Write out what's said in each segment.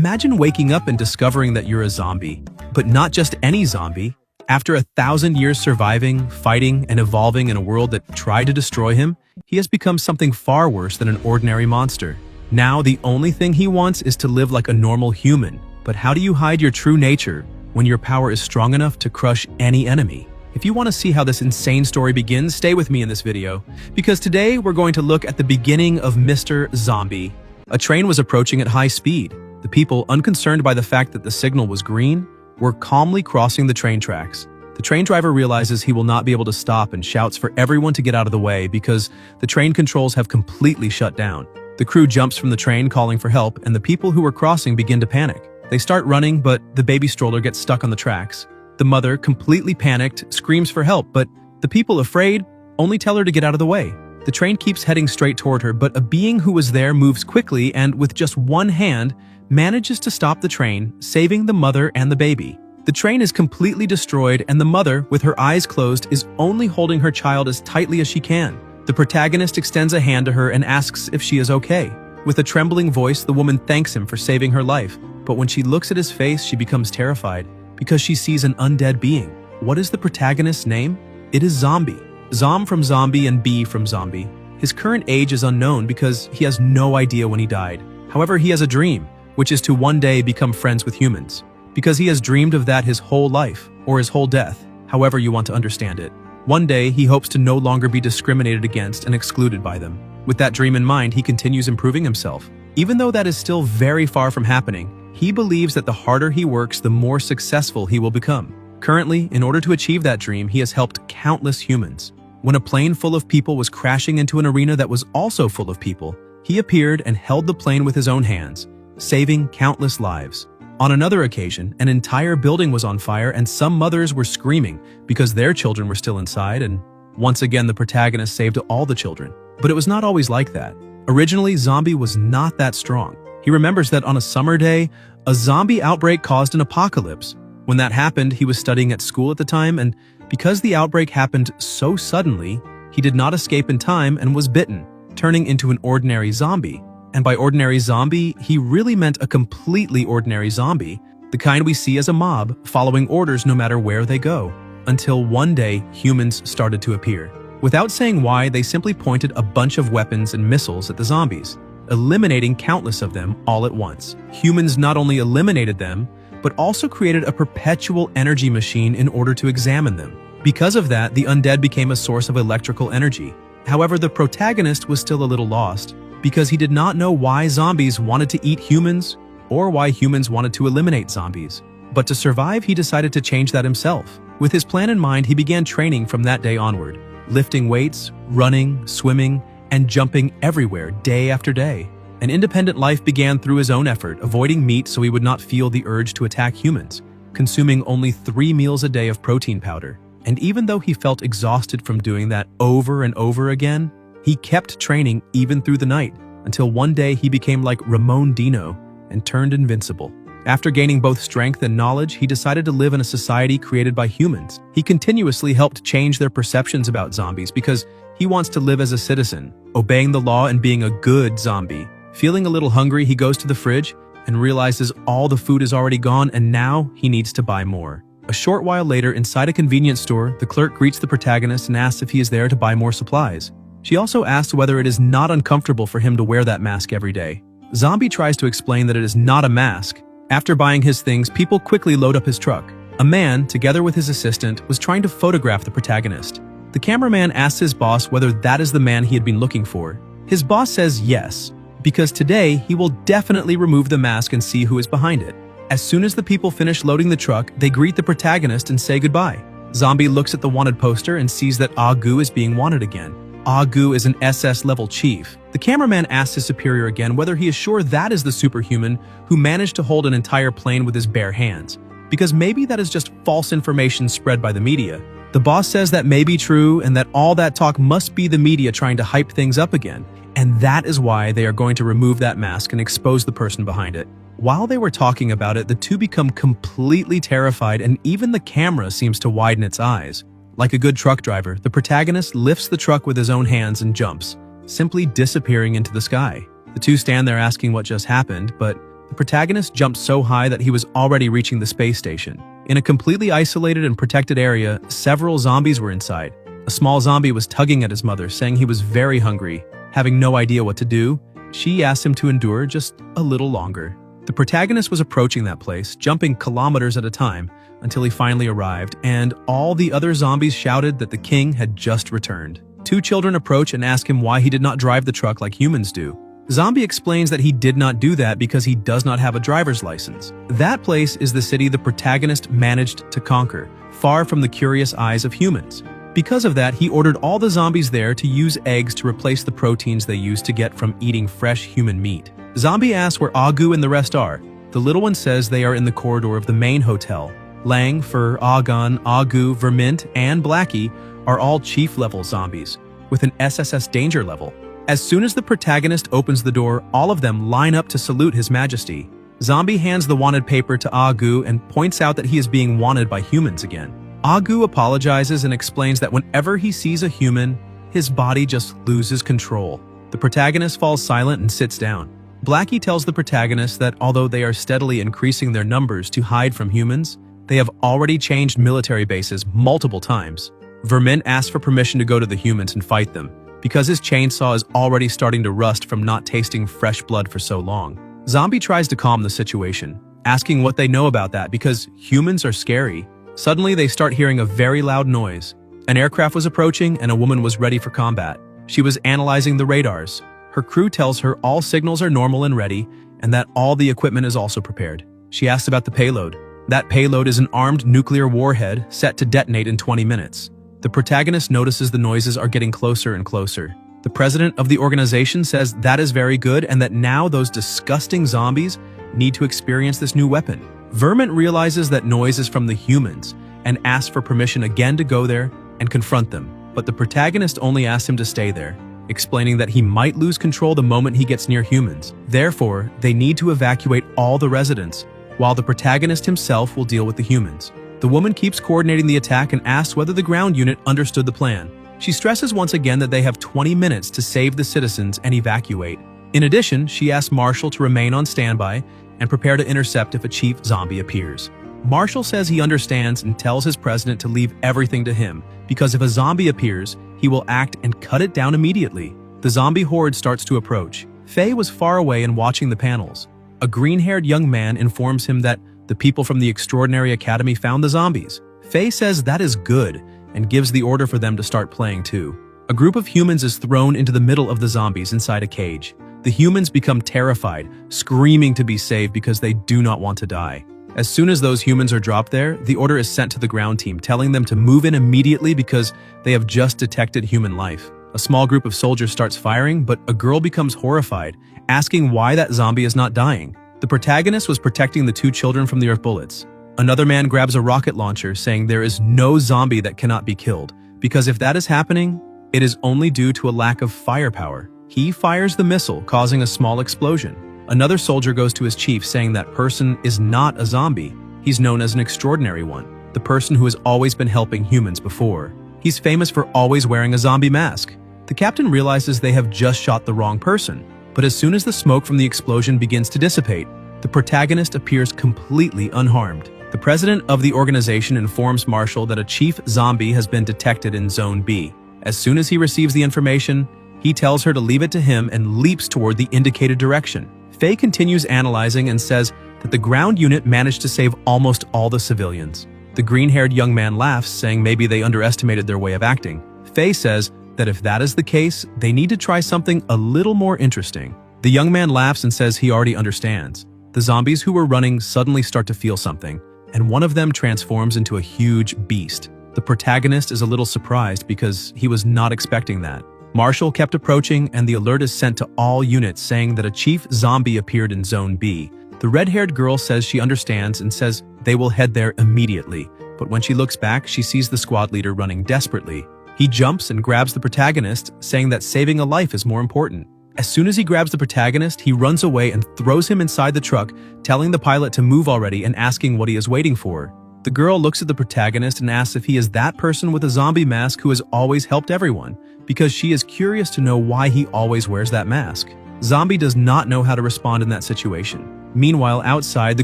Imagine waking up and discovering that you're a zombie, but not just any zombie. After 1,000 years surviving, fighting, and evolving in a world that tried to destroy him, he has become something far worse than an ordinary monster. Now, the only thing he wants is to live like a normal human. But how do you hide your true nature when your power is strong enough to crush any enemy? If you want to see how this insane story begins, stay with me in this video, because today we're going to look at the beginning of Mr. Zombie. A train was approaching at high speed. The people, unconcerned by the fact that the signal was green, were calmly crossing the train tracks. The train driver realizes he will not be able to stop and shouts for everyone to get out of the way because the train controls have completely shut down. The crew jumps from the train calling for help, and the people who are crossing begin to panic. They start running, but the baby stroller gets stuck on the tracks. The mother, completely panicked, screams for help, but the people, afraid, only tell her to get out of the way. The train keeps heading straight toward her, but a being who was there moves quickly and, with just one hand, manages to stop the train, saving the mother and the baby. The train is completely destroyed, and the mother, with her eyes closed, is only holding her child as tightly as she can. The protagonist extends a hand to her and asks if she is okay. With a trembling voice, the woman thanks him for saving her life, but when she looks at his face, she becomes terrified because she sees an undead being. What is the protagonist's name? It is Zombie. Zom from zombie and B from zombie. His current age is unknown because he has no idea when he died. However, he has a dream, which is to one day become friends with humans, because he has dreamed of that his whole life, or his whole death, however you want to understand it. One day, he hopes to no longer be discriminated against and excluded by them. With that dream in mind, he continues improving himself. Even though that is still very far from happening, he believes that the harder he works, the more successful he will become. Currently, in order to achieve that dream, he has helped countless humans. When a plane full of people was crashing into an arena that was also full of people, he appeared and held the plane with his own hands, saving countless lives. On another occasion, an entire building was on fire and some mothers were screaming because their children were still inside, and once again the protagonist saved all the children. But it was not always like that. Originally, Zombie was not that strong. He remembers that on a summer day, a zombie outbreak caused an apocalypse. When that happened, he was studying at school at the time, and because the outbreak happened so suddenly, he did not escape in time and was bitten, turning into an ordinary zombie. And by ordinary zombie, he really meant a completely ordinary zombie, the kind we see as a mob, following orders no matter where they go. Until one day, humans started to appear. Without saying why, they simply pointed a bunch of weapons and missiles at the zombies, eliminating countless of them all at once. Humans not only eliminated them, but also created a perpetual energy machine in order to examine them. Because of that, the undead became a source of electrical energy. However, the protagonist was still a little lost, because he did not know why zombies wanted to eat humans or why humans wanted to eliminate zombies. But to survive, he decided to change that himself. With his plan in mind, he began training from that day onward, lifting weights, running, swimming, and jumping everywhere day after day. An independent life began through his own effort, avoiding meat so he would not feel the urge to attack humans, consuming only 3 meals a day of protein powder. And even though he felt exhausted from doing that over and over again, he kept training even through the night, until one day he became like Ramon Dino and turned invincible. After gaining both strength and knowledge, he decided to live in a society created by humans. He continuously helped change their perceptions about zombies because he wants to live as a citizen, obeying the law and being a good zombie. Feeling a little hungry, he goes to the fridge and realizes all the food is already gone and now he needs to buy more. A short while later, inside a convenience store, the clerk greets the protagonist and asks if he is there to buy more supplies. She also asks whether it is not uncomfortable for him to wear that mask every day. Zombie tries to explain that it is not a mask. After buying his things, people quickly load up his truck. A man, together with his assistant, was trying to photograph the protagonist. The cameraman asks his boss whether that is the man he had been looking for. His boss says yes, because today he will definitely remove the mask and see who is behind it. As soon as the people finish loading the truck, they greet the protagonist and say goodbye. Zombie looks at the wanted poster and sees that Agu is being wanted again. Agu is an SS-level chief. The cameraman asks his superior again whether he is sure that is the superhuman who managed to hold an entire plane with his bare hands, because maybe that is just false information spread by the media. The boss says that may be true and that all that talk must be the media trying to hype things up again, and that is why they are going to remove that mask and expose the person behind it. While they were talking about it, the two become completely terrified and even the camera seems to widen its eyes. Like a good truck driver, the protagonist lifts the truck with his own hands and jumps, simply disappearing into the sky. The two stand there asking what just happened, but the The protagonist jumped so high that he was already reaching the space station. In a completely isolated and protected area, several zombies were inside. A small zombie was tugging at his mother, saying he was very hungry. Having no idea what to do, she asked him to endure just a little longer. The protagonist was approaching that place, jumping kilometers at a time, until he finally arrived, and all the other zombies shouted that the king had just returned. Two children approach and ask him why he did not drive the truck like humans do. Zombie explains that he did not do that because he does not have a driver's license. That place is the city the protagonist managed to conquer, far from the curious eyes of humans. Because of that, he ordered all the zombies there to use eggs to replace the proteins they used to get from eating fresh human meat. Zombie asks where Agu and the rest are. The little one says they are in the corridor of the main hotel. Lang, Fur, Agon, Agu, Vermint, and Blackie are all chief-level zombies, with an SSS danger level. As soon as the protagonist opens the door, all of them line up to salute His Majesty. Zombie hands the wanted paper to Agu and points out that he is being wanted by humans again. Agu apologizes and explains that whenever he sees a human, his body just loses control. The protagonist falls silent and sits down. Blackie tells the protagonist that although they are steadily increasing their numbers to hide from humans, they have already changed military bases multiple times. Vermint asks for permission to go to the humans and fight them, because his chainsaw is already starting to rust from not tasting fresh blood for so long. Zombie tries to calm the situation, asking what they know about that because humans are scary. Suddenly, they start hearing a very loud noise. An aircraft was approaching and a woman was ready for combat. She was analyzing the radars. Her crew tells her all signals are normal and ready, and that all the equipment is also prepared. She asks about the payload. That payload is an armed nuclear warhead set to detonate in 20 minutes. The protagonist notices the noises are getting closer and closer. The president of the organization says that is very good and that now those disgusting zombies need to experience this new weapon. Vermint realizes that noise is from the humans and asks for permission again to go there and confront them, but the protagonist only asks him to stay there, explaining that he might lose control the moment he gets near humans. Therefore, they need to evacuate all the residents, while the protagonist himself will deal with the humans. The woman keeps coordinating the attack and asks whether the ground unit understood the plan. She stresses once again that they have 20 minutes to save the citizens and evacuate. In addition, she asks Marshall to remain on standby and prepare to intercept if a chief zombie appears. Marshall says he understands and tells his president to leave everything to him, because if a zombie appears, he will act and cut it down immediately. The zombie horde starts to approach. Faye was far away and watching the panels. A green-haired young man informs him that the people from the Extraordinary Academy found the zombies. Faye says that is good and gives the order for them to start playing too. A group of humans is thrown into the middle of the zombies inside a cage. The humans become terrified, screaming to be saved because they do not want to die. As soon as those humans are dropped there, the order is sent to the ground team, telling them to move in immediately because they have just detected human life. A small group of soldiers starts firing, but a girl becomes horrified, asking why that zombie is not dying. The protagonist was protecting the two children from the earth bullets. Another man grabs a rocket launcher, saying there is no zombie that cannot be killed, because if that is happening, it is only due to a lack of firepower. He fires the missile, causing a small explosion. Another soldier goes to his chief, saying that person is not a zombie. He's known as an extraordinary one, the person who has always been helping humans before. He's famous for always wearing a zombie mask. The captain realizes they have just shot the wrong person, but as soon as the smoke from the explosion begins to dissipate, the protagonist appears completely unharmed. The president of the organization informs Marshall that a chief zombie has been detected in Zone B. As soon as he receives the information, he tells her to leave it to him and leaps toward the indicated direction. Faye continues analyzing and says that the ground unit managed to save almost all the civilians. The green-haired young man laughs, saying maybe they underestimated their way of acting. Faye says that if that is the case, they need to try something a little more interesting. The young man laughs and says he already understands. The zombies who were running suddenly start to feel something, and one of them transforms into a huge beast. The protagonist is a little surprised because he was not expecting that. Marshall kept approaching, and the alert is sent to all units saying that a chief zombie appeared in Zone B. The red-haired girl says she understands and says they will head there immediately, but when she looks back, she sees the squad leader running desperately. He jumps and grabs the protagonist, saying that saving a life is more important. As soon as he grabs the protagonist, he runs away and throws him inside the truck, telling the pilot to move already and asking what he is waiting for. The girl looks at the protagonist and asks if he is that person with a zombie mask who has always helped everyone, because she is curious to know why he always wears that mask. Zombie does not know how to respond in that situation. Meanwhile, outside, the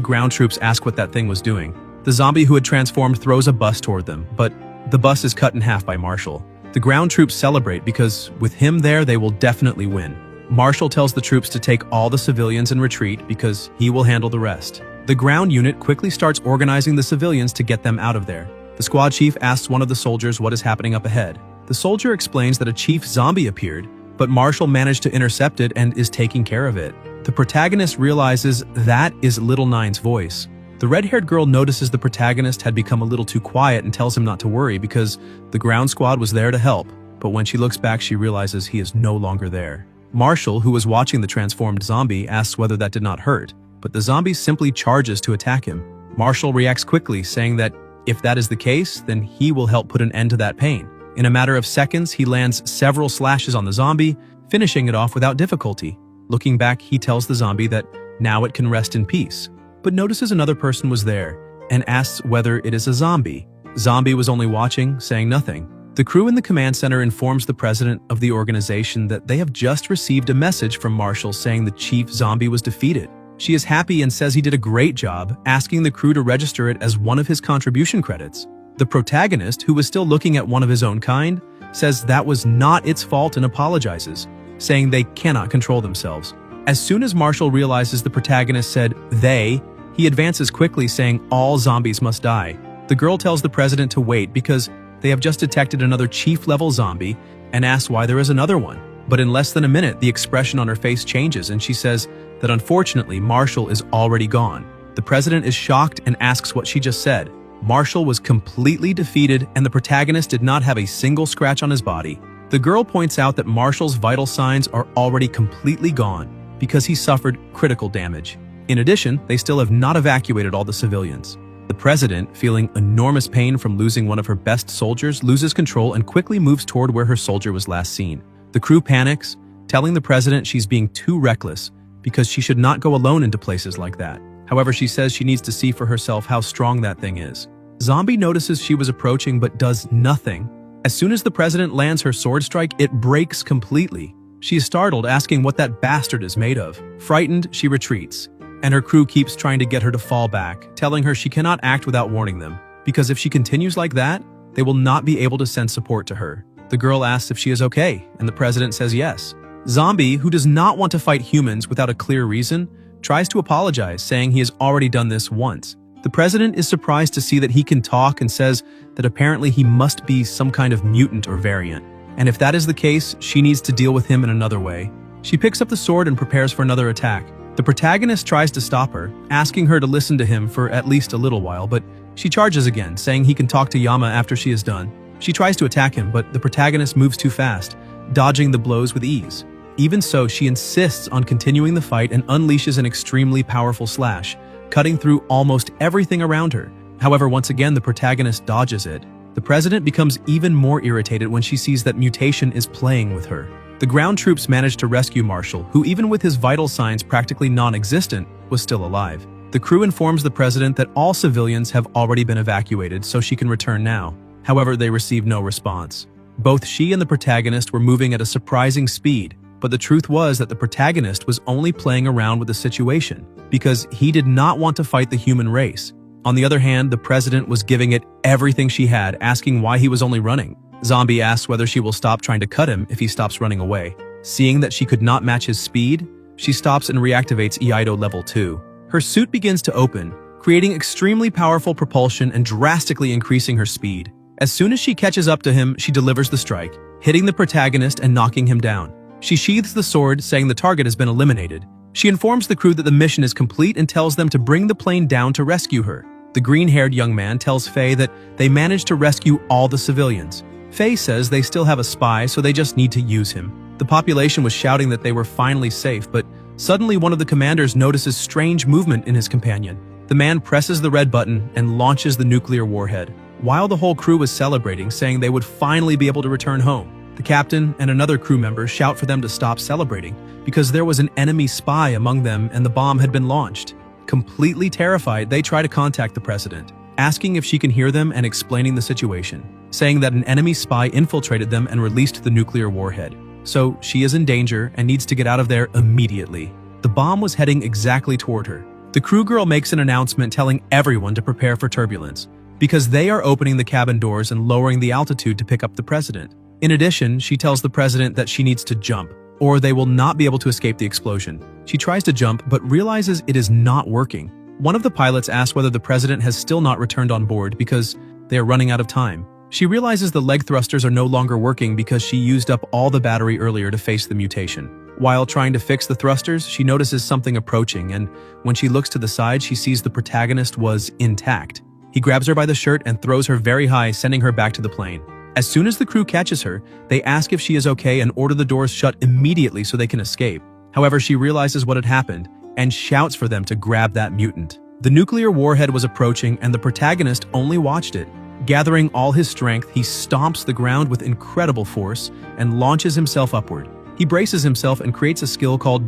ground troops ask what that thing was doing. The zombie who had transformed throws a bus toward them, but the bus is cut in half by Marshall. The ground troops celebrate because with him there, they will definitely win. Marshall tells the troops to take all the civilians and retreat because he will handle the rest. The ground unit quickly starts organizing the civilians to get them out of there. The squad chief asks one of the soldiers what is happening up ahead. The soldier explains that a chief zombie appeared, but Marshall managed to intercept it and is taking care of it. The protagonist realizes that is Little Nine's voice. The red-haired girl notices the protagonist had become a little too quiet and tells him not to worry because the ground squad was there to help, but when she looks back she realizes he is no longer there. Marshall, who was watching the transformed zombie, asks whether that did not hurt, but the zombie simply charges to attack him. Marshall reacts quickly, saying that if that is the case, then he will help put an end to that pain. In a matter of seconds, he lands several slashes on the zombie, finishing it off without difficulty. Looking back, he tells the zombie that now it can rest in peace, but notices another person was there and asks whether it is a zombie. Zombie was only watching, saying nothing. The crew in the command center informs the president of the organization that they have just received a message from Marshall saying the chief zombie was defeated. She is happy and says he did a great job, asking the crew to register it as one of his contribution credits. The protagonist, who was still looking at one of his own kind, says that was not its fault and apologizes, saying they cannot control themselves. As soon as Marshall realizes the protagonist said they, he advances quickly saying all zombies must die. The girl tells the president to wait because they have just detected another chief-level zombie and asks why there is another one. But in less than a minute, the expression on her face changes and she says that unfortunately Marshall is already gone. The president is shocked and asks what she just said. Marshall was completely defeated and the protagonist did not have a single scratch on his body. The girl points out that Marshall's vital signs are already completely gone because he suffered critical damage. In addition, they still have not evacuated all the civilians. The president, feeling enormous pain from losing one of her best soldiers, loses control and quickly moves toward where her soldier was last seen. The crew panics, telling the president she's being too reckless because she should not go alone into places like that. However, she says she needs to see for herself how strong that thing is. Zombie notices she was approaching but does nothing. As soon as the president lands her sword strike, it breaks completely. She is startled, asking what that bastard is made of. Frightened, she retreats, and her crew keeps trying to get her to fall back, telling her she cannot act without warning them, because if she continues like that, they will not be able to send support to her. The girl asks if she is okay, and the president says yes. Zombie, who does not want to fight humans without a clear reason, tries to apologize, saying he has already done this once. The president is surprised to see that he can talk and says that apparently he must be some kind of mutant or variant. And if that is the case, she needs to deal with him in another way. She picks up the sword and prepares for another attack. The protagonist tries to stop her, asking her to listen to him for at least a little while, but she charges again, saying he can talk to Yama after she is done. She tries to attack him, but the protagonist moves too fast, dodging the blows with ease. Even so, she insists on continuing the fight and unleashes an extremely powerful slash, cutting through almost everything around her. However, once again, the protagonist dodges it. The president becomes even more irritated when she sees that mutation is playing with her. The ground troops manage to rescue Marshall, who even with his vital signs practically non-existent, was still alive. The crew informs the president that all civilians have already been evacuated so she can return now. However, they receive no response. Both she and the protagonist were moving at a surprising speed, but the truth was that the protagonist was only playing around with the situation because he did not want to fight the human race. On the other hand, the president was giving it everything she had, asking why he was only running. Zombie asks whether she will stop trying to cut him if he stops running away. Seeing that she could not match his speed, she stops and reactivates Iaido Level 2. Her suit begins to open, creating extremely powerful propulsion and drastically increasing her speed. As soon as she catches up to him, she delivers the strike, hitting the protagonist and knocking him down. She sheathes the sword, saying the target has been eliminated. She informs the crew that the mission is complete and tells them to bring the plane down to rescue her. The green-haired young man tells Faye that they managed to rescue all the civilians. Faye says they still have a spy, so they just need to use him. The population was shouting that they were finally safe, but suddenly one of the commanders notices strange movement in his companion. The man presses the red button and launches the nuclear warhead, while the whole crew was celebrating, saying they would finally be able to return home. The captain and another crew member shout for them to stop celebrating because there was an enemy spy among them and the bomb had been launched. Completely terrified, they try to contact the president, asking if she can hear them and explaining the situation, saying that an enemy spy infiltrated them and released the nuclear warhead. so she is in danger and needs to get out of there immediately. The bomb was heading exactly toward her. The crew girl makes an announcement telling everyone to prepare for turbulence, because they are opening the cabin doors and lowering the altitude to pick up the president. In addition, she tells the president that she needs to jump, or they will not be able to escape the explosion. She tries to jump, but realizes it is not working. One of the pilots asks whether the president has still not returned on board because they are running out of time. She realizes the leg thrusters are no longer working because she used up all the battery earlier to face the mutation. While trying to fix the thrusters, she notices something approaching, and when she looks to the side, she sees the protagonist was intact. He grabs her by the shirt and throws her very high, sending her back to the plane. As soon as the crew catches her, they ask if she is okay and order the doors shut immediately so they can escape. However, she realizes what had happened and shouts for them to grab that mutant. The nuclear warhead was approaching and the protagonist only watched it. Gathering all his strength, he stomps the ground with incredible force and launches himself upward. He braces himself and creates a skill called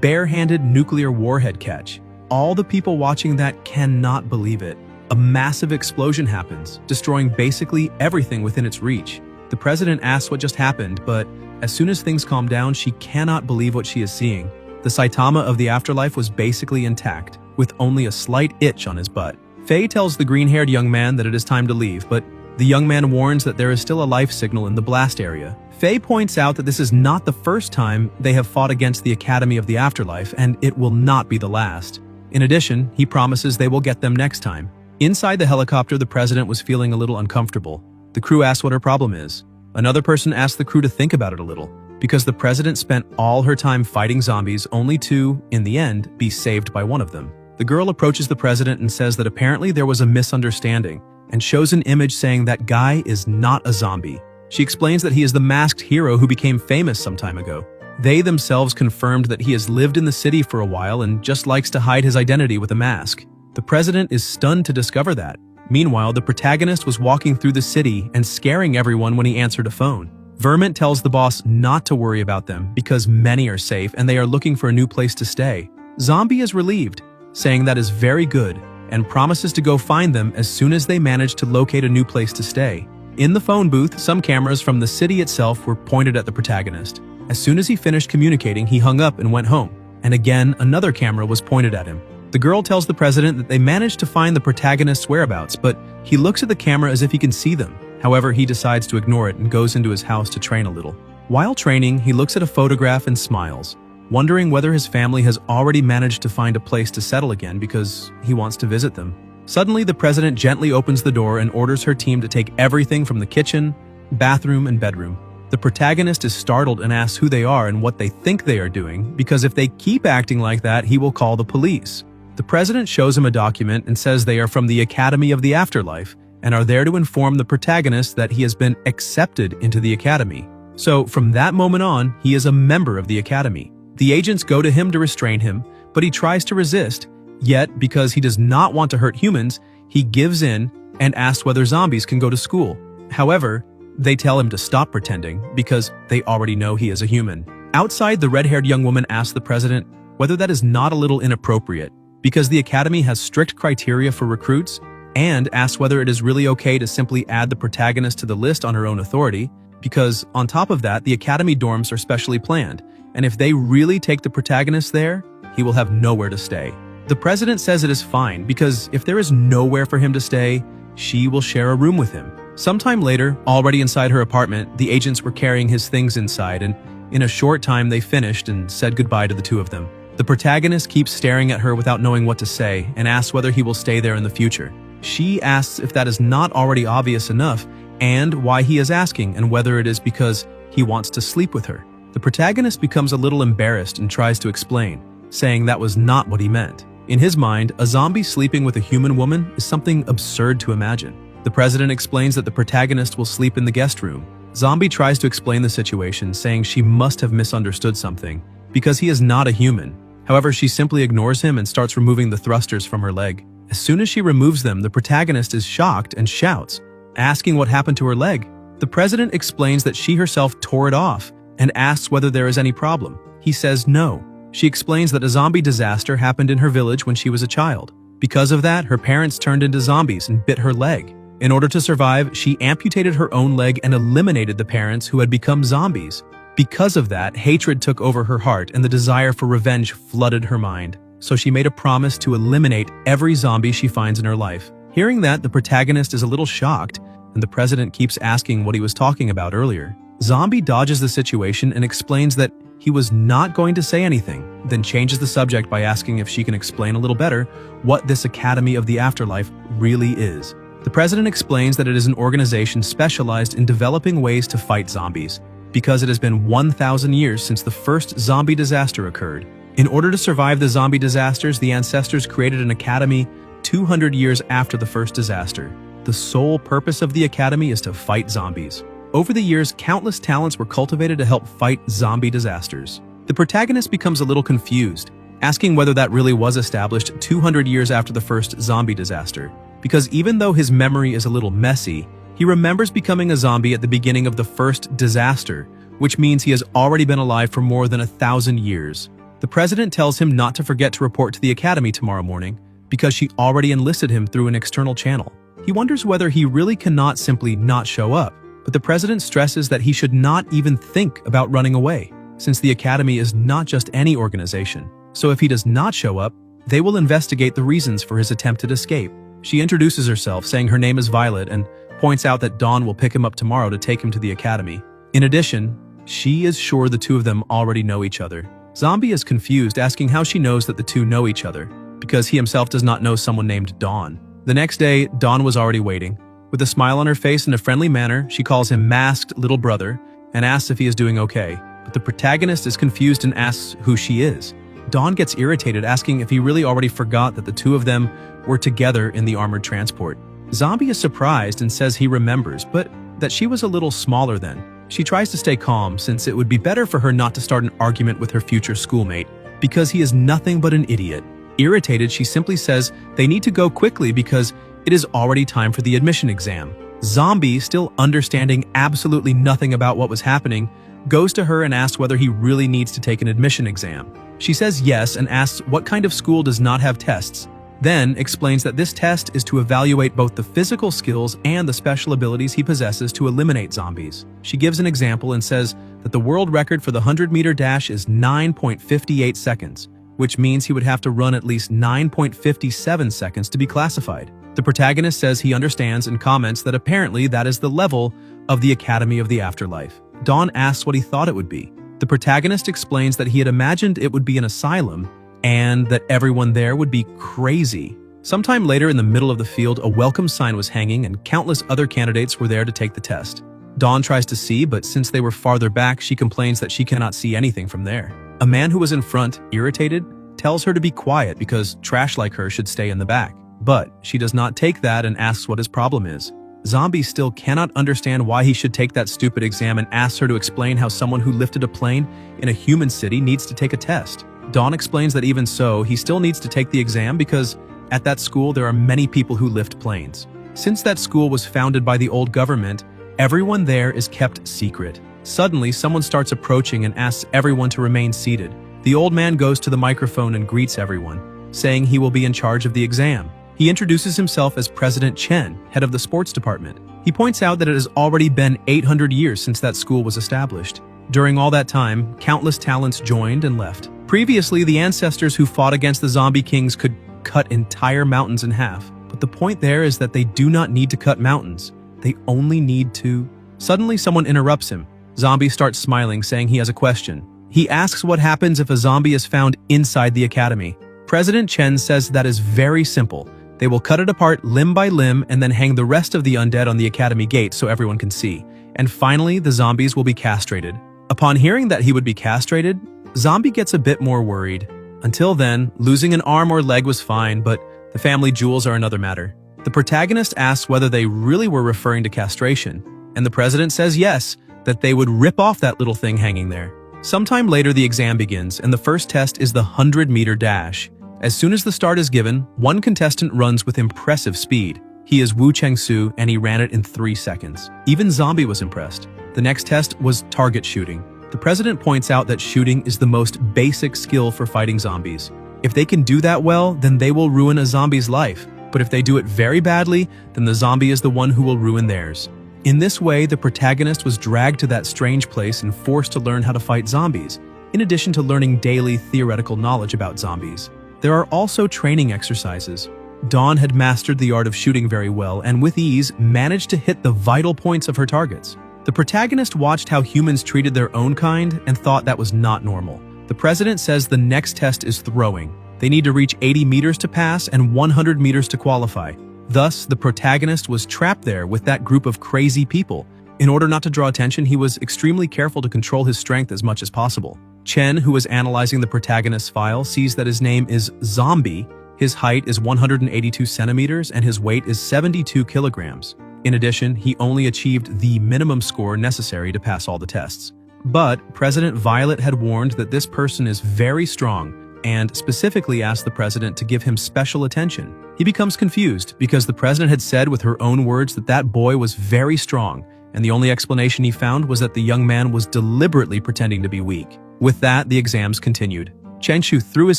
Bare-Handed Nuclear Warhead Catch. All the people watching that cannot believe it. A massive explosion happens, destroying basically everything within its reach. The president asks what just happened, but as soon as things calm down, she cannot believe what she is seeing. The Saitama of the afterlife was basically intact, with only a slight itch on his butt. Faye tells the green-haired young man that it is time to leave, but the young man warns that there is still a life signal in the blast area. Faye points out that this is not the first time they have fought against the Academy of the Afterlife, and it will not be the last. In addition, he promises they will get them next time. Inside the helicopter, the president was feeling a little uncomfortable. The crew asks what her problem is. Another person asks the crew to think about it a little, because the president spent all her time fighting zombies only to, in the end, be saved by one of them. The girl approaches the president and says that apparently there was a misunderstanding, and shows an image saying that guy is not a zombie. She explains that he is the masked hero who became famous some time ago. They themselves confirmed that he has lived in the city for a while and just likes to hide his identity with a mask. The president is stunned to discover that. Meanwhile, the protagonist was walking through the city and scaring everyone when he answered a phone. Vermont tells the boss not to worry about them because many are safe and they are looking for a new place to stay. Zombie is relieved, saying that is very good, and promises to go find them as soon as they manage to locate a new place to stay. In the phone booth, some cameras from the city itself were pointed at the protagonist. As soon as he finished communicating, he hung up and went home, and again another camera was pointed at him. The girl tells the president that they managed to find the protagonist's whereabouts, but he looks at the camera as if he can see them. However, he decides to ignore it and goes into his house to train a little. While training, he looks at a photograph and smiles, wondering whether his family has already managed to find a place to settle again because he wants to visit them. Suddenly, the president gently opens the door and orders her team to take everything from the kitchen, bathroom, and bedroom. The protagonist is startled and asks who they are and what they think they are doing, because if they keep acting like that, he will call the police. The president shows him a document and says they are from the Academy of the Afterlife and are there to inform the protagonist that he has been accepted into the Academy. So from that moment on, he is a member of the Academy. The agents go to him to restrain him, but he tries to resist. Yet, because he does not want to hurt humans, he gives in and asks whether zombies can go to school. However, they tell him to stop pretending because they already know he is a human. Outside, the red-haired young woman asks the president whether that is not a little inappropriate because the Academy has strict criteria for recruits, and asks whether it is really okay to simply add the protagonist to the list on her own authority, because on top of that, the Academy dorms are specially planned, and if they really take the protagonist there, he will have nowhere to stay. The president says it is fine because if there is nowhere for him to stay, she will share a room with him. Sometime later, already inside her apartment, the agents were carrying his things inside, and in a short time they finished and said goodbye to the two of them. The protagonist keeps staring at her without knowing what to say and asks whether he will stay there in the future. She asks if that is not already obvious enough and why he is asking and whether it is because he wants to sleep with her. The protagonist becomes a little embarrassed and tries to explain, saying that was not what he meant. In his mind, a zombie sleeping with a human woman is something absurd to imagine. The president explains that the protagonist will sleep in the guest room. Zombie tries to explain the situation, saying she must have misunderstood something because he is not a human. However, she simply ignores him and starts removing the thrusters from her leg. As soon as she removes them, the protagonist is shocked and shouts, asking what happened to her leg. The president explains that she herself tore it off and asks whether there is any problem. He says no. She explains that a zombie disaster happened in her village when she was a child. Because of that, her parents turned into zombies and bit her leg. In order to survive, she amputated her own leg and eliminated the parents who had become zombies. Because of that, hatred took over her heart and the desire for revenge flooded her mind. So she made a promise to eliminate every zombie she finds in her life. Hearing that, the protagonist is a little shocked, and the president keeps asking what he was talking about earlier. Zombie dodges the situation and explains that he was not going to say anything, then changes the subject by asking if she can explain a little better what this Academy of the Afterlife really is. The president explains that it is an organization specialized in developing ways to fight zombies, because it has been 1,000 years since the first zombie disaster occurred. In order to survive the zombie disasters, the ancestors created an academy 200 years after the first disaster. The sole purpose of the academy is to fight zombies. Over the years, countless talents were cultivated to help fight zombie disasters. The protagonist becomes a little confused, asking whether that really was established 200 years after the first zombie disaster. Because even though his memory is a little messy, he remembers becoming a zombie at the beginning of the first disaster, which means he has already been alive for more than 1,000 years. The president tells him not to forget to report to the academy tomorrow morning, because she already enlisted him through an external channel. He wonders whether he really cannot simply not show up, but the president stresses that he should not even think about running away, since the academy is not just any organization. So if he does not show up, they will investigate the reasons for his attempted escape. She introduces herself, saying her name is Violet, and points out that Dawn will pick him up tomorrow to take him to the academy. In addition, she is sure the two of them already know each other. Zombie is confused, asking how she knows that the two know each other, because he himself does not know someone named Dawn. The next day, Dawn was already waiting. With a smile on her face and a friendly manner, she calls him Masked Little Brother and asks if he is doing okay. But the protagonist is confused and asks who she is. Dawn gets irritated, asking if he really already forgot that the two of them were together in the armored transport. Zombie is surprised and says he remembers, but that she was a little smaller then. She tries to stay calm, since it would be better for her not to start an argument with her future schoolmate, because he is nothing but an idiot. Irritated, she simply says they need to go quickly because it is already time for the admission exam. Zombie, still understanding absolutely nothing about what was happening, goes to her and asks whether he really needs to take an admission exam. She says yes and asks what kind of school does not have tests, then explains that this test is to evaluate both the physical skills and the special abilities he possesses to eliminate zombies. She gives an example and says that the world record for the 100-meter dash is 9.58 seconds, which means he would have to run at least 9.57 seconds to be classified. The protagonist says he understands and comments that apparently that is the level of the Academy of the Afterlife. Dawn asks what he thought it would be. The protagonist explains that he had imagined it would be an asylum and that everyone there would be crazy. Sometime later, in the middle of the field, a welcome sign was hanging and countless other candidates were there to take the test. Dawn tries to see, but since they were farther back, she complains that she cannot see anything from there. A man who was in front, irritated, tells her to be quiet because trash like her should stay in the back. But she does not take that and asks what his problem is. Zombie still cannot understand why he should take that stupid exam and asks her to explain how someone who lifted a plane in a human city needs to take a test. Dawn explains that even so, he still needs to take the exam because at that school there are many people who lift planes. Since that school was founded by the old government, everyone there is kept secret. Suddenly, someone starts approaching and asks everyone to remain seated. The old man goes to the microphone and greets everyone, saying he will be in charge of the exam. He introduces himself as President Chen, head of the sports department. He points out that it has already been 800 years since that school was established. During all that time, countless talents joined and left. Previously, the ancestors who fought against the zombie kings could cut entire mountains in half. But the point there is that they do not need to cut mountains. They only need to... Suddenly, someone interrupts him. Zombie starts smiling, saying he has a question. He asks what happens if a zombie is found inside the academy. President Chen says that is very simple. They will cut it apart limb by limb and then hang the rest of the undead on the academy gate so everyone can see. And finally, the zombies will be castrated. Upon hearing that he would be castrated, Zombie gets a bit more worried. Until then, losing an arm or leg was fine, but the family jewels are another matter. The protagonist asks whether they really were referring to castration, and the president says yes, that they would rip off that little thing hanging there. Sometime later, the exam begins, and the first test is the 100-meter dash. As soon as the start is given, one contestant runs with impressive speed. He is Wu Chengsu, and he ran it in 3 seconds. Even Zombie was impressed. The next test was target shooting. The president points out that shooting is the most basic skill for fighting zombies. If they can do that well, then they will ruin a zombie's life. But if they do it very badly, then the zombie is the one who will ruin theirs. In this way, the protagonist was dragged to that strange place and forced to learn how to fight zombies, in addition to learning daily theoretical knowledge about zombies. There are also training exercises. Dawn had mastered the art of shooting very well and with ease managed to hit the vital points of her targets. The protagonist watched how humans treated their own kind and thought that was not normal. The president says the next test is throwing. They need to reach 80 meters to pass and 100 meters to qualify. Thus, the protagonist was trapped there with that group of crazy people. In order not to draw attention, he was extremely careful to control his strength as much as possible. Chen, who is analyzing the protagonist's file, sees that his name is Zombie. His height is 182 centimeters and his weight is 72 kilograms. In addition, he only achieved the minimum score necessary to pass all the tests. But President Violet had warned that this person is very strong and specifically asked the president to give him special attention. He becomes confused because the president had said with her own words that that boy was very strong, and the only explanation he found was that the young man was deliberately pretending to be weak. With that, the exams continued. Chen Shu threw his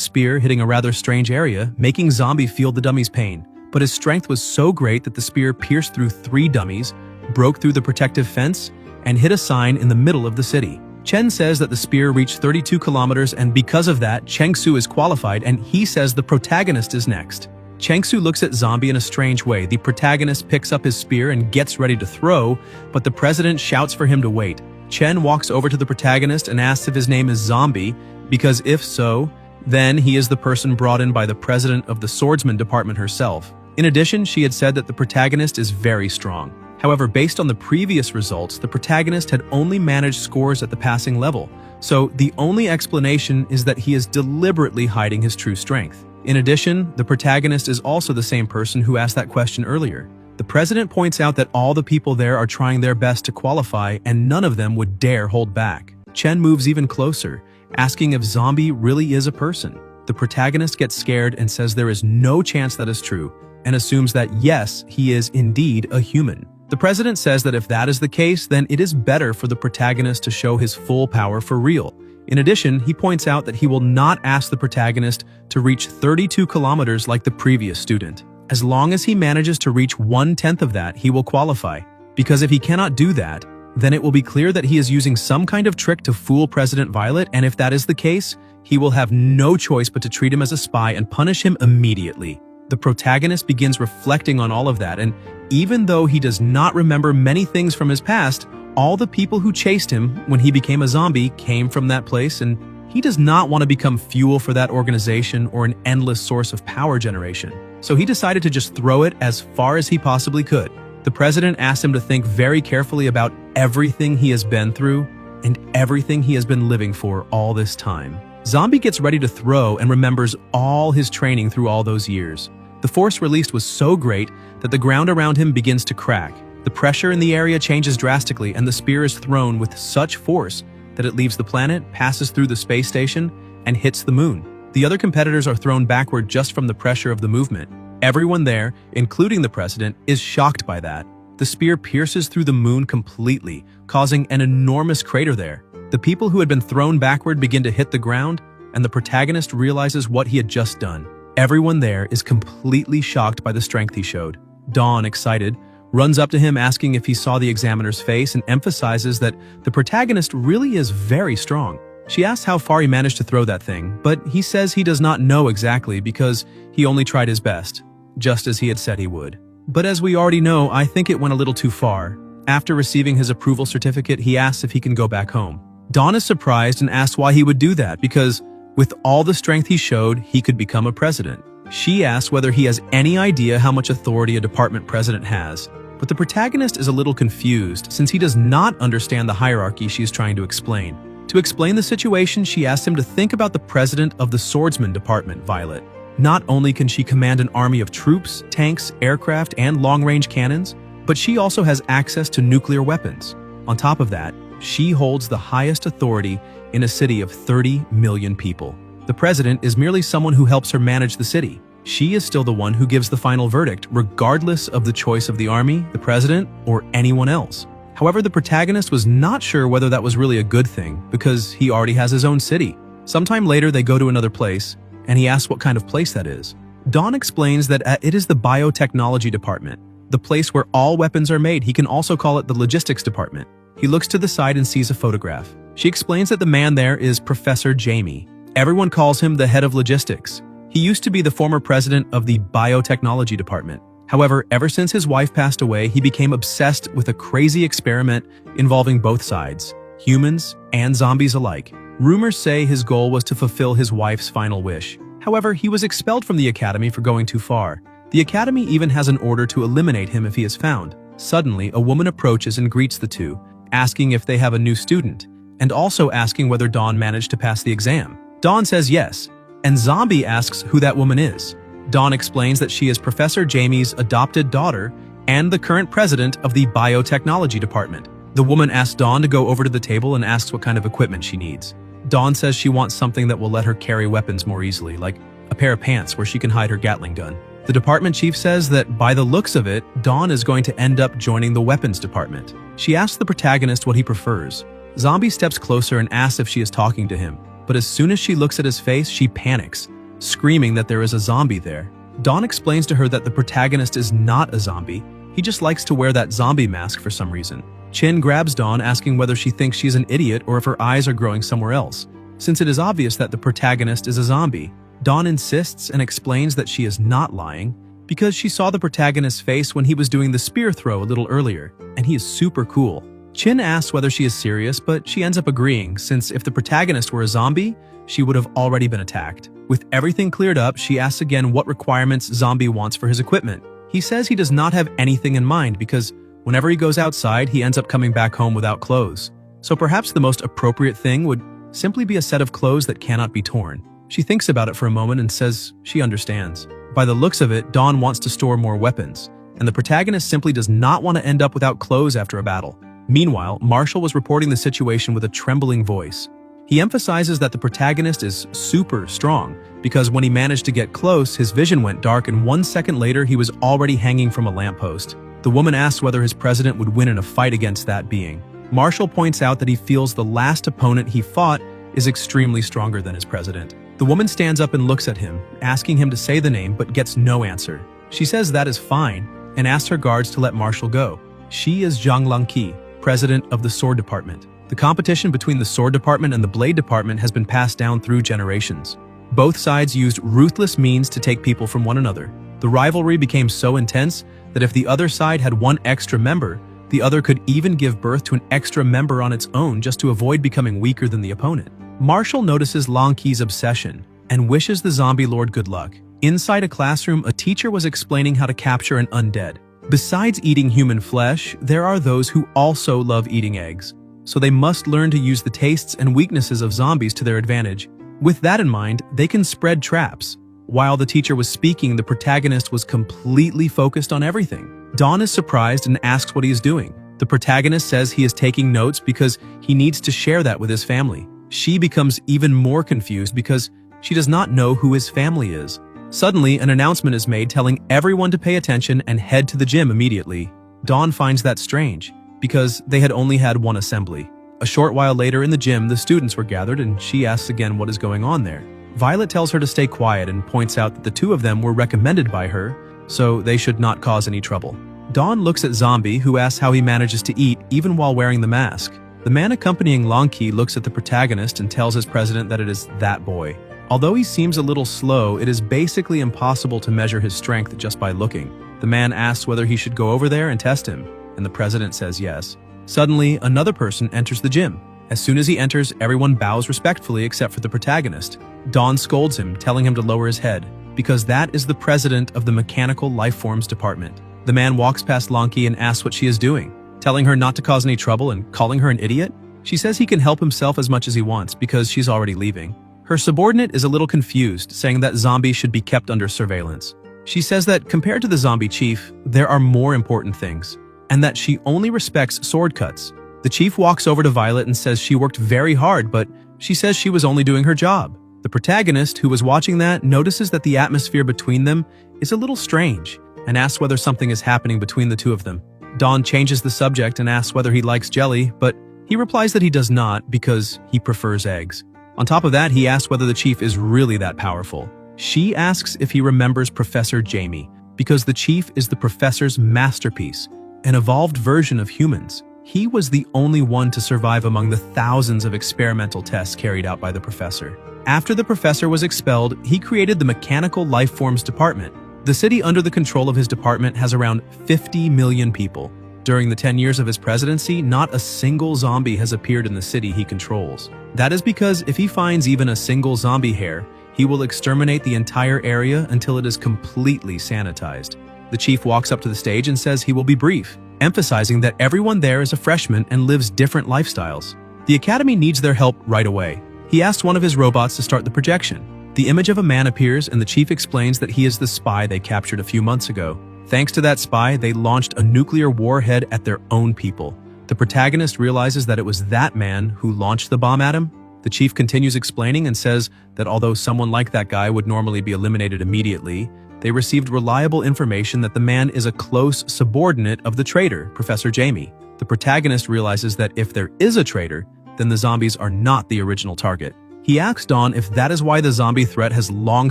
spear, hitting a rather strange area, making Zombie feel the dummy's pain. But his strength was so great that the spear pierced through 3 dummies, broke through the protective fence, and hit a sign in the middle of the city. Chen says that the spear reached 32 kilometers, and because of that, Cheng Su is qualified, and he says the protagonist is next. Cheng Su looks at Zombie in a strange way. The protagonist picks up his spear and gets ready to throw, but the president shouts for him to wait. Chen walks over to the protagonist and asks if his name is Zombie, because if so, then he is the person brought in by the president of the swordsman department herself. In addition, she had said that the protagonist is very strong. However, based on the previous results, the protagonist had only managed scores at the passing level, so the only explanation is that he is deliberately hiding his true strength. In addition, the protagonist is also the same person who asked that question earlier. The president points out that all the people there are trying their best to qualify and none of them would dare hold back. Chen moves even closer, asking if Zombie really is a person. The protagonist gets scared and says there is no chance that is true, and assumes that yes, he is indeed a human. The president says that if that is the case, then it is better for the protagonist to show his full power for real. In addition, he points out that he will not ask the protagonist to reach 32 kilometers like the previous student. As long as he manages to reach 1/10 of that, he will qualify. Because if he cannot do that, then it will be clear that he is using some kind of trick to fool President Violet, and if that is the case, he will have no choice but to treat him as a spy and punish him immediately. The protagonist begins reflecting on all of that, and even though he does not remember many things from his past, all the people who chased him when he became a zombie came from that place, and he does not want to become fuel for that organization or an endless source of power generation. So he decided to just throw it as far as he possibly could. The president asked him to think very carefully about everything he has been through and everything he has been living for all this time. Zombie gets ready to throw and remembers all his training through all those years. The force released was so great that the ground around him begins to crack. The pressure in the area changes drastically and the spear is thrown with such force that it leaves the planet, passes through the space station, and hits the moon. The other competitors are thrown backward just from the pressure of the movement. Everyone there, including the president, is shocked by that. The spear pierces through the moon completely, causing an enormous crater there. The people who had been thrown backward begin to hit the ground, and the protagonist realizes what he had just done. Everyone there is completely shocked by the strength he showed. Dawn, excited, runs up to him asking if he saw the examiner's face and emphasizes that the protagonist really is very strong. She asks how far he managed to throw that thing, but he says he does not know exactly because he only tried his best, just as he had said he would. But as we already know, I think it went a little too far. After receiving his approval certificate, he asks if he can go back home. Dawn is surprised and asks why he would do that because with all the strength he showed, he could become a president. She asks whether he has any idea how much authority a department president has, but the protagonist is a little confused since he does not understand the hierarchy she is trying to explain. To explain the situation, she asks him to think about the president of the swordsman department, Violet. Not only can she command an army of troops, tanks, aircraft, and long-range cannons, but she also has access to nuclear weapons. On top of that, she holds the highest authority in a city of 30 million people. The president is merely someone who helps her manage the city. She is still the one who gives the final verdict, regardless of the choice of the army, the president, or anyone else. However, the protagonist was not sure whether that was really a good thing, because he already has his own city. Sometime later, they go to another place, and he asks what kind of place that is. Dawn explains that it is the biotechnology department. the place where all weapons are made. He can also call it the logistics department. He looks to the side and sees a photograph. She explains that the man there is Professor Jamie. Everyone calls him the head of logistics. He used to be the former president of the biotechnology department. However, ever since his wife passed away, he became obsessed with a crazy experiment involving both sides, humans and zombies alike. Rumors say his goal was to fulfill his wife's final wish. However, he was expelled from the academy for going too far. The academy even has an order to eliminate him if he is found. Suddenly, a woman approaches and greets the two, asking if they have a new student, and also asking whether Dawn managed to pass the exam. Dawn says yes, and Zombie asks who that woman is. Dawn explains that she is Professor Jamie's adopted daughter and the current president of the biotechnology department. The woman asks Dawn to go over to the table and asks what kind of equipment she needs. Dawn says she wants something that will let her carry weapons more easily, like a pair of pants where she can hide her Gatling gun. The department chief says that by the looks of it, Dawn is going to end up joining the weapons department. She asks the protagonist what he prefers. Zombie steps closer and asks if she is talking to him, but as soon as she looks at his face, she panics, screaming that there is a zombie there. Dawn explains to her that the protagonist is not a zombie, he just likes to wear that zombie mask for some reason. Chin grabs Dawn, asking whether she thinks she's an idiot or if her eyes are growing somewhere else. Since it is obvious that the protagonist is a zombie, Dawn insists and explains that she is not lying because she saw the protagonist's face when he was doing the spear throw a little earlier, and he is super cool. Chin asks whether she is serious, but she ends up agreeing, since if the protagonist were a zombie, she would have already been attacked. With everything cleared up, she asks again what requirements Zombie wants for his equipment. He says he does not have anything in mind because whenever he goes outside, he ends up coming back home without clothes. So perhaps the most appropriate thing would simply be a set of clothes that cannot be torn. She thinks about it for a moment and says she understands. By the looks of it, Dawn wants to store more weapons, and the protagonist simply does not want to end up without clothes after a battle. Meanwhile, Marshall was reporting the situation with a trembling voice. He emphasizes that the protagonist is super strong because when he managed to get close, his vision went dark and 1 second later he was already hanging from a lamppost. The woman asks whether his president would win in a fight against that being. Marshall points out that he feels the last opponent he fought is extremely stronger than his president. The woman stands up and looks at him, asking him to say the name but gets no answer. She says that is fine and asks her guards to let Marshall go. She is Zhang Langqi, president of the sword department. The competition between the sword department and the blade department has been passed down through generations. Both sides used ruthless means to take people from one another. The rivalry became so intense that if the other side had one extra member, the other could even give birth to an extra member on its own just to avoid becoming weaker than the opponent. Marshall notices Langqi's obsession and wishes the zombie lord good luck. Inside a classroom, a teacher was explaining how to capture an undead. Besides eating human flesh, there are those who also love eating eggs, so they must learn to use the tastes and weaknesses of zombies to their advantage. With that in mind, they can spread traps. While the teacher was speaking, the protagonist was completely focused on everything. Dawn is surprised and asks what he is doing. The protagonist says he is taking notes because he needs to share that with his family. She becomes even more confused because she does not know who his family is. Suddenly, an announcement is made telling everyone to pay attention and head to the gym immediately. Dawn finds that strange, because they had only had one assembly. A short while later in the gym, the students were gathered and she asks again what is going on there. Violet tells her to stay quiet and points out that the two of them were recommended by her, so they should not cause any trouble. Dawn looks at Zombie, who asks how he manages to eat even while wearing the mask. The man accompanying Langqi looks at the protagonist and tells his president that it is that boy. Although he seems a little slow, it is basically impossible to measure his strength just by looking. The man asks whether he should go over there and test him, and the president says yes. Suddenly, another person enters the gym. As soon as he enters, everyone bows respectfully except for the protagonist. Dawn scolds him, telling him to lower his head, because that is the president of the Mechanical Lifeforms department. The man walks past Langqi and asks what she is doing, telling her not to cause any trouble and calling her an idiot. She says he can help himself as much as he wants because she's already leaving. Her subordinate is a little confused, saying that Zombie should be kept under surveillance. She says that compared to the zombie chief, there are more important things, and that she only respects sword cuts. The chief walks over to Violet and says she worked very hard, but she says she was only doing her job. The protagonist, who was watching that, notices that the atmosphere between them is a little strange and asks whether something is happening between the two of them. Dawn changes the subject and asks whether he likes jelly, but he replies that he does not because he prefers eggs. On top of that, he asks whether the chief is really that powerful. She asks if he remembers Professor Jamie, because the chief is the professor's masterpiece, an evolved version of humans. He was the only one to survive among the thousands of experimental tests carried out by the professor. After the professor was expelled, he created the Mechanical Life Forms Department. The city under the control of his department has around 50 million people. During the 10 years of his presidency, not a single zombie has appeared in the city he controls. That is because if he finds even a single zombie hair, he will exterminate the entire area until it is completely sanitized. The chief walks up to the stage and says he will be brief, emphasizing that everyone there is a freshman and lives different lifestyles. The academy needs their help right away. He asks one of his robots to start the projection. The image of a man appears and the chief explains that he is the spy they captured a few months ago. Thanks to that spy, they launched a nuclear warhead at their own people. The protagonist realizes that it was that man who launched the bomb at him. The chief continues explaining and says that although someone like that guy would normally be eliminated immediately, they received reliable information that the man is a close subordinate of the traitor, Professor Jamie. The protagonist realizes that if there is a traitor, then the zombies are not the original target. He asks Dawn if that is why the zombie threat has long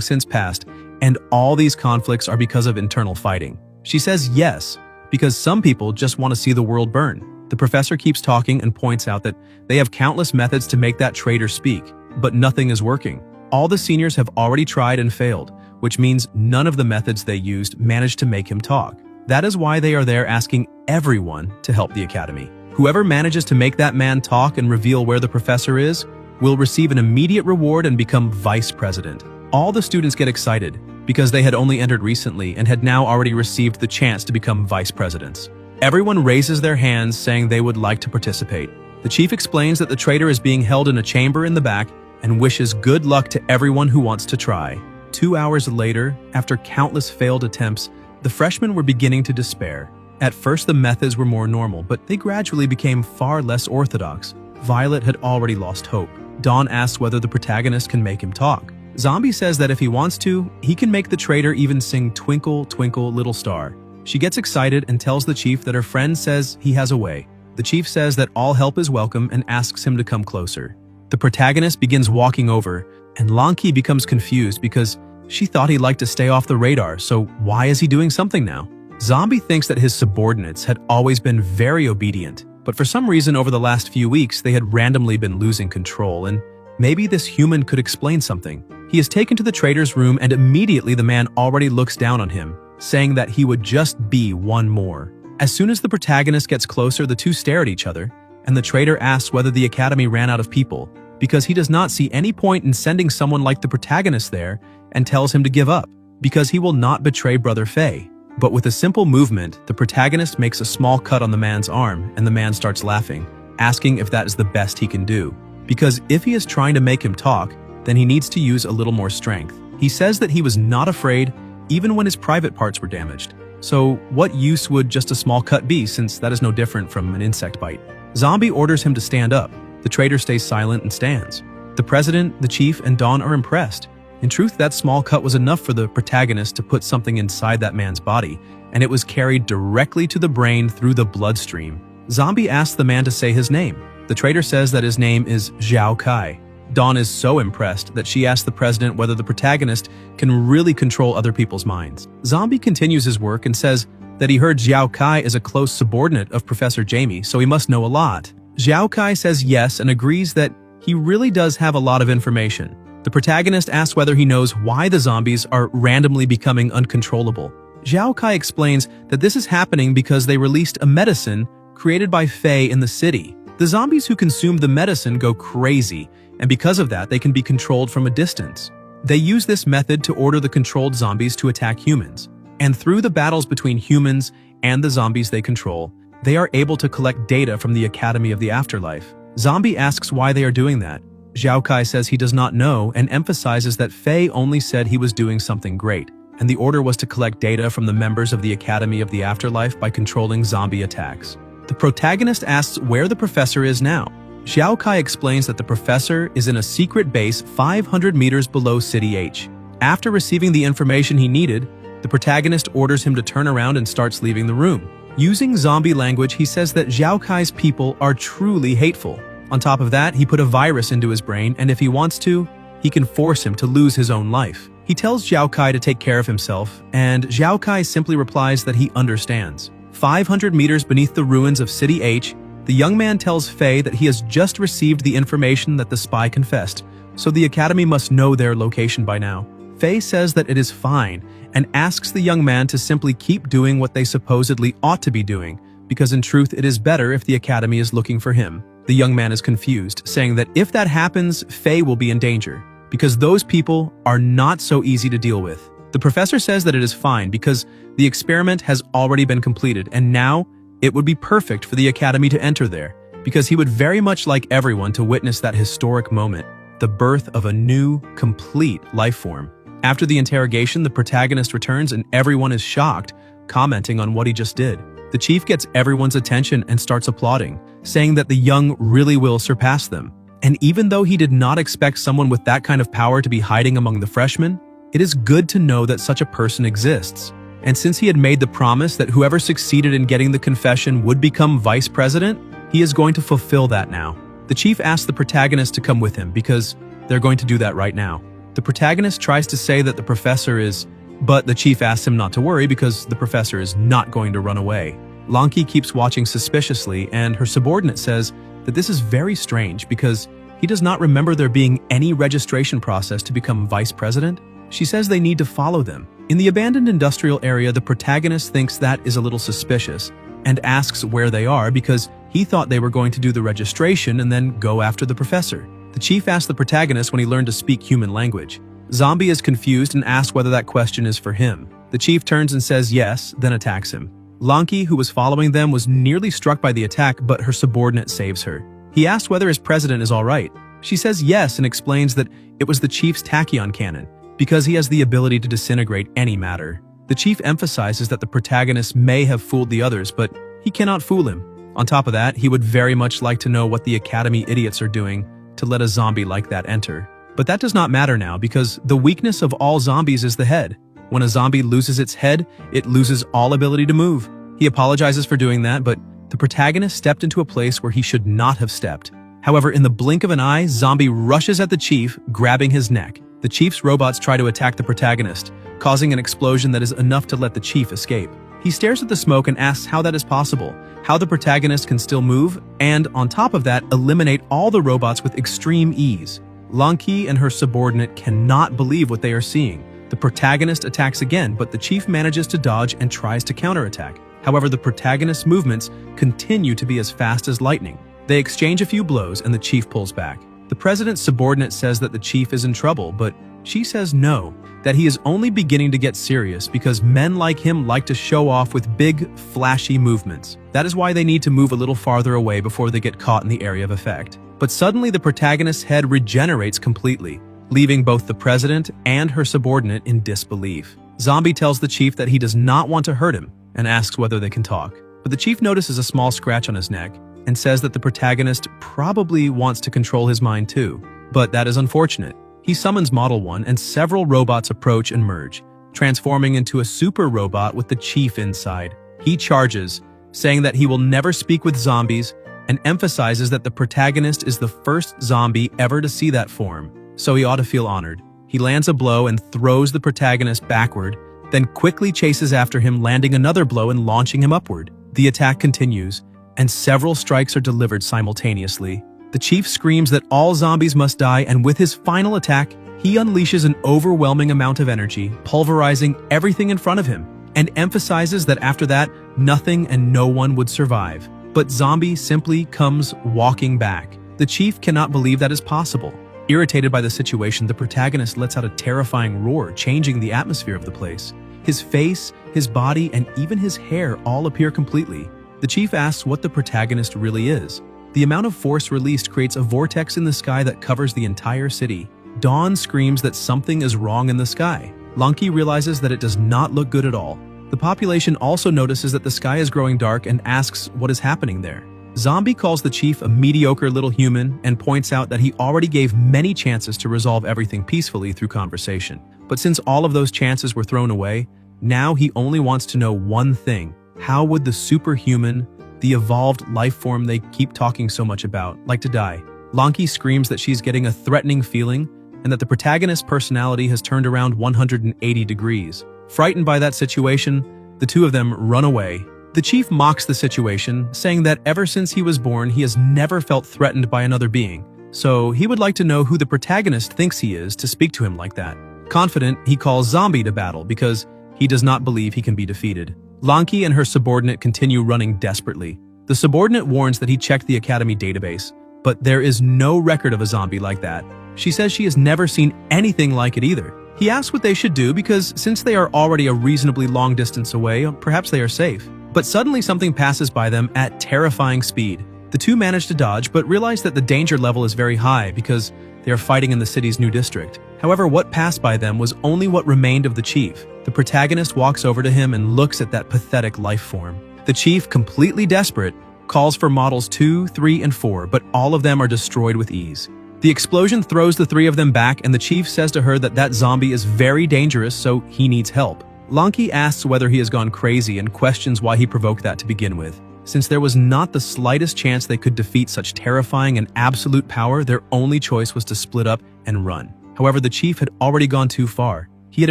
since passed and all these conflicts are because of internal fighting. She says yes, because some people just want to see the world burn. The professor keeps talking and points out that they have countless methods to make that traitor speak, but nothing is working. All the seniors have already tried and failed, which means none of the methods they used managed to make him talk. That is why they are there asking everyone to help the academy. Whoever manages to make that man talk and reveal where the professor is will receive an immediate reward and become vice president. All the students get excited because they had only entered recently and had now already received the chance to become vice presidents. Everyone raises their hands saying they would like to participate. The chief explains that the traitor is being held in a chamber in the back and wishes good luck to everyone who wants to try. 2 hours later, after countless failed attempts, the freshmen were beginning to despair. At first, the methods were more normal, but they gradually became far less orthodox. Violet had already lost hope. Dawn asks whether the protagonist can make him talk. Zombie says that if he wants to, he can make the traitor even sing Twinkle, Twinkle, Little Star. She gets excited and tells the chief that her friend says he has a way. The chief says that all help is welcome and asks him to come closer. The protagonist begins walking over, and Lanky becomes confused because she thought he liked to stay off the radar, so why is he doing something now? Zombie thinks that his subordinates had always been very obedient, but for some reason over the last few weeks they had randomly been losing control, and maybe this human could explain something. He is taken to the traitor's room and immediately the man already looks down on him, saying that he would just be one more. As soon as the protagonist gets closer, the two stare at each other, and the traitor asks whether the academy ran out of people, because he does not see any point in sending someone like the protagonist there, and tells him to give up, because he will not betray Brother Faye. But with a simple movement, the protagonist makes a small cut on the man's arm, and the man starts laughing, asking if that is the best he can do. Because if he is trying to make him talk, then he needs to use a little more strength. He says that he was not afraid, even when his private parts were damaged. So what use would just a small cut be, since that is no different from an insect bite? Zombie orders him to stand up. The traitor stays silent and stands. The president, the chief, and Dawn are impressed. In truth, that small cut was enough for the protagonist to put something inside that man's body, and it was carried directly to the brain through the bloodstream. Zombie asks the man to say his name. The traitor says that his name is Zhao Kai. Dawn is so impressed that she asks the president whether the protagonist can really control other people's minds. Zombie continues his work and says that he heard Zhao Kai is a close subordinate of Professor Jamie, so he must know a lot. Zhao Kai says yes and agrees that he really does have a lot of information. The protagonist asks whether he knows why the zombies are randomly becoming uncontrollable. Zhao Kai explains that this is happening because they released a medicine created by Faye in the city. The zombies who consume the medicine go crazy, and because of that, they can be controlled from a distance. They use this method to order the controlled zombies to attack humans. And through the battles between humans and the zombies they control, they are able to collect data from the Academy of the Afterlife. Zombie asks why they are doing that. Zhao Kai says he does not know and emphasizes that Faye only said he was doing something great, and the order was to collect data from the members of the Academy of the Afterlife by controlling zombie attacks. The protagonist asks where the professor is now. Zhao Kai explains that the professor is in a secret base 500 meters below City H. After receiving the information he needed, the protagonist orders him to turn around and starts leaving the room. Using zombie language, he says that Zhao Kai's people are truly hateful. On top of that, he put a virus into his brain, and if he wants to, he can force him to lose his own life. He tells Zhao Kai to take care of himself, and Zhao Kai simply replies that he understands. 500 meters beneath the ruins of City H, the young man tells Fei that he has just received the information that the spy confessed, so the academy must know their location by now. Fei says that it is fine and asks the young man to simply keep doing what they supposedly ought to be doing, because in truth it is better if the academy is looking for him. The young man is confused, saying that if that happens, Fei will be in danger, because those people are not so easy to deal with. The professor says that it is fine because the experiment has already been completed, and now it would be perfect for the academy to enter there, because he would very much like everyone to witness that historic moment, the birth of a new, complete life form. After the interrogation, the protagonist returns and everyone is shocked, commenting on what he just did. The chief gets everyone's attention and starts applauding, saying that the young really will surpass them. And even though he did not expect someone with that kind of power to be hiding among the freshmen, it is good to know that such a person exists. And since he had made the promise that whoever succeeded in getting the confession would become vice president, he is going to fulfill that now. The chief asks the protagonist to come with him because they're going to do that right now. The protagonist tries to say that the professor is, but the chief asks him not to worry because the professor is not going to run away. Lanki keeps watching suspiciously, and her subordinate says that this is very strange because he does not remember there being any registration process to become vice president. She says they need to follow them. In the abandoned industrial area, the protagonist thinks that is a little suspicious and asks where they are because he thought they were going to do the registration and then go after the professor. The chief asks the protagonist when he learned to speak human language. Zombie is confused and asks whether that question is for him. The chief turns and says yes, then attacks him. Lanki, who was following them, was nearly struck by the attack, but her subordinate saves her. He asks whether his president is all right. She says yes and explains that it was the chief's tachyon cannon, because he has the ability to disintegrate any matter. The chief emphasizes that the protagonist may have fooled the others, but he cannot fool him. On top of that, he would very much like to know what the academy idiots are doing to let a zombie like that enter. But that does not matter now because the weakness of all zombies is the head. When a zombie loses its head, it loses all ability to move. He apologizes for doing that, but the protagonist stepped into a place where he should not have stepped. However, in the blink of an eye, Zombie rushes at the chief, grabbing his neck. The chief's robots try to attack the protagonist, causing an explosion that is enough to let the chief escape. He stares at the smoke and asks how that is possible, how the protagonist can still move, and on top of that, eliminate all the robots with extreme ease. Lanki and her subordinate cannot believe what they are seeing. The protagonist attacks again, but the chief manages to dodge and tries to counterattack. However, the protagonist's movements continue to be as fast as lightning. They exchange a few blows and the chief pulls back. The president's subordinate says that the chief is in trouble, but she says no, that he is only beginning to get serious because men like him like to show off with big, flashy movements. That is why they need to move a little farther away before they get caught in the area of effect. But suddenly the protagonist's head regenerates completely, leaving both the president and her subordinate in disbelief. Zombie tells the chief that he does not want to hurt him and asks whether they can talk. But the chief notices a small scratch on his neck and says that the protagonist probably wants to control his mind too. But that is unfortunate. He summons Model 1 and several robots approach and merge, transforming into a super robot with the chief inside. He charges, saying that he will never speak with zombies and emphasizes that the protagonist is the first zombie ever to see that form, so he ought to feel honored. He lands a blow and throws the protagonist backward, then quickly chases after him, landing another blow and launching him upward. The attack continues, and several strikes are delivered simultaneously. The chief screams that all zombies must die, and with his final attack, he unleashes an overwhelming amount of energy, pulverizing everything in front of him, and emphasizes that after that, nothing and no one would survive. But Zombie simply comes walking back. The chief cannot believe that is possible. Irritated by the situation, the protagonist lets out a terrifying roar, changing the atmosphere of the place. His face, his body, and even his hair all appear completely. The chief asks what the protagonist really is. The amount of force released creates a vortex in the sky that covers the entire city. Dawn screams that something is wrong in the sky. Lanki realizes that it does not look good at all. The population also notices that the sky is growing dark and asks what is happening there. Zombie calls the chief a mediocre little human and points out that he already gave many chances to resolve everything peacefully through conversation. But since all of those chances were thrown away, now he only wants to know one thing. How would the superhuman, the evolved life form they keep talking so much about, like to die? Lanki screams that she's getting a threatening feeling and that the protagonist's personality has turned around 180 degrees. Frightened by that situation, the two of them run away. The chief mocks the situation, saying that ever since he was born, he has never felt threatened by another being. So he would like to know who the protagonist thinks he is to speak to him like that. Confident, he calls Zombie to battle because he does not believe he can be defeated. Lanki and her subordinate continue running desperately. The subordinate warns that he checked the academy database, but there is no record of a zombie like that. She says she has never seen anything like it either. He asks what they should do because since they are already a reasonably long distance away, perhaps they are safe. But suddenly something passes by them at terrifying speed. The two manage to dodge, but realize that the danger level is very high because they are fighting in the city's new district. However, what passed by them was only what remained of the chief. The protagonist walks over to him and looks at that pathetic life form. The chief, completely desperate, calls for models 2, 3, and 4, but all of them are destroyed with ease. The explosion throws the three of them back, and the chief says to her that that zombie is very dangerous, so he needs help. Lanki asks whether he has gone crazy and questions why he provoked that to begin with. Since there was not the slightest chance they could defeat such terrifying and absolute power, their only choice was to split up and run. However, the chief had already gone too far. He had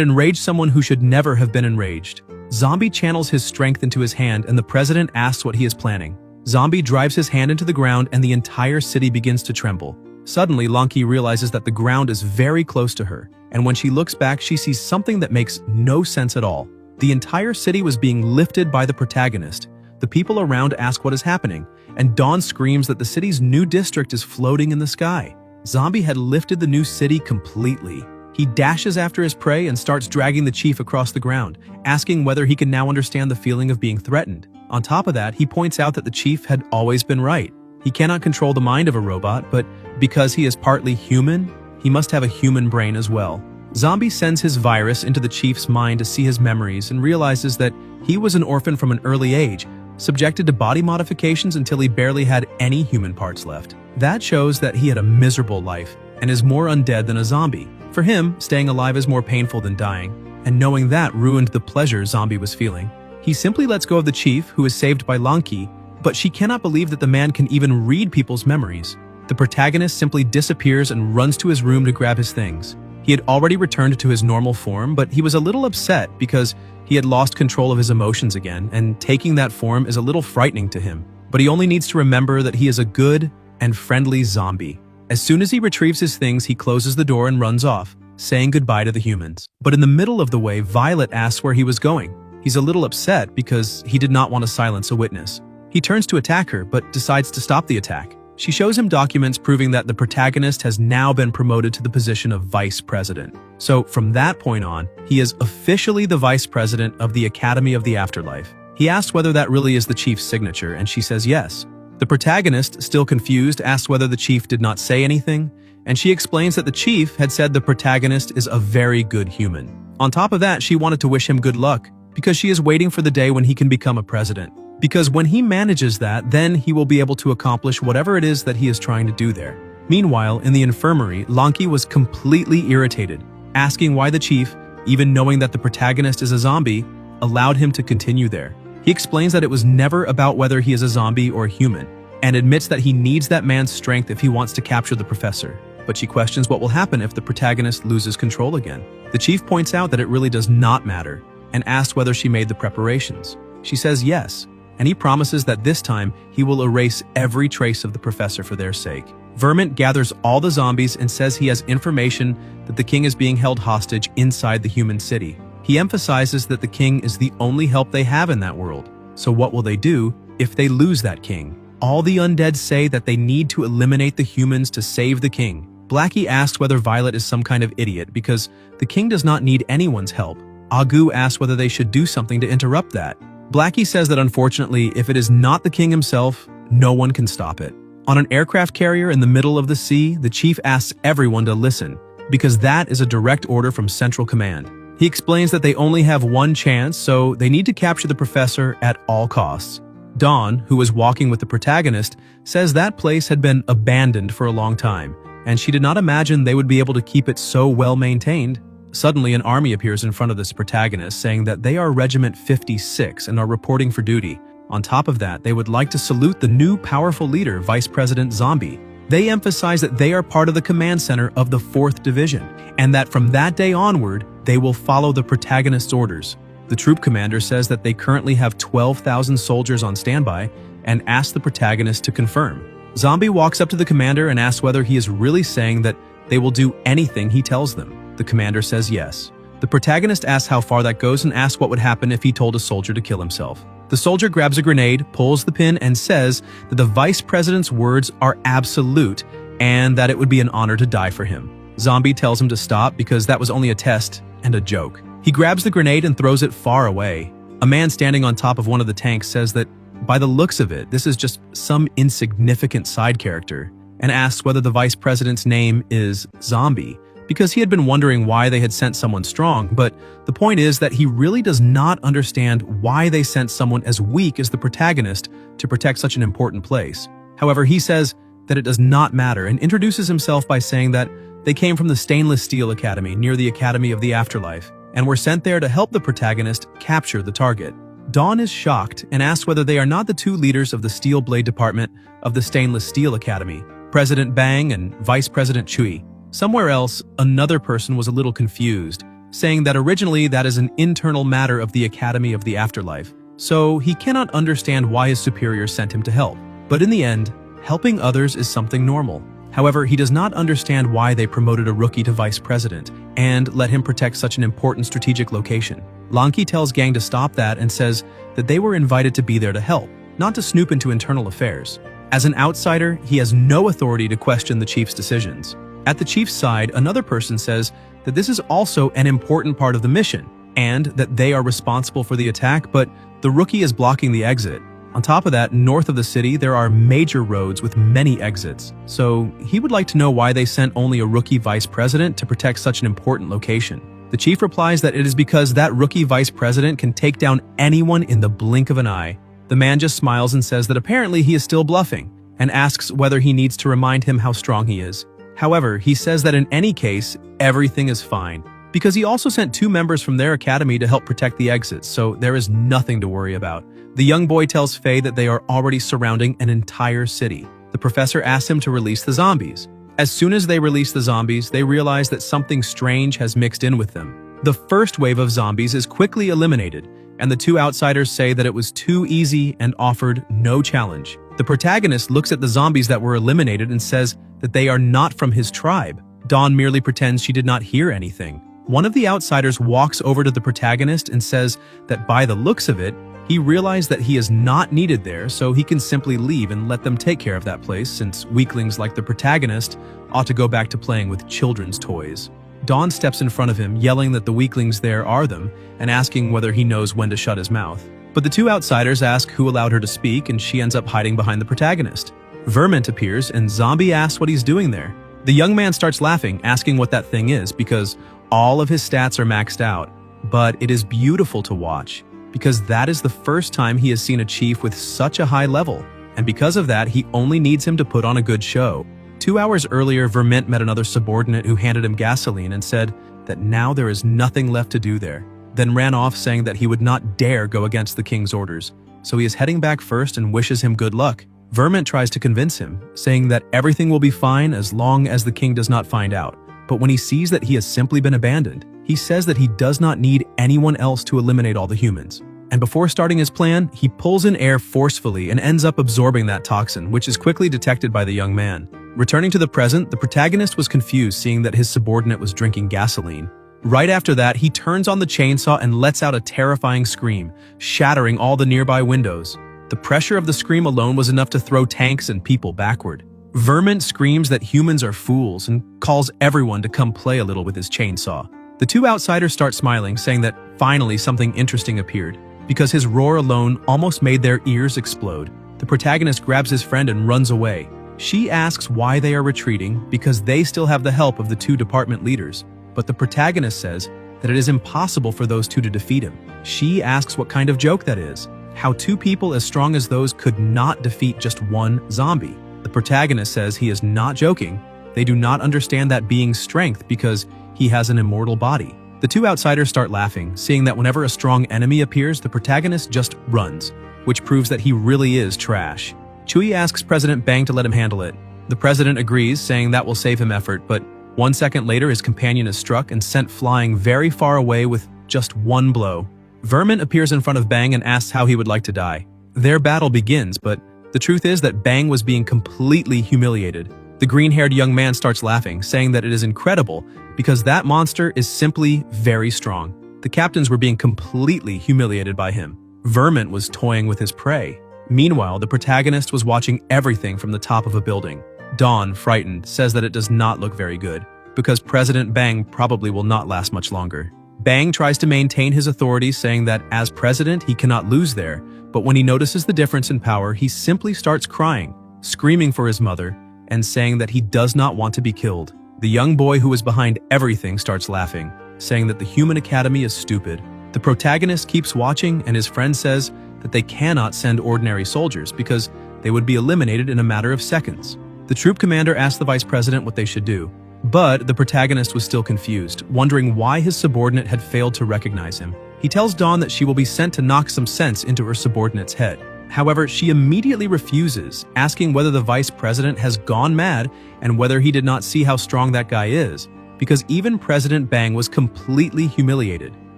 enraged someone who should never have been enraged. Zombie channels his strength into his hand, and the president asks what he is planning. Zombie drives his hand into the ground, and the entire city begins to tremble. Suddenly, Lanki realizes that the ground is very close to her, and when she looks back, she sees something that makes no sense at all. The entire city was being lifted by the protagonist. The people around ask what is happening, and Dawn screams that the city's new district is floating in the sky. Zombie had lifted the new city completely. He dashes after his prey and starts dragging the chief across the ground, asking whether he can now understand the feeling of being threatened. On top of that, he points out that the chief had always been right. He cannot control the mind of a robot, but because he is partly human, he must have a human brain as well. Zombie sends his virus into the chief's mind to see his memories and realizes that he was an orphan from an early age, subjected to body modifications until he barely had any human parts left. That shows that he had a miserable life and is more undead than a zombie. For him, staying alive is more painful than dying, and knowing that ruined the pleasure Zombie was feeling. He simply lets go of the chief, who is saved by Lanki, but she cannot believe that the man can even read people's memories. The protagonist simply disappears and runs to his room to grab his things. He had already returned to his normal form, but he was a little upset because he had lost control of his emotions again, and taking that form is a little frightening to him. But he only needs to remember that he is a good and friendly zombie. As soon as he retrieves his things, he closes the door and runs off, saying goodbye to the humans. But in the middle of the way, Violet asks where he was going. He's a little upset because he did not want to silence a witness. He turns to attack her, but decides to stop the attack. She shows him documents proving that the protagonist has now been promoted to the position of vice president. So from that point on, he is officially the vice president of the Academy of the Afterlife. He asks whether that really is the chief's signature, and she says yes. The protagonist, still confused, asks whether the chief did not say anything, and she explains that the chief had said the protagonist is a very good human. On top of that, she wanted to wish him good luck, because she is waiting for the day when he can become a president. Because when he manages that, then he will be able to accomplish whatever it is that he is trying to do there. Meanwhile, in the infirmary, Lanki was completely irritated, asking why the chief, even knowing that the protagonist is a zombie, allowed him to continue there. He explains that it was never about whether he is a zombie or a human, and admits that he needs that man's strength if he wants to capture the professor. But she questions what will happen if the protagonist loses control again. The chief points out that it really does not matter, and asks whether she made the preparations. She says yes, and he promises that this time he will erase every trace of the professor for their sake. Vermint gathers all the zombies and says he has information that the king is being held hostage inside the human city. He emphasizes that the king is the only help they have in that world. So what will they do if they lose that king? All the undead say that they need to eliminate the humans to save the king. Blackie asks whether Violet is some kind of idiot because the king does not need anyone's help. Agu asks whether they should do something to interrupt that. Blackie says that unfortunately, if it is not the king himself, no one can stop it. On an aircraft carrier in the middle of the sea, the chief asks everyone to listen, because that is a direct order from Central Command. He explains that they only have one chance, so they need to capture the professor at all costs. Dawn, who was walking with the protagonist, says that place had been abandoned for a long time, and she did not imagine they would be able to keep it so well maintained. Suddenly, an army appears in front of this protagonist, saying that they are Regiment 56 and are reporting for duty. On top of that, they would like to salute the new powerful leader, Vice President Zombie. They emphasize that they are part of the command center of the 4th Division, and that from that day onward, they will follow the protagonist's orders. The troop commander says that they currently have 12,000 soldiers on standby and asks the protagonist to confirm. Zombie walks up to the commander and asks whether he is really saying that they will do anything he tells them. The commander says yes. The protagonist asks how far that goes and asks what would happen if he told a soldier to kill himself. The soldier grabs a grenade, pulls the pin, and says that the vice president's words are absolute and that it would be an honor to die for him. Zombie tells him to stop because that was only a test and a joke. He grabs the grenade and throws it far away. A man standing on top of one of the tanks says that, by the looks of it, this is just some insignificant side character, and asks whether the vice president's name is Zombie, because he had been wondering why they had sent someone strong, but the point is that he really does not understand why they sent someone as weak as the protagonist to protect such an important place. However, he says that it does not matter and introduces himself by saying that they came from the Stainless Steel Academy near the Academy of the Afterlife, and were sent there to help the protagonist capture the target. Dawn is shocked and asks whether they are not the 2 leaders of the Steel Blade Department of the Stainless Steel Academy, President Bang and Vice President Chui. Somewhere else, another person was a little confused, saying that originally that is an internal matter of the Academy of the Afterlife, so he cannot understand why his superiors sent him to help. But in the end, helping others is something normal. However, he does not understand why they promoted a rookie to vice president and let him protect such an important strategic location. Lanky tells Gang to stop that and says that they were invited to be there to help, not to snoop into internal affairs. As an outsider, he has no authority to question the chief's decisions. At the chief's side, another person says that this is also an important part of the mission and that they are responsible for the attack, but the rookie is blocking the exit. On top of that, north of the city, there are major roads with many exits, so he would like to know why they sent only a rookie vice president to protect such an important location. The chief replies that it is because that rookie vice president can take down anyone in the blink of an eye. The man just smiles and says that apparently he is still bluffing, and asks whether he needs to remind him how strong he is. However, he says that in any case, everything is fine, because he also sent 2 members from their academy to help protect the exits, so there is nothing to worry about. The young boy tells Faye that they are already surrounding an entire city. The professor asks him to release the zombies. As soon as they release the zombies, they realize that something strange has mixed in with them. The first wave of zombies is quickly eliminated, and the 2 outsiders say that it was too easy and offered no challenge. The protagonist looks at the zombies that were eliminated and says that they are not from his tribe. Dawn merely pretends she did not hear anything. One of the outsiders walks over to the protagonist and says that by the looks of it, he realized that he is not needed there, so he can simply leave and let them take care of that place, since weaklings like the protagonist ought to go back to playing with children's toys. Dawn steps in front of him, yelling that the weaklings there are them, and asking whether he knows when to shut his mouth. But the 2 outsiders ask who allowed her to speak, and she ends up hiding behind the protagonist. Vermint appears, and Zombie asks what he's doing there. The young man starts laughing, asking what that thing is, because all of his stats are maxed out. But it is beautiful to watch, because that is the first time he has seen a chief with such a high level, and because of that, he only needs him to put on a good show. 2 hours earlier, Vermint met another subordinate who handed him gasoline and said that now there is nothing left to do there, then ran off saying that he would not dare go against the king's orders, so he is heading back first and wishes him good luck. Vermint tries to convince him, saying that everything will be fine as long as the king does not find out, but when he sees that he has simply been abandoned, he says that he does not need anyone else to eliminate all the humans. And before starting his plan, he pulls in air forcefully and ends up absorbing that toxin, which is quickly detected by the young man. Returning to the present, the protagonist was confused seeing that his subordinate was drinking gasoline. Right after that, he turns on the chainsaw and lets out a terrifying scream, shattering all the nearby windows. The pressure of the scream alone was enough to throw tanks and people backward. Vermint screams that humans are fools and calls everyone to come play a little with his chainsaw. The 2 outsiders start smiling, saying that finally something interesting appeared, because his roar alone almost made their ears explode. The protagonist grabs his friend and runs away. She asks why they are retreating, because they still have the help of the 2 department leaders. But the protagonist says that it is impossible for those 2 to defeat him. She asks what kind of joke that is, how 2 people as strong as those could not defeat just 1 zombie. The protagonist says he is not joking. They do not understand that being's strength because he has an immortal body. The 2 outsiders start laughing, seeing that whenever a strong enemy appears, the protagonist just runs, which proves that he really is trash. Chui asks President Bang to let him handle it. The president agrees, saying that will save him effort, but 1 second later his companion is struck and sent flying very far away with just one blow. Vermint appears in front of Bang and asks how he would like to die. Their battle begins, but the truth is that Bang was being completely humiliated. The green-haired young man starts laughing, saying that it is incredible because that monster is simply very strong. The captains were being completely humiliated by him. Vermint was toying with his prey. Meanwhile, the protagonist was watching everything from the top of a building. Dawn, frightened, says that it does not look very good, because President Bang probably will not last much longer. Bang tries to maintain his authority, saying that as president he cannot lose there, but when he notices the difference in power, he simply starts crying, screaming for his mother, and saying that he does not want to be killed. The young boy who is behind everything starts laughing, saying that the Human Academy is stupid. The protagonist keeps watching, and his friend says that they cannot send ordinary soldiers because they would be eliminated in a matter of seconds. The troop commander asked the vice president what they should do, but the protagonist was still confused, wondering why his subordinate had failed to recognize him. He tells Dawn that she will be sent to knock some sense into her subordinate's head. However, she immediately refuses, asking whether the vice president has gone mad and whether he did not see how strong that guy is, because even President Bang was completely humiliated,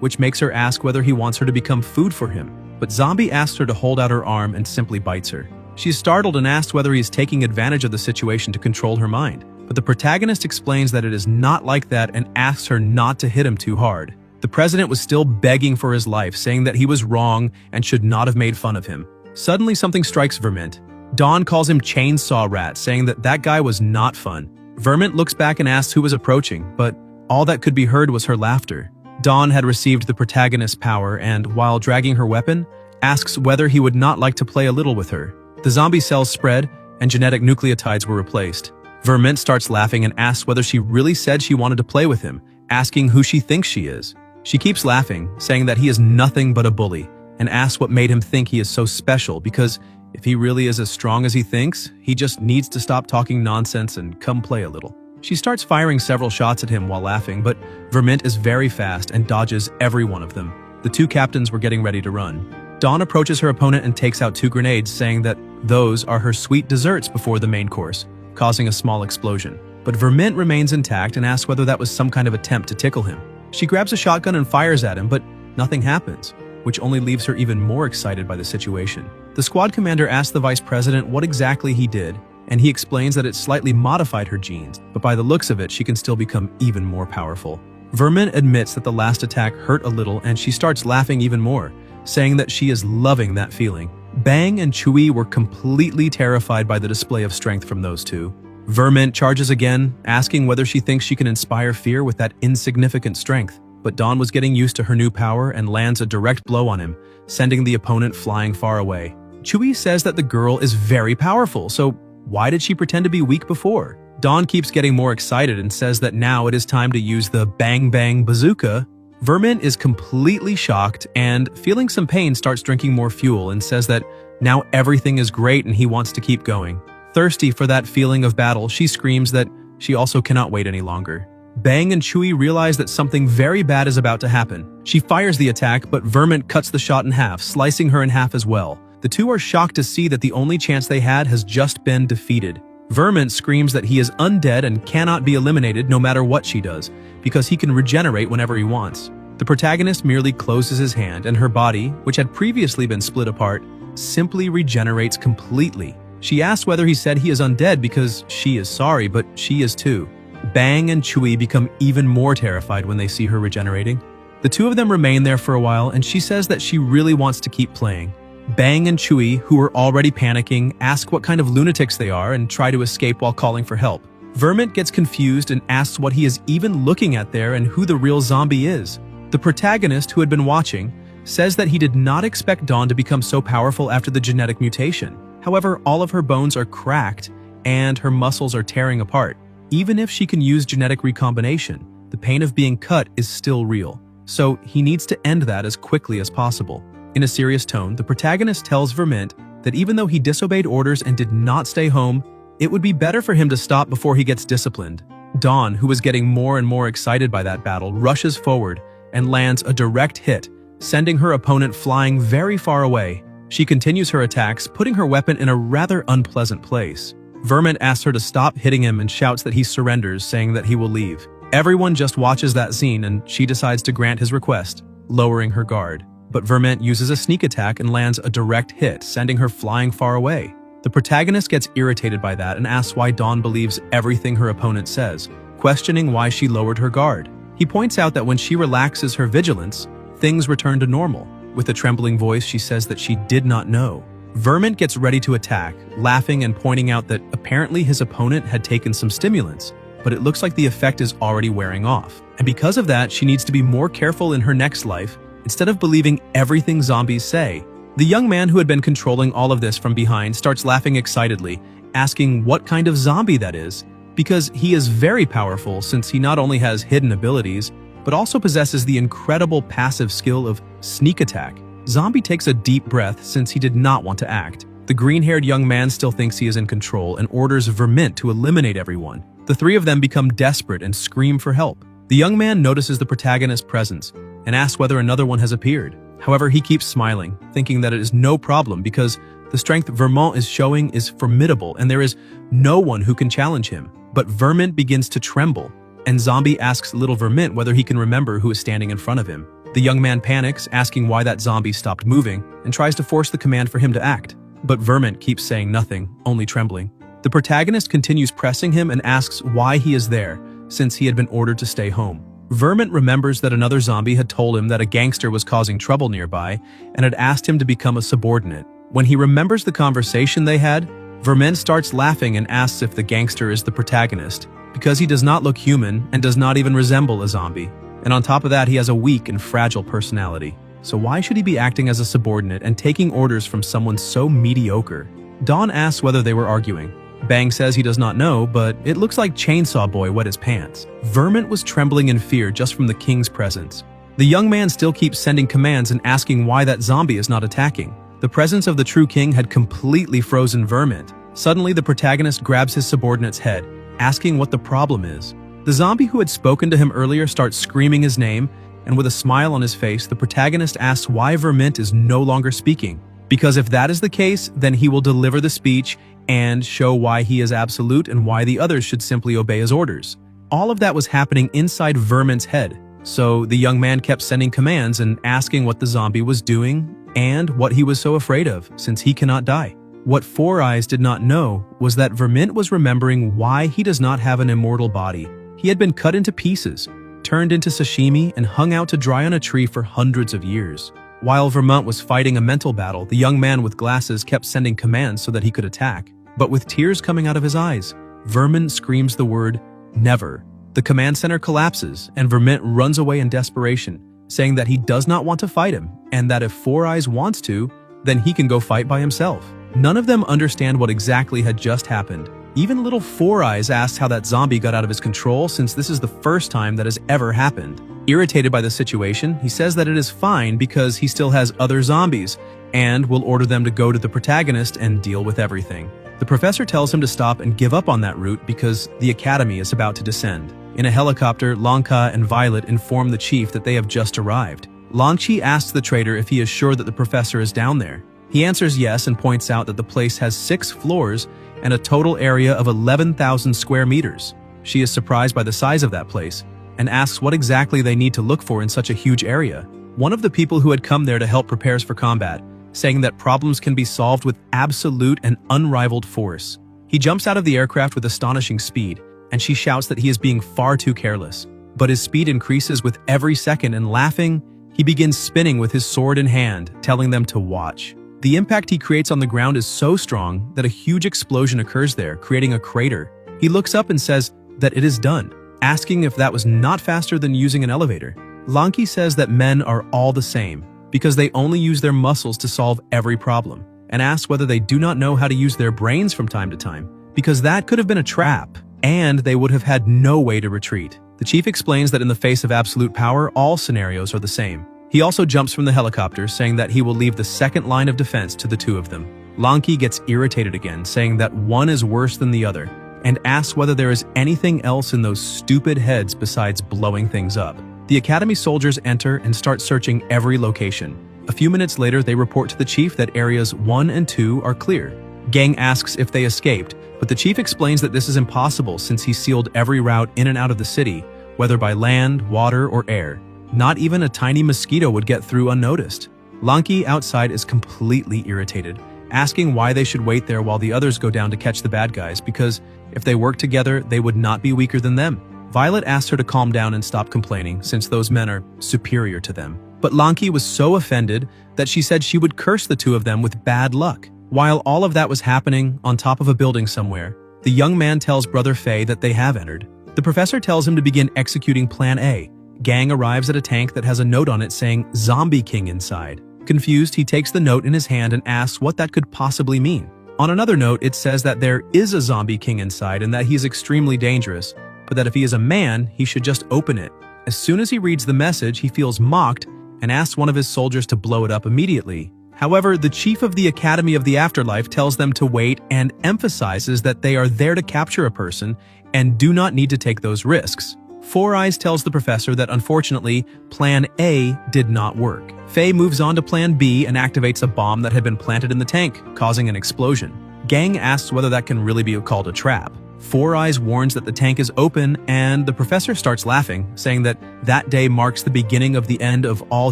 which makes her ask whether he wants her to become food for him. But Zombie asks her to hold out her arm and simply bites her. She's startled and asks whether he is taking advantage of the situation to control her mind. But the protagonist explains that it is not like that and asks her not to hit him too hard. The president was still begging for his life, saying that he was wrong and should not have made fun of him. Suddenly something strikes Vermint. Dawn calls him Chainsaw Rat, saying that that guy was not fun. Vermint looks back and asks who was approaching, but all that could be heard was her laughter. Dawn had received the protagonist's power and, while dragging her weapon, asks whether he would not like to play a little with her. The zombie cells spread, and genetic nucleotides were replaced. Vermint starts laughing and asks whether she really said she wanted to play with him, asking who she thinks she is. She keeps laughing, saying that he is nothing but a bully, and asks what made him think he is so special because if he really is as strong as he thinks, he just needs to stop talking nonsense and come play a little. She starts firing several shots at him while laughing, but Vermint is very fast and dodges every one of them. The two captains were getting ready to run. Dawn approaches her opponent and takes out 2 grenades, saying that those are her sweet desserts before the main course, causing a small explosion. But Vermint remains intact and asks whether that was some kind of attempt to tickle him. She grabs a shotgun and fires at him, but nothing happens, which only leaves her even more excited by the situation. The squad commander asks the vice president what exactly he did, and he explains that it slightly modified her genes, but by the looks of it, she can still become even more powerful. Vermint admits that the last attack hurt a little, and she starts laughing even more, saying that she is loving that feeling. Bang and Chewie were completely terrified by the display of strength from those two. Vermint charges again, asking whether she thinks she can inspire fear with that insignificant strength. But Dawn was getting used to her new power and lands a direct blow on him, sending the opponent flying far away. Chewie says that the girl is very powerful, so why did she pretend to be weak before? Dawn keeps getting more excited and says that now it is time to use the Bang Bang Bazooka. Vermint is completely shocked and, feeling some pain, starts drinking more fuel and says that now everything is great and he wants to keep going. Thirsty for that feeling of battle, she screams that she also cannot wait any longer. Bang and Chewie realize that something very bad is about to happen. She fires the attack, but Vermint cuts the shot in half, slicing her in half as well. The two are shocked to see that the only chance they had has just been defeated. Vermint screams that he is undead and cannot be eliminated no matter what she does, because he can regenerate whenever he wants. The protagonist merely closes his hand, and her body, which had previously been split apart, simply regenerates completely. She asks whether he said he is undead because she is sorry, but she is too. Bang and Chewie become even more terrified when they see her regenerating. The two of them remain there for a while, and she says that she really wants to keep playing. Bang and Chewie, who are already panicking, ask what kind of lunatics they are and try to escape while calling for help. Vermint gets confused and asks what he is even looking at there and who the real zombie is. The protagonist, who had been watching, says that he did not expect Dawn to become so powerful after the genetic mutation. However, all of her bones are cracked and her muscles are tearing apart. Even if she can use genetic recombination, the pain of being cut is still real. So he needs to end that as quickly as possible. In a serious tone, the protagonist tells Vermint that even though he disobeyed orders and did not stay home, it would be better for him to stop before he gets disciplined. Dawn, who was getting more and more excited by that battle, rushes forward and lands a direct hit, sending her opponent flying very far away. She continues her attacks, putting her weapon in a rather unpleasant place. Vermint asks her to stop hitting him and shouts that he surrenders, saying that he will leave. Everyone just watches that scene and she decides to grant his request, lowering her guard. But Vermint uses a sneak attack and lands a direct hit, sending her flying far away. The protagonist gets irritated by that and asks why Dawn believes everything her opponent says, questioning why she lowered her guard. He points out that when she relaxes her vigilance, things return to normal. With a trembling voice, she says that she did not know. Vermint gets ready to attack, laughing and pointing out that apparently his opponent had taken some stimulants, but it looks like the effect is already wearing off. And because of that, she needs to be more careful in her next life, instead of believing everything zombies say. The young man who had been controlling all of this from behind starts laughing excitedly, asking what kind of zombie that is, because he is very powerful since he not only has hidden abilities, but also possesses the incredible passive skill of sneak attack. Zombie takes a deep breath since he did not want to act. The green-haired young man still thinks he is in control and orders Vermint to eliminate everyone. The three of them become desperate and scream for help. The young man notices the protagonist's presence and asks whether another one has appeared. However, he keeps smiling, thinking that it is no problem because the strength Vermont is showing is formidable and there is no one who can challenge him. But Vermint begins to tremble, and Zombie asks little Vermint whether he can remember who is standing in front of him. The young man panics, asking why that zombie stopped moving, and tries to force the command for him to act. But Vermint keeps saying nothing, only trembling. The protagonist continues pressing him and asks why he is there, since he had been ordered to stay home. Vermint remembers that another zombie had told him that a gangster was causing trouble nearby and had asked him to become a subordinate. When he remembers the conversation they had, Vermint starts laughing and asks if the gangster is the protagonist, because he does not look human and does not even resemble a zombie. And on top of that, he has a weak and fragile personality. So why should he be acting as a subordinate and taking orders from someone so mediocre? Dawn asks whether they were arguing. Bang says he does not know, but it looks like Chainsaw Boy wet his pants. Vermint was trembling in fear just from the king's presence. The young man still keeps sending commands and asking why that zombie is not attacking. The presence of the true king had completely frozen Vermint. Suddenly, the protagonist grabs his subordinate's head, asking what the problem is. The zombie who had spoken to him earlier starts screaming his name, and with a smile on his face, the protagonist asks why Vermint is no longer speaking. Because if that is the case, then he will deliver the speech and show why he is absolute and why the others should simply obey his orders. All of that was happening inside Vermint's head, so the young man kept sending commands and asking what the zombie was doing and what he was so afraid of, since he cannot die. What Four Eyes did not know was that Vermint was remembering why he does not have an immortal body. He had been cut into pieces, turned into sashimi, and hung out to dry on a tree for hundreds of years. While Vermont was fighting a mental battle, the young man with glasses kept sending commands so that he could attack. But with tears coming out of his eyes, Vermint screams the word, "Never." The command center collapses, and Vermint runs away in desperation, saying that he does not want to fight him, and that if Four Eyes wants to, then he can go fight by himself. None of them understand what exactly had just happened. Even little Four Eyes asks how that zombie got out of his control, since this is the first time that has ever happened. Irritated by the situation, he says that it is fine because he still has other zombies, and will order them to go to the protagonist and deal with everything. The professor tells him to stop and give up on that route because the academy is about to descend. In a helicopter, Lanka and Violet inform the chief that they have just arrived. Longchi asks the traitor if he is sure that the professor is down there. He answers yes and points out that the place has 6 floors and a total area of 11,000 square meters. She is surprised by the size of that place and asks what exactly they need to look for in such a huge area. One of the people who had come there to help prepares for combat, saying that problems can be solved with absolute and unrivaled force. He jumps out of the aircraft with astonishing speed, and she shouts that he is being far too careless. But his speed increases with every second, and laughing, he begins spinning with his sword in hand, telling them to watch. The impact he creates on the ground is so strong that a huge explosion occurs there, creating a crater. He looks up and says that it is done, asking if that was not faster than using an elevator. Lanki says that men are all the same, because they only use their muscles to solve every problem, and asks whether they do not know how to use their brains from time to time, because that could have been a trap, and they would have had no way to retreat. The chief explains that in the face of absolute power, all scenarios are the same. He also jumps from the helicopter, saying that he will leave the second line of defense to the two of them. Lanki gets irritated again, saying that one is worse than the other, and asks whether there is anything else in those stupid heads besides blowing things up. The Academy soldiers enter and start searching every location. A few minutes later, they report to the chief that areas 1 and 2 are clear. Gang asks if they escaped, but the chief explains that this is impossible since he sealed every route in and out of the city, whether by land, water, or air. Not even a tiny mosquito would get through unnoticed. Lanky outside is completely irritated, asking why they should wait there while the others go down to catch the bad guys, because if they work together, they would not be weaker than them. Violet asks her to calm down and stop complaining, since those men are superior to them. But Lanky was so offended that she said she would curse the two of them with bad luck. While all of that was happening on top of a building somewhere, the young man tells Brother Faye that they have entered. The professor tells him to begin executing Plan A. Gang arrives at a tank that has a note on it saying Zombie King inside. Confused, he takes the note in his hand and asks what that could possibly mean. On another note, it says that there is a Zombie King inside and that he is extremely dangerous, but that if he is a man, he should just open it. As soon as he reads the message, he feels mocked and asks one of his soldiers to blow it up immediately. However, the chief of the Academy of the Afterlife tells them to wait and emphasizes that they are there to capture a person and do not need to take those risks. Four Eyes tells the professor that unfortunately, Plan A did not work. Faye moves on to Plan B and activates a bomb that had been planted in the tank, causing an explosion. Gang asks whether that can really be called a trap. Four Eyes warns that the tank is open, and the professor starts laughing, saying that that day marks the beginning of the end of all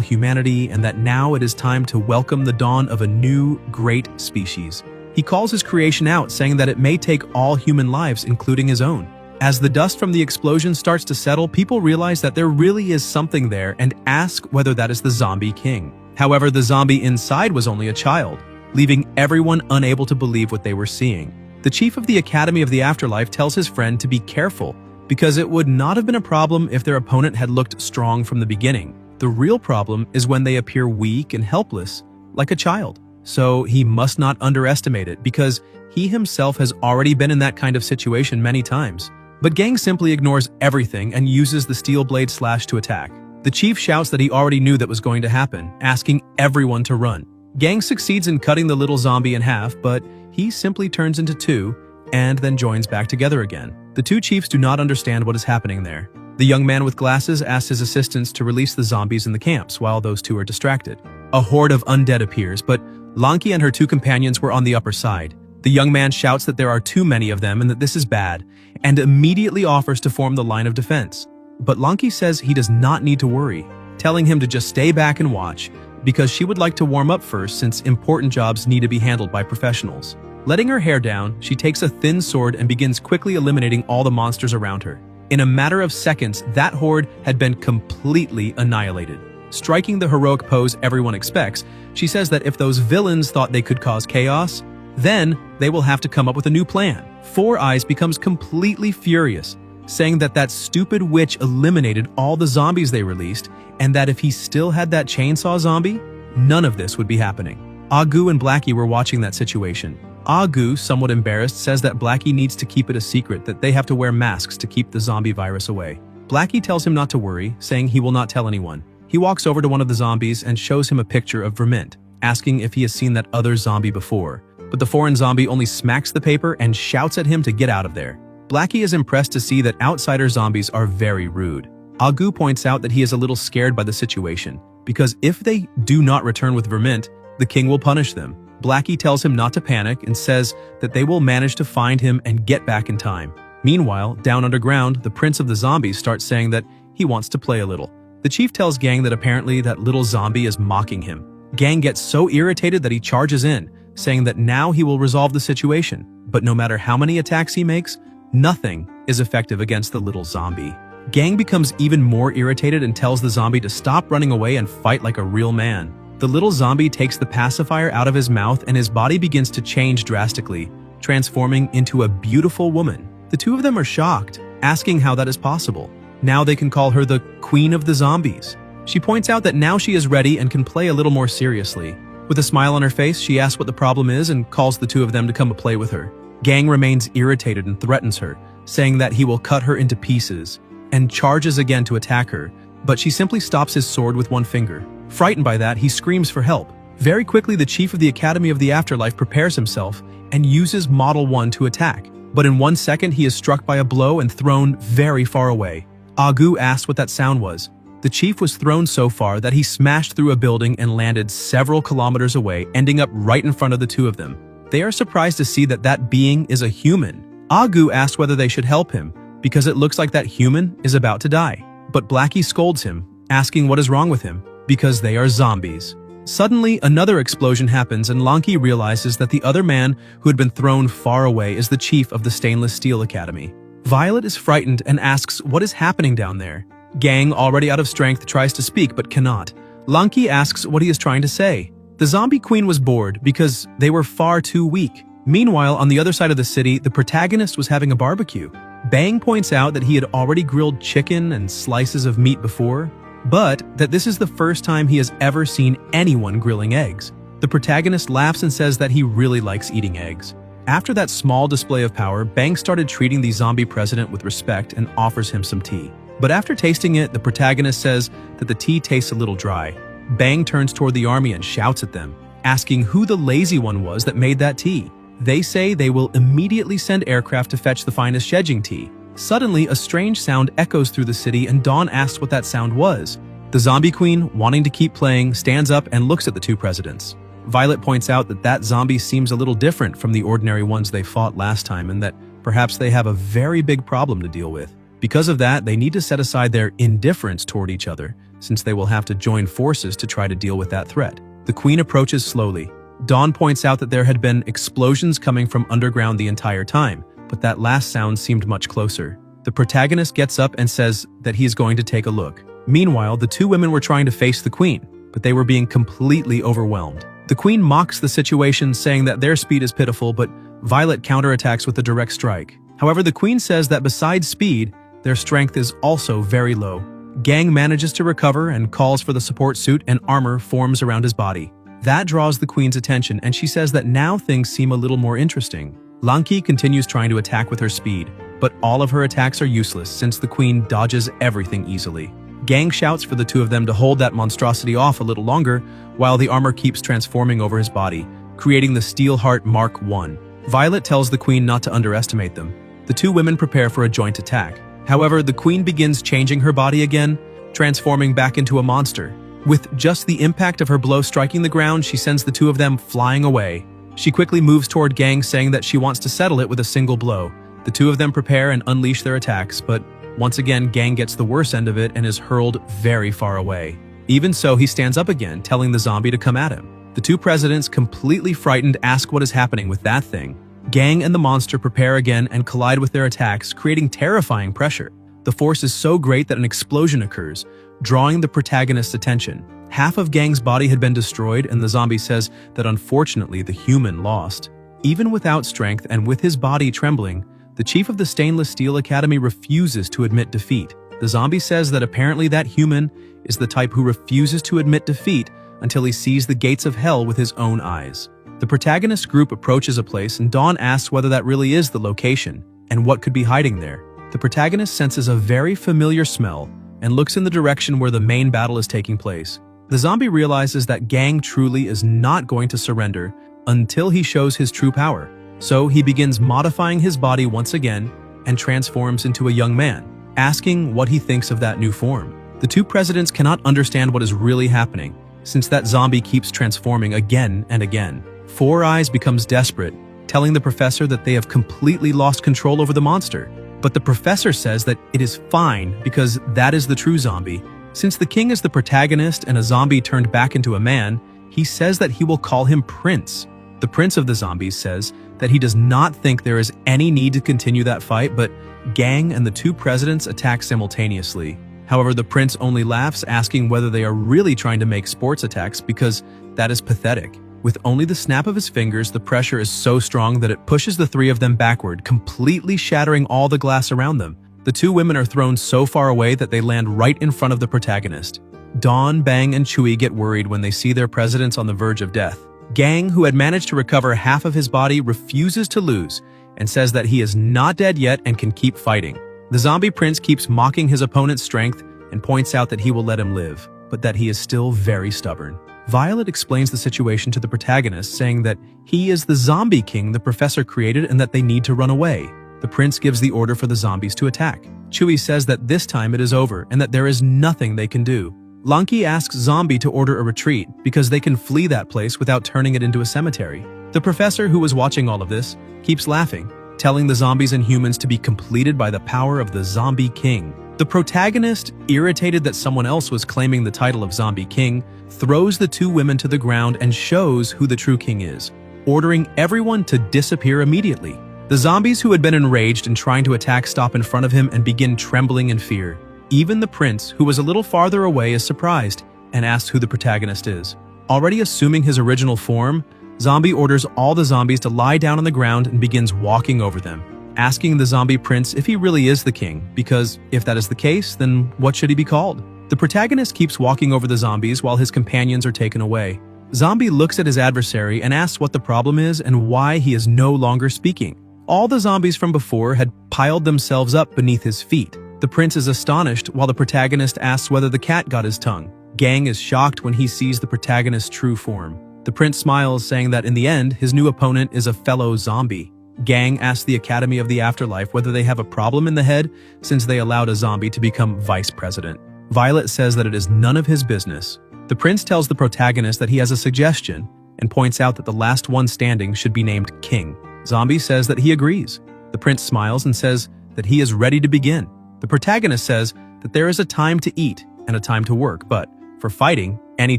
humanity and that now it is time to welcome the dawn of a new, great species. He calls his creation out, saying that it may take all human lives, including his own. As the dust from the explosion starts to settle, people realize that there really is something there and ask whether that is the Zombie King. However, the zombie inside was only a child, leaving everyone unable to believe what they were seeing. The chief of the Academy of the Afterlife tells his friend to be careful, because it would not have been a problem if their opponent had looked strong from the beginning. The real problem is when they appear weak and helpless, like a child. So he must not underestimate it, because he himself has already been in that kind of situation many times. But Gang simply ignores everything and uses the steel blade slash to attack. The chief shouts that he already knew that was going to happen, asking everyone to run. Gang succeeds in cutting the little zombie in half, but he simply turns into two and then joins back together again. The two chiefs do not understand what is happening there. The young man with glasses asks his assistants to release the zombies in the camps while those two are distracted. A horde of undead appears, but Lanky and her two companions were on the upper side. The young man shouts that there are too many of them and that this is bad, and immediately offers to form the line of defense. But Lanky says he does not need to worry, telling him to just stay back and watch, because she would like to warm up first since important jobs need to be handled by professionals. Letting her hair down, she takes a thin sword and begins quickly eliminating all the monsters around her. In a matter of seconds, that horde had been completely annihilated. Striking the heroic pose everyone expects, she says that if those villains thought they could cause chaos, then they will have to come up with a new plan. Four Eyes becomes completely furious, saying that that stupid witch eliminated all the zombies they released, and that if he still had that chainsaw zombie, none of this would be happening. Agu and Blackie were watching that situation. Agu, somewhat embarrassed, says that Blackie needs to keep it a secret, that they have to wear masks to keep the zombie virus away. Blackie tells him not to worry, saying he will not tell anyone. He walks over to one of the zombies and shows him a picture of Vermint, asking if he has seen that other zombie before. But the foreign zombie only smacks the paper and shouts at him to get out of there. Blackie is impressed to see that outsider zombies are very rude. Agu points out that he is a little scared by the situation, because if they do not return with Vermint, the king will punish them. Blackie tells him not to panic and says that they will manage to find him and get back in time. Meanwhile, down underground, the prince of the zombies starts saying that he wants to play a little. The chief tells Gang that apparently that little zombie is mocking him. Gang gets so irritated that he charges in, saying that now he will resolve the situation, but no matter how many attacks he makes, nothing is effective against the little zombie. Gang becomes even more irritated and tells the zombie to stop running away and fight like a real man. The little zombie takes the pacifier out of his mouth and his body begins to change drastically, transforming into a beautiful woman. The two of them are shocked, asking how that is possible. Now they can call her the Queen of the Zombies. She points out that now she is ready and can play a little more seriously. With a smile on her face, she asks what the problem is and calls the two of them to come play with her. Gang remains irritated and threatens her, saying that he will cut her into pieces, and charges again to attack her, but she simply stops his sword with one finger. Frightened by that, he screams for help. Very quickly, the chief of the Academy of the Afterlife prepares himself and uses Model 1 to attack, but in 1 second he is struck by a blow and thrown very far away. Agu asks what that sound was. The chief was thrown so far that he smashed through a building and landed several kilometers away, ending up right in front of the two of them. They are surprised to see that that being is a human. Agu asks whether they should help him, because it looks like that human is about to die. But Blackie scolds him, asking what is wrong with him, because they are zombies. Suddenly, another explosion happens and Lanky realizes that the other man who had been thrown far away is the chief of the Stainless Steel Academy. Violet is frightened and asks what is happening down there. Gang, already out of strength, tries to speak but cannot. Lanky asks what he is trying to say. The zombie queen was bored because they were far too weak. Meanwhile, on the other side of the city, the protagonist was having a barbecue. Bang points out that he had already grilled chicken and slices of meat before, but that this is the first time he has ever seen anyone grilling eggs. The protagonist laughs and says that he really likes eating eggs. After that small display of power, Bang started treating the zombie president with respect and offers him some tea. But after tasting it, the protagonist says that the tea tastes a little dry. Bang turns toward the army and shouts at them, asking who the lazy one was that made that tea. They say they will immediately send aircraft to fetch the finest Shejing tea. Suddenly, a strange sound echoes through the city and Dawn asks what that sound was. The zombie queen, wanting to keep playing, stands up and looks at the two presidents. Violet points out that that zombie seems a little different from the ordinary ones they fought last time and that perhaps they have a very big problem to deal with. Because of that, they need to set aside their indifference toward each other, since they will have to join forces to try to deal with that threat. The queen approaches slowly. Dawn points out that there had been explosions coming from underground the entire time, but that last sound seemed much closer. The protagonist gets up and says that he is going to take a look. Meanwhile, the two women were trying to face the queen, but they were being completely overwhelmed. The queen mocks the situation, saying that their speed is pitiful, but Violet counterattacks with a direct strike. However, the queen says that besides speed, their strength is also very low. Gang manages to recover and calls for the support suit, and armor forms around his body. That draws the queen's attention, and she says that now things seem a little more interesting. Lanky continues trying to attack with her speed, but all of her attacks are useless since the queen dodges everything easily. Gang shouts for the two of them to hold that monstrosity off a little longer while the armor keeps transforming over his body, creating the Steelheart Mark I. Violet tells the queen not to underestimate them. The two women prepare for a joint attack. However, the queen begins changing her body again, transforming back into a monster. With just the impact of her blow striking the ground, she sends the two of them flying away. She quickly moves toward Gang, saying that she wants to settle it with a single blow. The two of them prepare and unleash their attacks, but once again, Gang gets the worst end of it and is hurled very far away. Even so, he stands up again, telling the zombie to come at him. The two presidents, completely frightened, ask what is happening with that thing. Gang and the monster prepare again and collide with their attacks, creating terrifying pressure. The force is so great that an explosion occurs, drawing the protagonist's attention. Half of Gang's body had been destroyed, and the zombie says that unfortunately the human lost. Even without strength and with his body trembling, the chief of the Stainless Steel Academy refuses to admit defeat. The zombie says that apparently that human is the type who refuses to admit defeat until he sees the gates of hell with his own eyes. The protagonist group approaches a place, and Dawn asks whether that really is the location and what could be hiding there. The protagonist senses a very familiar smell and looks in the direction where the main battle is taking place. The zombie realizes that Gang truly is not going to surrender until he shows his true power. So he begins modifying his body once again and transforms into a young man, asking what he thinks of that new form. The two presidents cannot understand what is really happening, since that zombie keeps transforming again and again. Four Eyes becomes desperate, telling the professor that they have completely lost control over the monster. But the professor says that it is fine because that is the true zombie. Since the king is the protagonist and a zombie turned back into a man, he says that he will call him Prince. The prince of the zombies says that he does not think there is any need to continue that fight, but Gang and the two presidents attack simultaneously. However, the prince only laughs, asking whether they are really trying to make sports attacks because that is pathetic. With only the snap of his fingers, the pressure is so strong that it pushes the three of them backward, completely shattering all the glass around them. The two women are thrown so far away that they land right in front of the protagonist. Dawn, Bang, and Chewie get worried when they see their presidents on the verge of death. Gang, who had managed to recover half of his body, refuses to lose and says that he is not dead yet and can keep fighting. The zombie prince keeps mocking his opponent's strength and points out that he will let him live, but that he is still very stubborn. Violet explains the situation to the protagonist, saying that he is the zombie king the professor created and that they need to run away. The prince gives the order for the zombies to attack. Chewie says that this time it is over and that there is nothing they can do. Lanky asks Zombie to order a retreat because they can flee that place without turning it into a cemetery. The professor, who was watching all of this, keeps laughing, telling the zombies and humans to be completed by the power of the Zombie King. The protagonist, irritated that someone else was claiming the title of Zombie King, throws the two women to the ground and shows who the true king is, ordering everyone to disappear immediately. The zombies who had been enraged and trying to attack stop in front of him and begin trembling in fear. Even the prince, who was a little farther away, is surprised and asks who the protagonist is. Already assuming his original form, Zombie orders all the zombies to lie down on the ground and begins walking over them, asking the zombie prince if he really is the king, because if that is the case, then what should he be called? The protagonist keeps walking over the zombies while his companions are taken away. Zombie looks at his adversary and asks what the problem is and why he is no longer speaking. All the zombies from before had piled themselves up beneath his feet. The prince is astonished while the protagonist asks whether the cat got his tongue. Gang is shocked when he sees the protagonist's true form. The prince smiles, saying that in the end, his new opponent is a fellow zombie. Gang asks the Academy of the Afterlife whether they have a problem in the head since they allowed a zombie to become vice president. Violet says that it is none of his business. The prince tells the protagonist that he has a suggestion and points out that the last one standing should be named King. Zombie says that he agrees. The prince smiles and says that he is ready to begin. The protagonist says that there is a time to eat and a time to work, but for fighting, any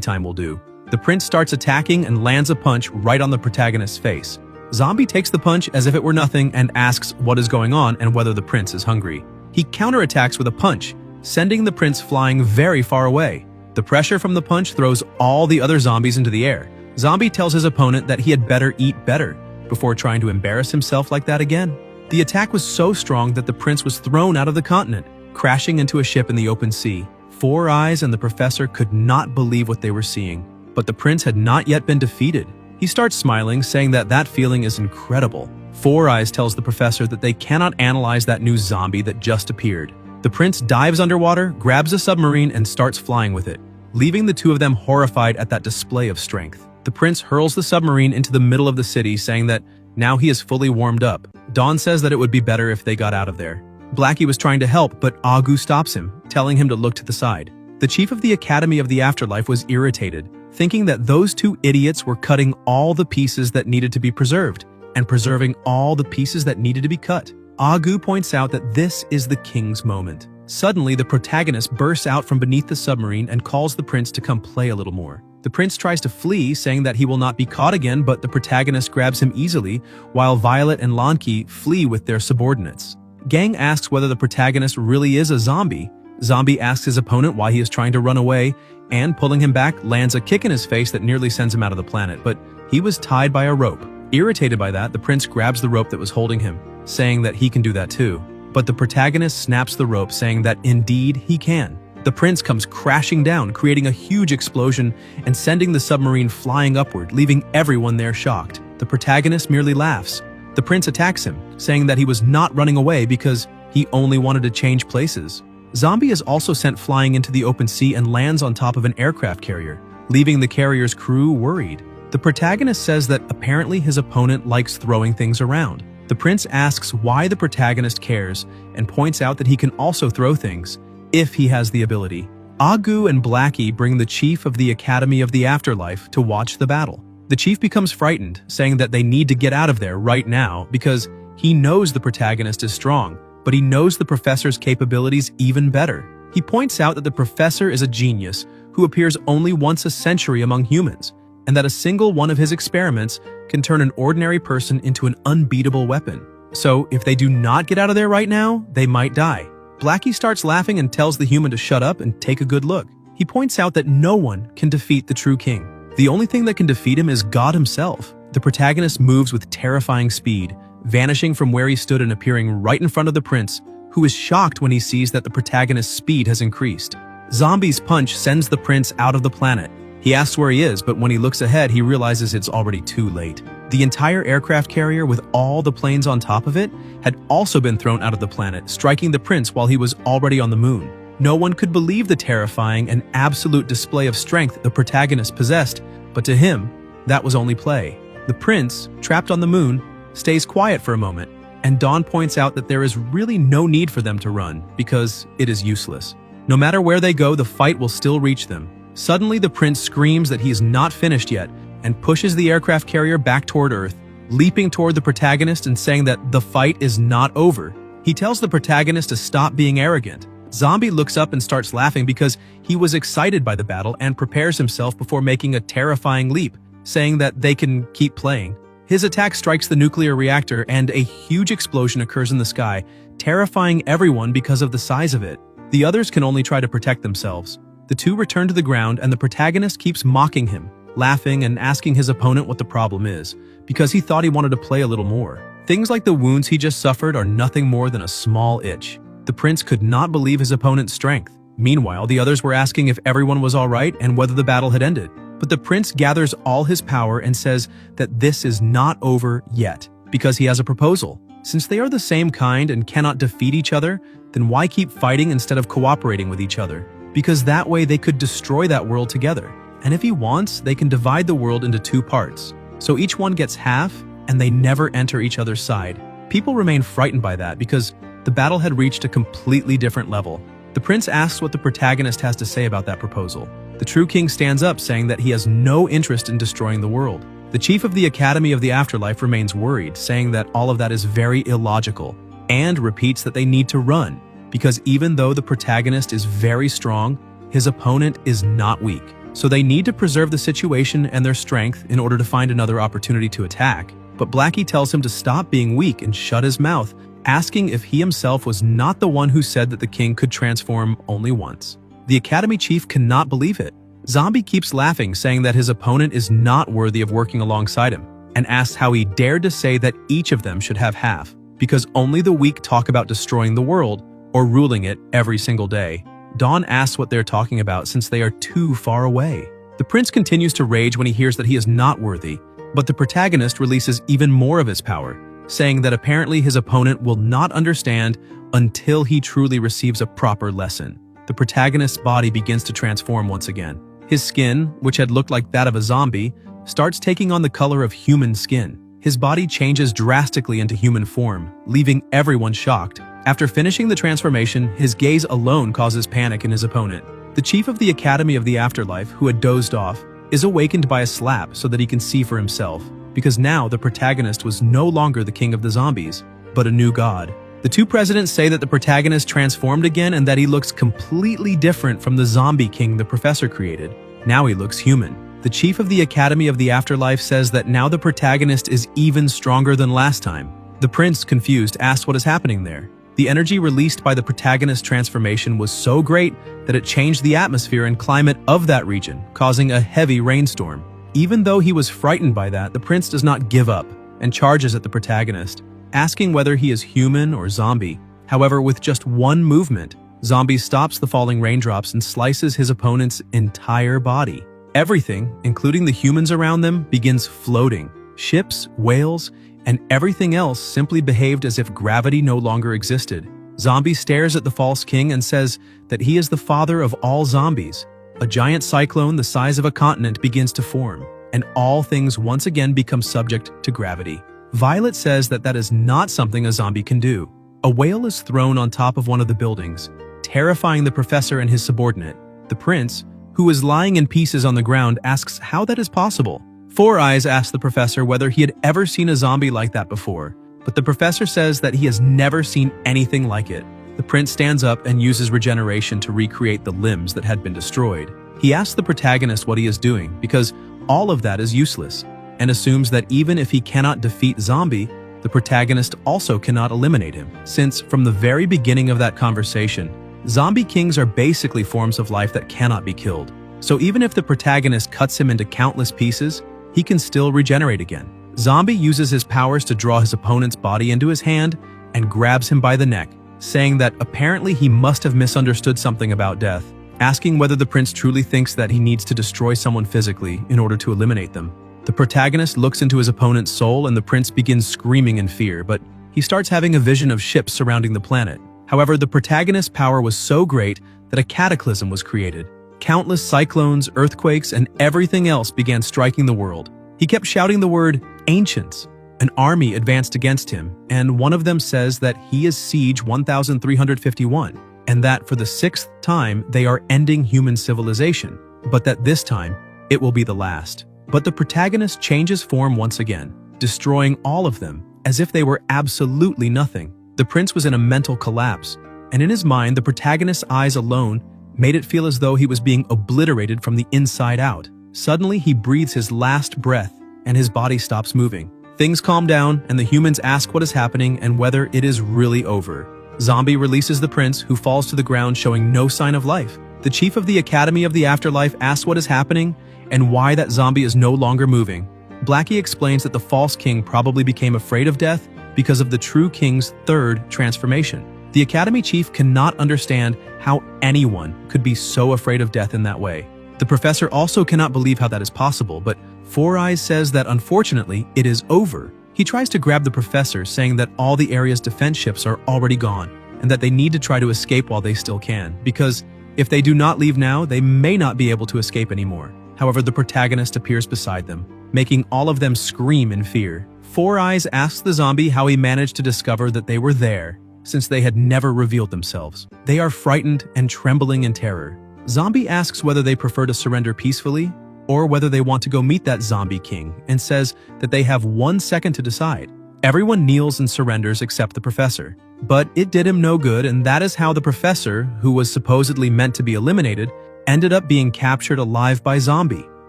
time will do. The prince starts attacking and lands a punch right on the protagonist's face. Zombie takes the punch as if it were nothing and asks what is going on and whether the prince is hungry. He counterattacks with a punch, sending the prince flying very far away. The pressure from the punch throws all the other zombies into the air. Zombie tells his opponent that he had better eat better before trying to embarrass himself like that again. The attack was so strong that the prince was thrown out of the continent, crashing into a ship in the open sea. Four Eyes and the professor could not believe what they were seeing. But the prince had not yet been defeated. He starts smiling, saying that that feeling is incredible. Four Eyes tells the professor that they cannot analyze that new zombie that just appeared. The prince dives underwater, grabs a submarine, and starts flying with it, leaving the two of them horrified at that display of strength. The prince hurls the submarine into the middle of the city, saying that now he is fully warmed up. Dawn says that it would be better if they got out of there. Blackie was trying to help, but Agu stops him, telling him to look to the side. The chief of the Academy of the Afterlife was irritated, thinking that those two idiots were cutting all the pieces that needed to be preserved and preserving all the pieces that needed to be cut. Agu points out that this is the king's moment. Suddenly, the protagonist bursts out from beneath the submarine and calls the prince to come play a little more. The prince tries to flee, saying that he will not be caught again, but the protagonist grabs him easily, while Violet and Lanki flee with their subordinates. Gang asks whether the protagonist really is a zombie. Zombie asks his opponent why he is trying to run away, and pulling him back, lands a kick in his face that nearly sends him out of the planet, but he was tied by a rope. Irritated by that, the prince grabs the rope that was holding him, saying that he can do that too. But the protagonist snaps the rope, saying that indeed he can. The prince comes crashing down, creating a huge explosion and sending the submarine flying upward, leaving everyone there shocked. The protagonist merely laughs. The prince attacks him, saying that he was not running away because he only wanted to change places. Zombie is also sent flying into the open sea and lands on top of an aircraft carrier, leaving the carrier's crew worried. The protagonist says that apparently his opponent likes throwing things around. The prince asks why the protagonist cares and points out that he can also throw things, if he has the ability. Agu and Blackie bring the chief of the Academy of the Afterlife to watch the battle. The chief becomes frightened, saying that they need to get out of there right now because he knows the protagonist is strong, but he knows the professor's capabilities even better. He points out that the professor is a genius who appears only once a century among humans, and that a single one of his experiments can turn an ordinary person into an unbeatable weapon. So if they do not get out of there right now, they might die. Blackie starts laughing and tells the human to shut up and take a good look. He points out that no one can defeat the true king. The only thing that can defeat him is God himself. The protagonist moves with terrifying speed, vanishing from where he stood and appearing right in front of the prince, who is shocked when he sees that the protagonist's speed has increased. Zombie's punch sends the prince out of the planet. He asks where he is, but when he looks ahead, he realizes it's already too late. The entire aircraft carrier with all the planes on top of it had also been thrown out of the planet, striking the prince while he was already on the moon. No one could believe the terrifying and absolute display of strength the protagonist possessed, but to him, that was only play. The prince, trapped on the moon, stays quiet for a moment, and Dawn points out that there is really no need for them to run because it is useless. No matter where they go, the fight will still reach them. Suddenly, the prince screams that he is not finished yet and pushes the aircraft carrier back toward Earth, leaping toward the protagonist and saying that the fight is not over. He tells the protagonist to stop being arrogant. Zombie looks up and starts laughing because he was excited by the battle and prepares himself before making a terrifying leap, saying that they can keep playing. His attack strikes the nuclear reactor and a huge explosion occurs in the sky, terrifying everyone because of the size of it. The others can only try to protect themselves. The two return to the ground and the protagonist keeps mocking him, laughing and asking his opponent what the problem is, because he thought he wanted to play a little more. Things like the wounds he just suffered are nothing more than a small itch. The prince could not believe his opponent's strength. Meanwhile, the others were asking if everyone was all right and whether the battle had ended. But the prince gathers all his power and says that this is not over yet, because he has a proposal. Since they are the same kind and cannot defeat each other, then why keep fighting instead of cooperating with each other? Because that way they could destroy that world together. And if he wants, they can divide the world into two parts. So each one gets half, and they never enter each other's side. People remain frightened by that because the battle had reached a completely different level. The prince asks what the protagonist has to say about that proposal. The true king stands up saying that he has no interest in destroying the world. The chief of the Academy of the Afterlife remains worried, saying that all of that is very illogical, and repeats that they need to run, because even though the protagonist is very strong, his opponent is not weak. So they need to preserve the situation and their strength in order to find another opportunity to attack. But Blackie tells him to stop being weak and shut his mouth, asking if he himself was not the one who said that the king could transform only once. The Academy chief cannot believe it. Zombie keeps laughing, saying that his opponent is not worthy of working alongside him, and asks how he dared to say that each of them should have half, because only the weak talk about destroying the world or ruling it every single day. Dawn asks what they're talking about since they are too far away. The prince continues to rage when he hears that he is not worthy, but the protagonist releases even more of his power, saying that apparently his opponent will not understand until he truly receives a proper lesson. The protagonist's body begins to transform once again. His skin, which had looked like that of a zombie, starts taking on the color of human skin. His body changes drastically into human form, leaving everyone shocked. After finishing the transformation, his gaze alone causes panic in his opponent. The chief of the Academy of the Afterlife, who had dozed off, is awakened by a slap so that he can see for himself, because now the protagonist was no longer the king of the zombies, but a new god. The two presidents say that the protagonist transformed again and that he looks completely different from the zombie king the professor created. Now he looks human. The chief of the Academy of the Afterlife says that now the protagonist is even stronger than last time. The prince, confused, asks what is happening there. The energy released by the protagonist's transformation was so great that it changed the atmosphere and climate of that region, causing a heavy rainstorm. Even though he was frightened by that, the prince does not give up and charges at the protagonist, asking whether he is human or zombie. However, with just one movement, Zombie stops the falling raindrops and slices his opponent's entire body. Everything, including the humans around them, begins floating. Ships, whales, and everything else simply behaved as if gravity no longer existed. Zombie stares at the false king and says that he is the father of all zombies. A giant cyclone the size of a continent begins to form, and all things once again become subject to gravity. Violet says that that is not something a zombie can do. A whale is thrown on top of one of the buildings, terrifying the professor and his subordinate. The prince, who is lying in pieces on the ground, asks how that is possible. Four Eyes asks the professor whether he had ever seen a zombie like that before, but the professor says that he has never seen anything like it. The prince stands up and uses regeneration to recreate the limbs that had been destroyed. He asks the protagonist what he is doing because all of that is useless, and assumes that even if he cannot defeat Zombie, the protagonist also cannot eliminate him, since from the very beginning of that conversation, zombie kings are basically forms of life that cannot be killed. So even if the protagonist cuts him into countless pieces, he can still regenerate again. Zombie uses his powers to draw his opponent's body into his hand and grabs him by the neck, saying that apparently he must have misunderstood something about death, asking whether the prince truly thinks that he needs to destroy someone physically in order to eliminate them. The protagonist looks into his opponent's soul and the prince begins screaming in fear, but he starts having a vision of ships surrounding the planet. However, the protagonist's power was so great that a cataclysm was created. Countless cyclones, earthquakes, and everything else began striking the world. He kept shouting the word, "Ancients." An army advanced against him, and one of them says that he is Siege 1351, and that for the 6th time they are ending human civilization, but that this time it will be the last. But the protagonist changes form once again, destroying all of them, as if they were absolutely nothing. The prince was in a mental collapse, and in his mind, the protagonist's eyes alone made it feel as though he was being obliterated from the inside out. Suddenly, he breathes his last breath, and his body stops moving. Things calm down, and the humans ask what is happening and whether it is really over. Zombie releases the prince, who falls to the ground showing no sign of life. The chief of the Academy of the Afterlife asks what is happening and why that zombie is no longer moving. Blackie explains that the false king probably became afraid of death because of the true king's third transformation. The Academy chief cannot understand how anyone could be so afraid of death in that way. The professor also cannot believe how that is possible, but Four Eyes says that unfortunately, it is over. He tries to grab the professor, saying that all the area's defense ships are already gone, and that they need to try to escape while they still can, because if they do not leave now, they may not be able to escape anymore. However, the protagonist appears beside them, making all of them scream in fear. Four Eyes asks the zombie how he managed to discover that they were there, since they had never revealed themselves. They are frightened and trembling in terror. Zombie asks whether they prefer to surrender peacefully, or whether they want to go meet that zombie king, and says that they have 1 second to decide. Everyone kneels and surrenders except the professor. But it did him no good, and that is how the professor, who was supposedly meant to be eliminated, ended up being captured alive by Zombie.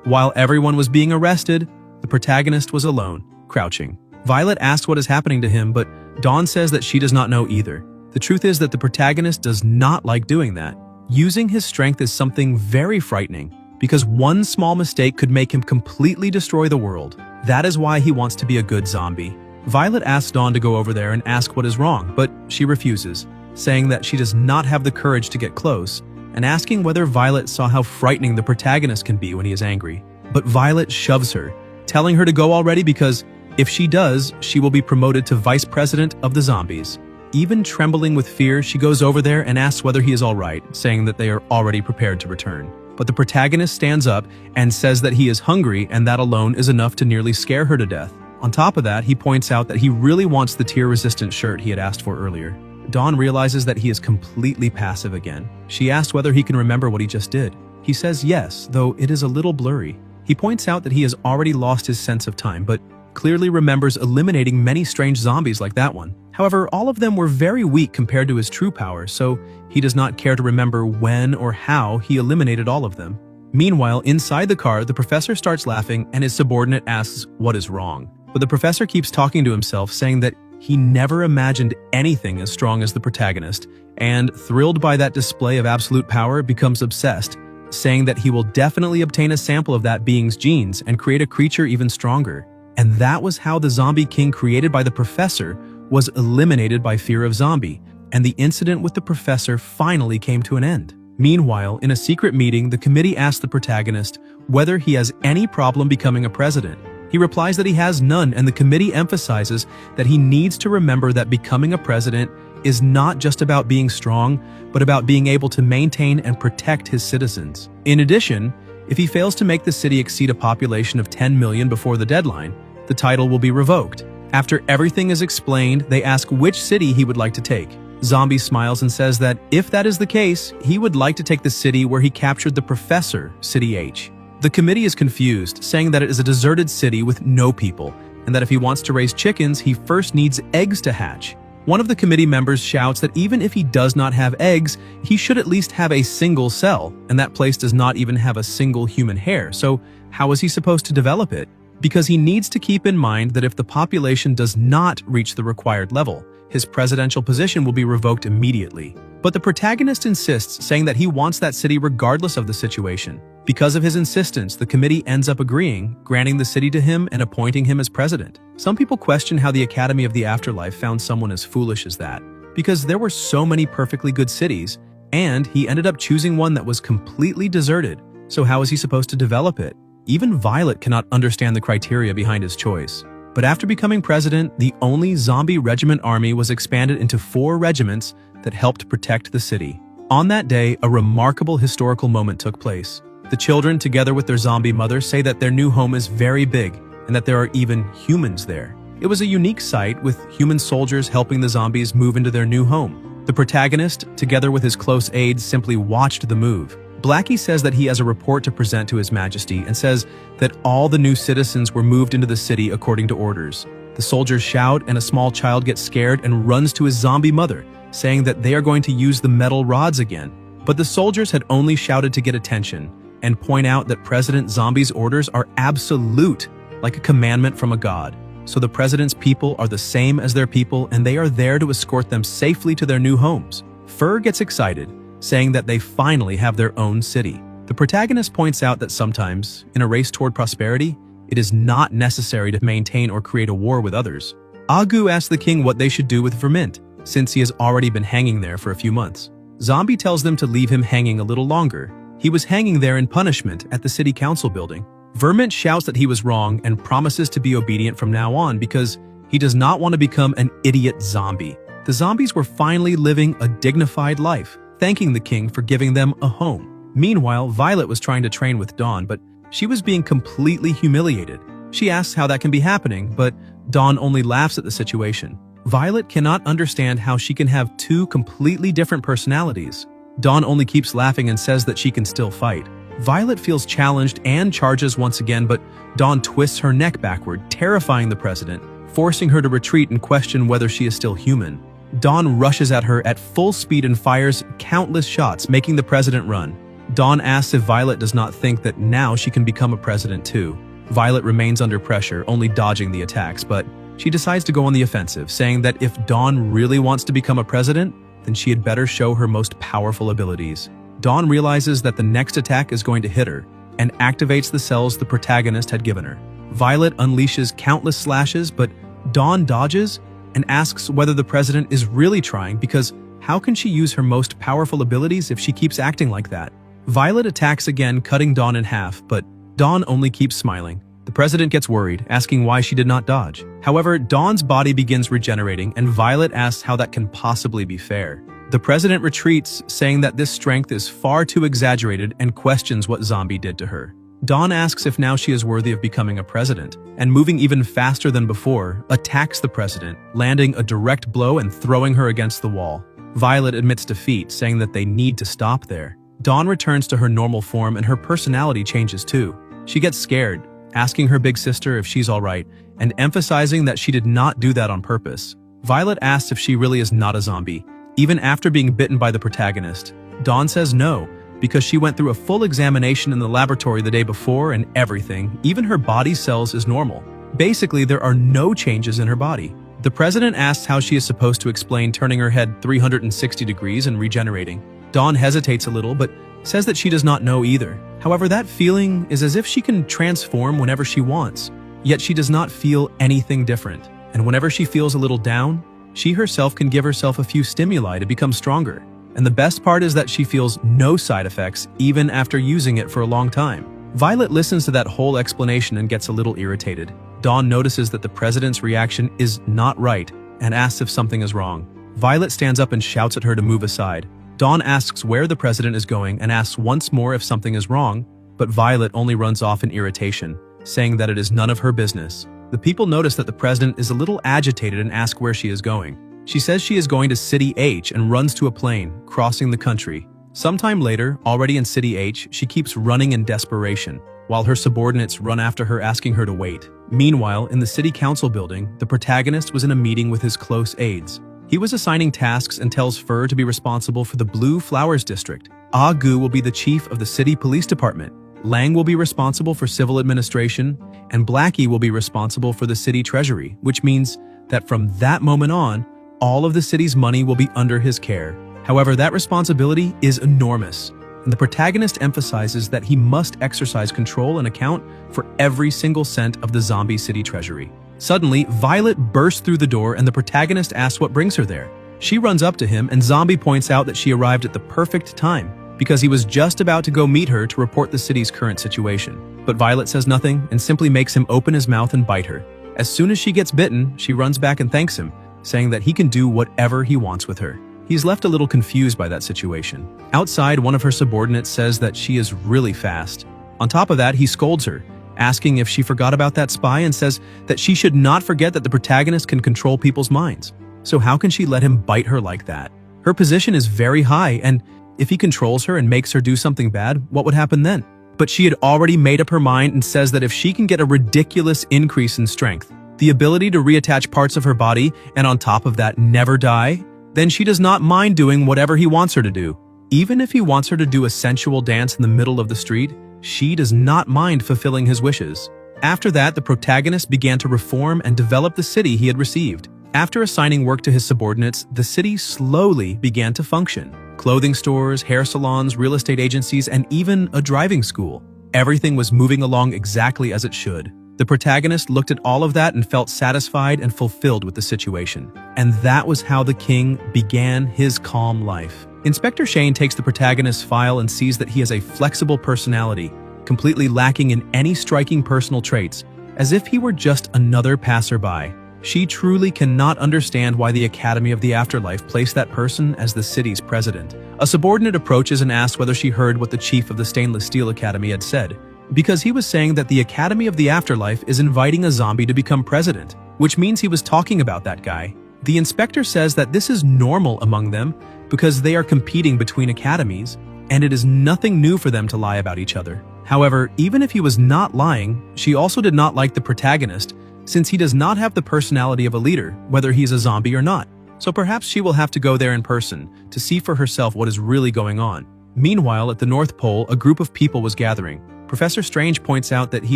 While everyone was being arrested, the protagonist was alone, crouching. Violet asks what is happening to him, but Dawn says that she does not know either. The truth is that the protagonist does not like doing that. Using his strength is something very frightening, because one small mistake could make him completely destroy the world. That is why he wants to be a good zombie. Violet asks Dawn to go over there and ask what is wrong, but she refuses, saying that she does not have the courage to get close, and asking whether Violet saw how frightening the protagonist can be when he is angry. But Violet shoves her, telling her to go already because if she does, she will be promoted to vice president of the zombies. Even trembling with fear, she goes over there and asks whether he is all right, saying that they are already prepared to return. But the protagonist stands up and says that he is hungry, and that alone is enough to nearly scare her to death. On top of that, he points out that he really wants the tear-resistant shirt he had asked for earlier. Dawn realizes that he is completely passive again. She asks whether he can remember what he just did. He says yes, though it is a little blurry. He points out that he has already lost his sense of time, but clearly remembers eliminating many strange zombies like that one. However, all of them were very weak compared to his true power, so he does not care to remember when or how he eliminated all of them. Meanwhile, inside the car, the professor starts laughing and his subordinate asks what is wrong. But the professor keeps talking to himself, saying that he never imagined anything as strong as the protagonist, and thrilled by that display of absolute power, becomes obsessed, saying that he will definitely obtain a sample of that being's genes and create a creature even stronger. And that was how the zombie king created by the professor was eliminated by fear of zombie, and the incident with the professor finally came to an end. Meanwhile, in a secret meeting, the committee asks the protagonist whether he has any problem becoming a president. He replies that he has none, and the committee emphasizes that he needs to remember that becoming a president is not just about being strong, but about being able to maintain and protect his citizens. In addition, if he fails to make the city exceed a population of 10 million before the deadline, the title will be revoked. After everything is explained, they ask which city he would like to take. Zombie smiles and says that if that is the case, he would like to take the city where he captured the professor, City H. The committee is confused, saying that it is a deserted city with no people, and that if he wants to raise chickens, he first needs eggs to hatch. One of the committee members shouts that even if he does not have eggs, he should at least have a single cell, and that place does not even have a single human hair, so how is he supposed to develop it? Because he needs to keep in mind that if the population does not reach the required level, his presidential position will be revoked immediately. But the protagonist insists, saying that he wants that city regardless of the situation. Because of his insistence, the committee ends up agreeing, granting the city to him and appointing him as president. Some people question how the Academy of the Afterlife found someone as foolish as that, because there were so many perfectly good cities, and he ended up choosing one that was completely deserted. So how is he supposed to develop it? Even Violet cannot understand the criteria behind his choice. But after becoming president, the only zombie regiment army was expanded into 4 regiments that helped protect the city. On that day, a remarkable historical moment took place. The children, together with their zombie mother, say that their new home is very big and that there are even humans there. It was a unique sight, with human soldiers helping the zombies move into their new home. The protagonist, together with his close aides, simply watched the move. Blackie says that he has a report to present to His Majesty and says that all the new citizens were moved into the city according to orders. The soldiers shout and a small child gets scared and runs to his zombie mother, saying that they are going to use the metal rods again. But the soldiers had only shouted to get attention and point out that President Zombie's orders are absolute, like a commandment from a god. So the president's people are the same as their people and they are there to escort them safely to their new homes. Fur gets excited, saying that they finally have their own city. The protagonist points out that sometimes, in a race toward prosperity, it is not necessary to maintain or create a war with others. Agu asks the king what they should do with Vermint, since he has already been hanging there for a few months. Zombie tells them to leave him hanging a little longer. He was hanging there in punishment at the city council building. Vermint shouts that he was wrong and promises to be obedient from now on because he does not want to become an idiot zombie. The zombies were finally living a dignified life, thanking the king for giving them a home. Meanwhile, Violet was trying to train with Dawn, but she was being completely humiliated. She asks how that can be happening, but Dawn only laughs at the situation. Violet cannot understand how she can have two completely different personalities. Dawn only keeps laughing and says that she can still fight. Violet feels challenged and charges once again, but Dawn twists her neck backward, terrifying the president, forcing her to retreat and question whether she is still human. Dawn rushes at her at full speed and fires countless shots, making the president run. Dawn asks if Violet does not think that now she can become a president too. Violet remains under pressure, only dodging the attacks, but she decides to go on the offensive, saying that if Dawn really wants to become a president, then she had better show her most powerful abilities. Dawn realizes that the next attack is going to hit her and activates the cells the protagonist had given her. Violet unleashes countless slashes, but Dawn dodges and asks whether the president is really trying because how can she use her most powerful abilities if she keeps acting like that? Violet attacks again, cutting Dawn in half, but Dawn only keeps smiling. The president gets worried, asking why she did not dodge. However, Dawn's body begins regenerating, and Violet asks how that can possibly be fair. The president retreats, saying that this strength is far too exaggerated and questions what Zombie did to her. Dawn asks if now she is worthy of becoming a president, and moving even faster than before, attacks the president, landing a direct blow and throwing her against the wall. Violet admits defeat, saying that they need to stop there. Dawn returns to her normal form and her personality changes too. She gets scared, asking her big sister if she's alright, and emphasizing that she did not do that on purpose. Violet asks if she really is not a zombie, even after being bitten by the protagonist. Dawn says no, because she went through a full examination in the laboratory the day before and everything, even her body cells, is normal. Basically, there are no changes in her body. The president asks how she is supposed to explain turning her head 360 degrees and regenerating. Dawn hesitates a little, but says that she does not know either. However, that feeling is as if she can transform whenever she wants, yet she does not feel anything different. And whenever she feels a little down, she herself can give herself a few stimuli to become stronger. And the best part is that she feels no side effects even after using it for a long time. Violet listens to that whole explanation and gets a little irritated. Dawn notices that the president's reaction is not right and asks if something is wrong. Violet stands up and shouts at her to move aside. Dawn asks where the president is going and asks once more if something is wrong, but Violet only runs off in irritation, saying that it is none of her business. The people notice that the president is a little agitated and ask where she is going. She says she is going to City H and runs to a plane, crossing the country. Sometime later, already in City H, she keeps running in desperation, while her subordinates run after her asking her to wait. Meanwhile, in the city council building, the protagonist was in a meeting with his close aides. He was assigning tasks and tells Fur to be responsible for the Blue Flowers District. Agu will be the chief of the city police department. Lang will be responsible for civil administration, and Blackie will be responsible for the city treasury, which means that from that moment on, all of the city's money will be under his care. However, that responsibility is enormous, and the protagonist emphasizes that he must exercise control and account for every single cent of the zombie city treasury. Suddenly, Violet bursts through the door and the protagonist asks what brings her there. She runs up to him and Zombie points out that she arrived at the perfect time because he was just about to go meet her to report the city's current situation. But Violet says nothing and simply makes him open his mouth and bite her. As soon as she gets bitten, she runs back and thanks him, saying that he can do whatever he wants with her. He's left a little confused by that situation. Outside, one of her subordinates says that she is really fast. On top of that, he scolds her, asking if she forgot about that spy and says that she should not forget that the protagonist can control people's minds. So how can she let him bite her like that? Her position is very high, and If he controls her and makes her do something bad, what would happen then? But she had already made up her mind and says that if she can get a ridiculous increase in strength, the ability to reattach parts of her body, and on top of that never die, then she does not mind doing whatever he wants her to do. Even if he wants her to do a sensual dance in the middle of the street, she does not mind fulfilling his wishes. After that, the protagonist began to reform and develop the city he had received. After assigning work to his subordinates, the city slowly began to function. Clothing stores, hair salons, real estate agencies, and even a driving school. Everything was moving along exactly as it should. The protagonist looked at all of that and felt satisfied and fulfilled with the situation. And that was how the king began his calm life. Inspector Shane takes the protagonist's file and sees that he has a flexible personality, completely lacking in any striking personal traits, as if he were just another passerby. She truly cannot understand why the Academy of the Afterlife placed that person as the city's president. A subordinate approaches and asks whether she heard what the chief of the Stainless Steel Academy had said, because he was saying that the Academy of the Afterlife is inviting a zombie to become president, which means he was talking about that guy. The inspector says that this is normal among them because they are competing between academies, and it is nothing new for them to lie about each other. However, even if he was not lying, she also did not like the protagonist, since he does not have the personality of a leader, whether he's a zombie or not. So perhaps she will have to go there in person to see for herself what is really going on. Meanwhile, at the North Pole, a group of people was gathering. Professor Strange points out that he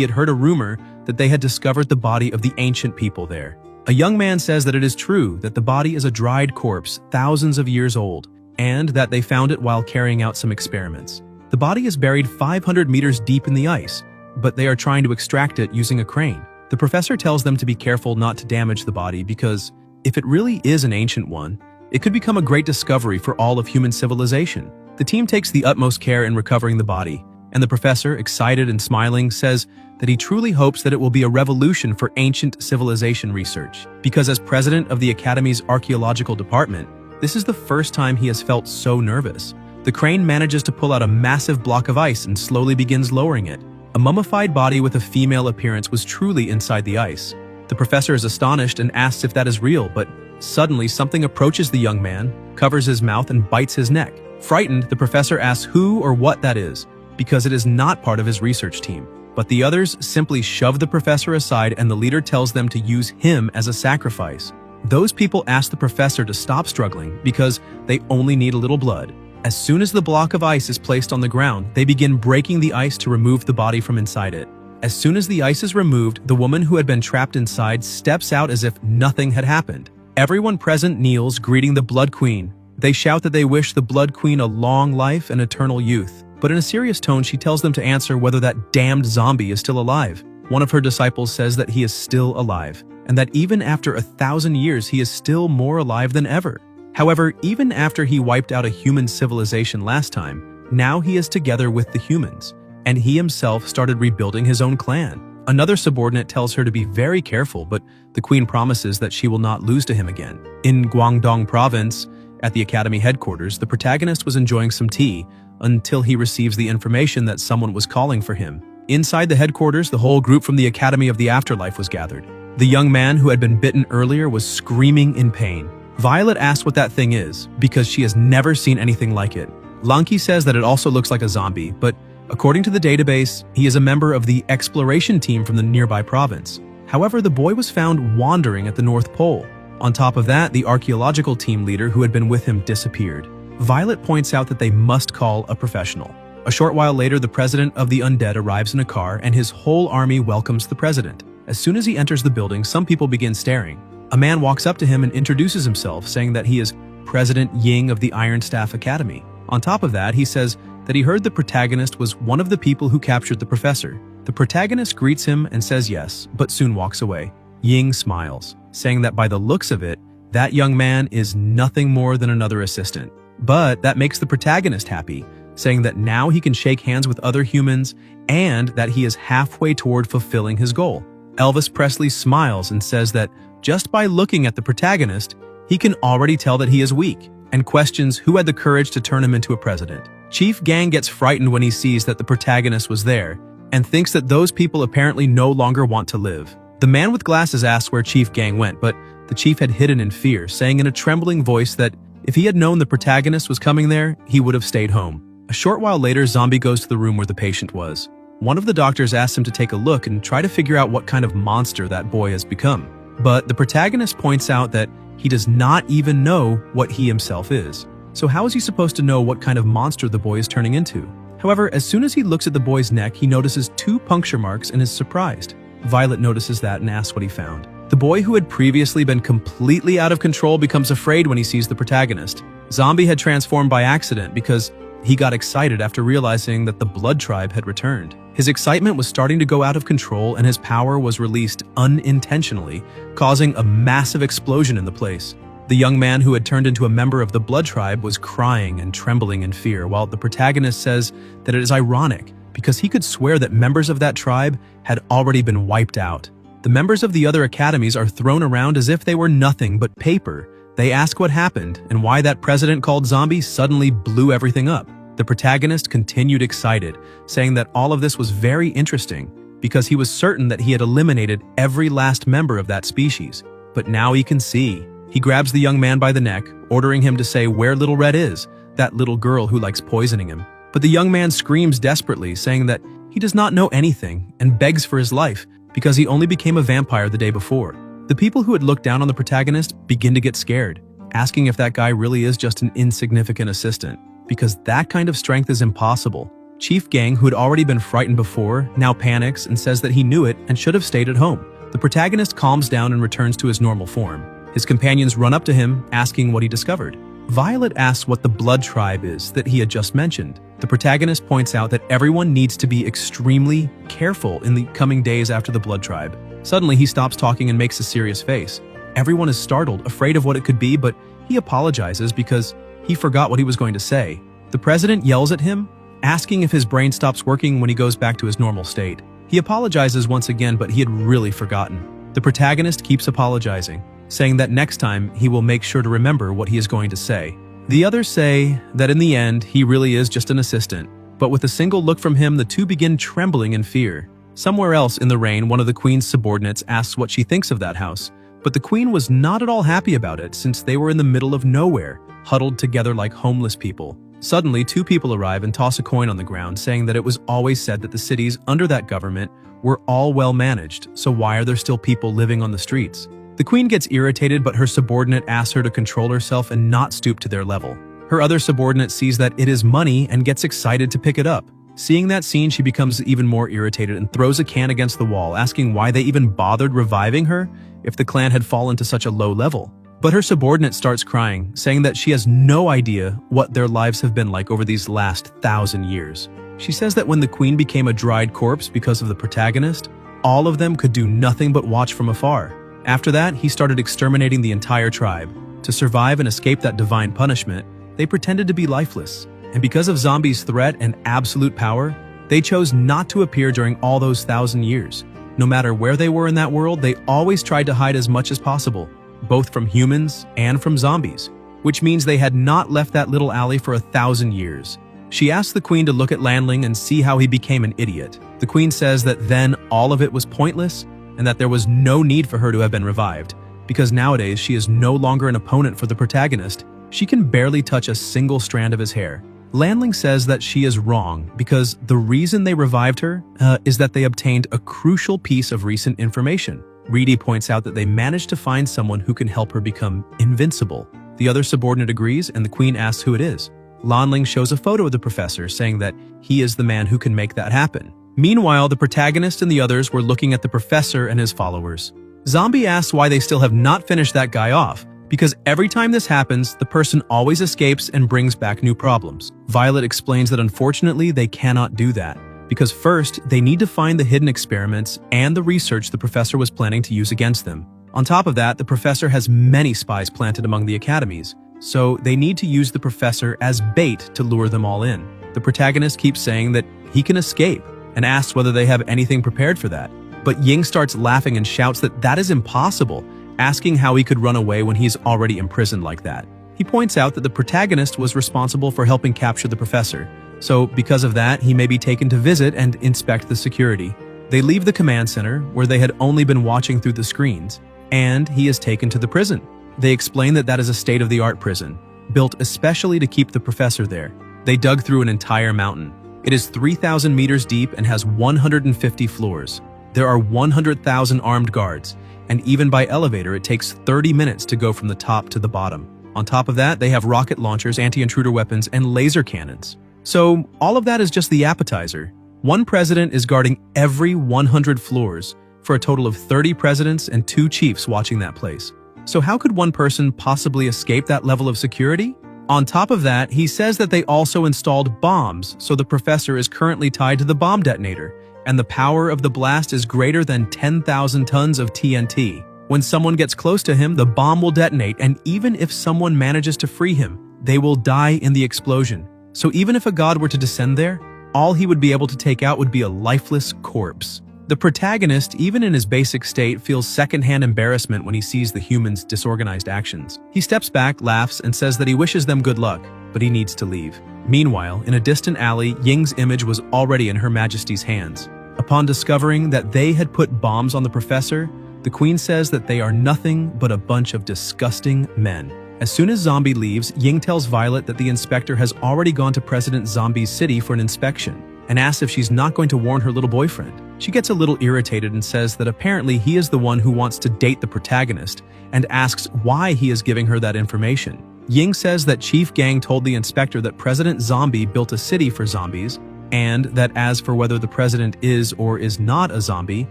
had heard a rumor that they had discovered the body of the ancient people there. A young man says that it is true that the body is a dried corpse thousands of years old, and that they found it while carrying out some experiments. The body is buried 500 meters deep in the ice, but they are trying to extract it using a crane. The professor tells them to be careful not to damage the body because, if it really is an ancient one, it could become a great discovery for all of human civilization. The team takes the utmost care in recovering the body, and the professor, excited and smiling, says that he truly hopes that it will be a revolution for ancient civilization research, because as president of the Academy's archaeological department, this is the first time he has felt so nervous. The crane manages to pull out a massive block of ice and slowly begins lowering it. A mummified body with a female appearance was truly inside the ice. The professor is astonished and asks if that is real, but suddenly something approaches the young man, covers his mouth, and bites his neck. Frightened, the professor asks who or what that is, because it is not part of his research team. But the others simply shove the professor aside, and the leader tells them to use him as a sacrifice. Those people ask the professor to stop struggling because they only need a little blood. As soon as the block of ice is placed on the ground, they begin breaking the ice to remove the body from inside it. As soon as the ice is removed, the woman who had been trapped inside steps out as if nothing had happened. Everyone present kneels, greeting the Blood Queen. They shout that they wish the Blood Queen a long life and eternal youth. But in a serious tone, she tells them to answer whether that damned zombie is still alive. One of her disciples says that he is still alive, and that even after 1,000 years, he is still more alive than ever. However, even after he wiped out a human civilization last time, now he is together with the humans, and he himself started rebuilding his own clan. Another subordinate tells her to be very careful, but the queen promises that she will not lose to him again. In Guangdong province, at the Academy headquarters, the protagonist was enjoying some tea until he receives the information that someone was calling for him. Inside the headquarters, the whole group from the Academy of the Afterlife was gathered. The young man who had been bitten earlier was screaming in pain. Violet asks what that thing is, because she has never seen anything like it. Lanky says that it also looks like a zombie, but according to the database, he is a member of the exploration team from the nearby province. However, the boy was found wandering at the North Pole. On top of that, the archaeological team leader who had been with him disappeared. Violet points out that they must call a professional. A short while later, the president of the undead arrives in a car, and his whole army welcomes the president. As soon as he enters the building, some people begin staring. A man walks up to him and introduces himself, saying that he is President Ying of the Iron Staff Academy. On top of that, he says that he heard the protagonist was one of the people who captured the professor. The protagonist greets him and says yes, but soon walks away. Ying smiles, saying that by the looks of it, that young man is nothing more than another assistant. But that makes the protagonist happy, saying that now he can shake hands with other humans and that he is halfway toward fulfilling his goal. Elvis Presley smiles and says that just by looking at the protagonist, he can already tell that he is weak, and questions who had the courage to turn him into a president. Chief Gang gets frightened when he sees that the protagonist was there, and thinks that those people apparently no longer want to live. The man with glasses asks where Chief Gang went, but the chief had hidden in fear, saying in a trembling voice that If he had known the protagonist was coming there, he would have stayed home. A short while later, Zombie goes to the room where the patient was. One of the doctors asks him to take a look and try to figure out what kind of monster that boy has become. But the protagonist points out that he does not even know what he himself is. So how is he supposed to know what kind of monster the boy is turning into? However, as soon as he looks at the boy's neck, he notices 2 puncture marks and is surprised. Violet notices that and asks what he found. The boy who had previously been completely out of control becomes afraid when he sees the protagonist. Zombie had transformed by accident because he got excited after realizing that the Blood Tribe had returned. His excitement was starting to go out of control and his power was released unintentionally, causing a massive explosion in the place. The young man who had turned into a member of the Blood Tribe was crying and trembling in fear, while the protagonist says that it is ironic because he could swear that members of that tribe had already been wiped out. The members of the other academies are thrown around as if they were nothing but paper. They ask what happened and why that president called Zombie suddenly blew everything up. The protagonist continued excited, saying that all of this was very interesting because he was certain that he had eliminated every last member of that species. But now he can see. He grabs the young man by the neck, ordering him to say where Little Red is, that little girl who likes poisoning him. But the young man screams desperately, saying that he does not know anything and begs for his life because he only became a vampire the day before. The people who had looked down on the protagonist begin to get scared, asking if that guy really is just an insignificant assistant, because that kind of strength is impossible. Chief Gang, who had already been frightened before, now panics and says that he knew it and should have stayed at home. The protagonist calms down and returns to his normal form. His companions run up to him, asking what he discovered. Violet asks what the Blood Tribe is that he had just mentioned. The protagonist points out that everyone needs to be extremely careful in the coming days after the Blood Tribe. Suddenly, he stops talking and makes a serious face. Everyone is startled, afraid of what it could be, but he apologizes because he forgot what he was going to say. The president yells at him, asking if his brain stops working when he goes back to his normal state. He apologizes once again, but he had really forgotten. The protagonist keeps apologizing, saying that next time he will make sure to remember what he is going to say. The others say that in the end, he really is just an assistant, but with a single look from him, the two begin trembling in fear. Somewhere else in the rain, one of the queen's subordinates asks what she thinks of that house, but the queen was not at all happy about it since they were in the middle of nowhere, huddled together like homeless people. Suddenly, 2 people arrive and toss a coin on the ground, saying that it was always said that the cities under that government were all well managed, so why are there still people living on the streets? The queen gets irritated, but her subordinate asks her to control herself and not stoop to their level. Her other subordinate sees that it is money and gets excited to pick it up. Seeing that scene, she becomes even more irritated and throws a can against the wall, asking why they even bothered reviving her if the clan had fallen to such a low level. But her subordinate starts crying, saying that she has no idea what their lives have been like over these last 1,000 years. She says that when the queen became a dried corpse because of the protagonist, all of them could do nothing but watch from afar. After that, he started exterminating the entire tribe. To survive and escape that divine punishment, they pretended to be lifeless. And because of Zombie's threat and absolute power, they chose not to appear during all those 1,000 years. No matter where they were in that world, they always tried to hide as much as possible, both from humans and from zombies, which means they had not left that little alley for 1,000 years. She asks the queen to look at Landling and see how he became an idiot. The queen says that then all of it was pointless and that there was no need for her to have been revived, because nowadays she is no longer an opponent for the protagonist. She can barely touch a single strand of his hair. Landling says that she is wrong because the reason they revived her is that they obtained a crucial piece of recent information. Reedy points out that they managed to find someone who can help her become invincible. The other subordinate agrees, and the queen asks who it is. Landling shows a photo of the professor, saying that he is the man who can make that happen. Meanwhile, the protagonist and the others were looking at the professor and his followers. Zombie asks why they still have not finished that guy off, because every time this happens, the person always escapes and brings back new problems. Violet explains that unfortunately they cannot do that, because first, they need to find the hidden experiments and the research the professor was planning to use against them. On top of that, the professor has many spies planted among the academies, so they need to use the professor as bait to lure them all in. The protagonist keeps saying that he can escape and asks whether they have anything prepared for that. But Ying starts laughing and shouts that that is impossible, asking how he could run away when he's already imprisoned like that. He points out that the protagonist was responsible for helping capture the professor, so because of that, he may be taken to visit and inspect the security. They leave the command center, where they had only been watching through the screens, and he is taken to the prison. They explain that that is a state-of-the-art prison, built especially to keep the professor there. They dug through an entire mountain. It is 3,000 meters deep and has 150 floors. There are 100,000 armed guards, and even by elevator it takes 30 minutes to go from the top to the bottom. On top of that, they have rocket launchers, anti-intruder weapons, and laser cannons. So all of that is just the appetizer. One president is guarding every 100 floors, for a total of 30 presidents and 2 chiefs watching that place. So how could one person possibly escape that level of security? On top of that, he says that they also installed bombs, so the professor is currently tied to the bomb detonator, and the power of the blast is greater than 10,000 tons of TNT. When someone gets close to him, the bomb will detonate, and even if someone manages to free him, they will die in the explosion. So even if a god were to descend there, all he would be able to take out would be a lifeless corpse. The protagonist, even in his basic state, feels secondhand embarrassment when he sees the humans' disorganized actions. He steps back, laughs, and says that he wishes them good luck, but he needs to leave. Meanwhile, in a distant alley, Ying's image was already in Her Majesty's hands. Upon discovering that they had put bombs on the professor, the Queen says that they are nothing but a bunch of disgusting men. As soon as Zombie leaves, Ying tells Violet that the inspector has already gone to President Zombie's city for an inspection, and asks if she's not going to warn her little boyfriend. She gets a little irritated and says that apparently he is the one who wants to date the protagonist, and asks why he is giving her that information. Ying says that Chief Gang told the inspector that President Zombie built a city for zombies, and that as for whether the president is or is not a zombie,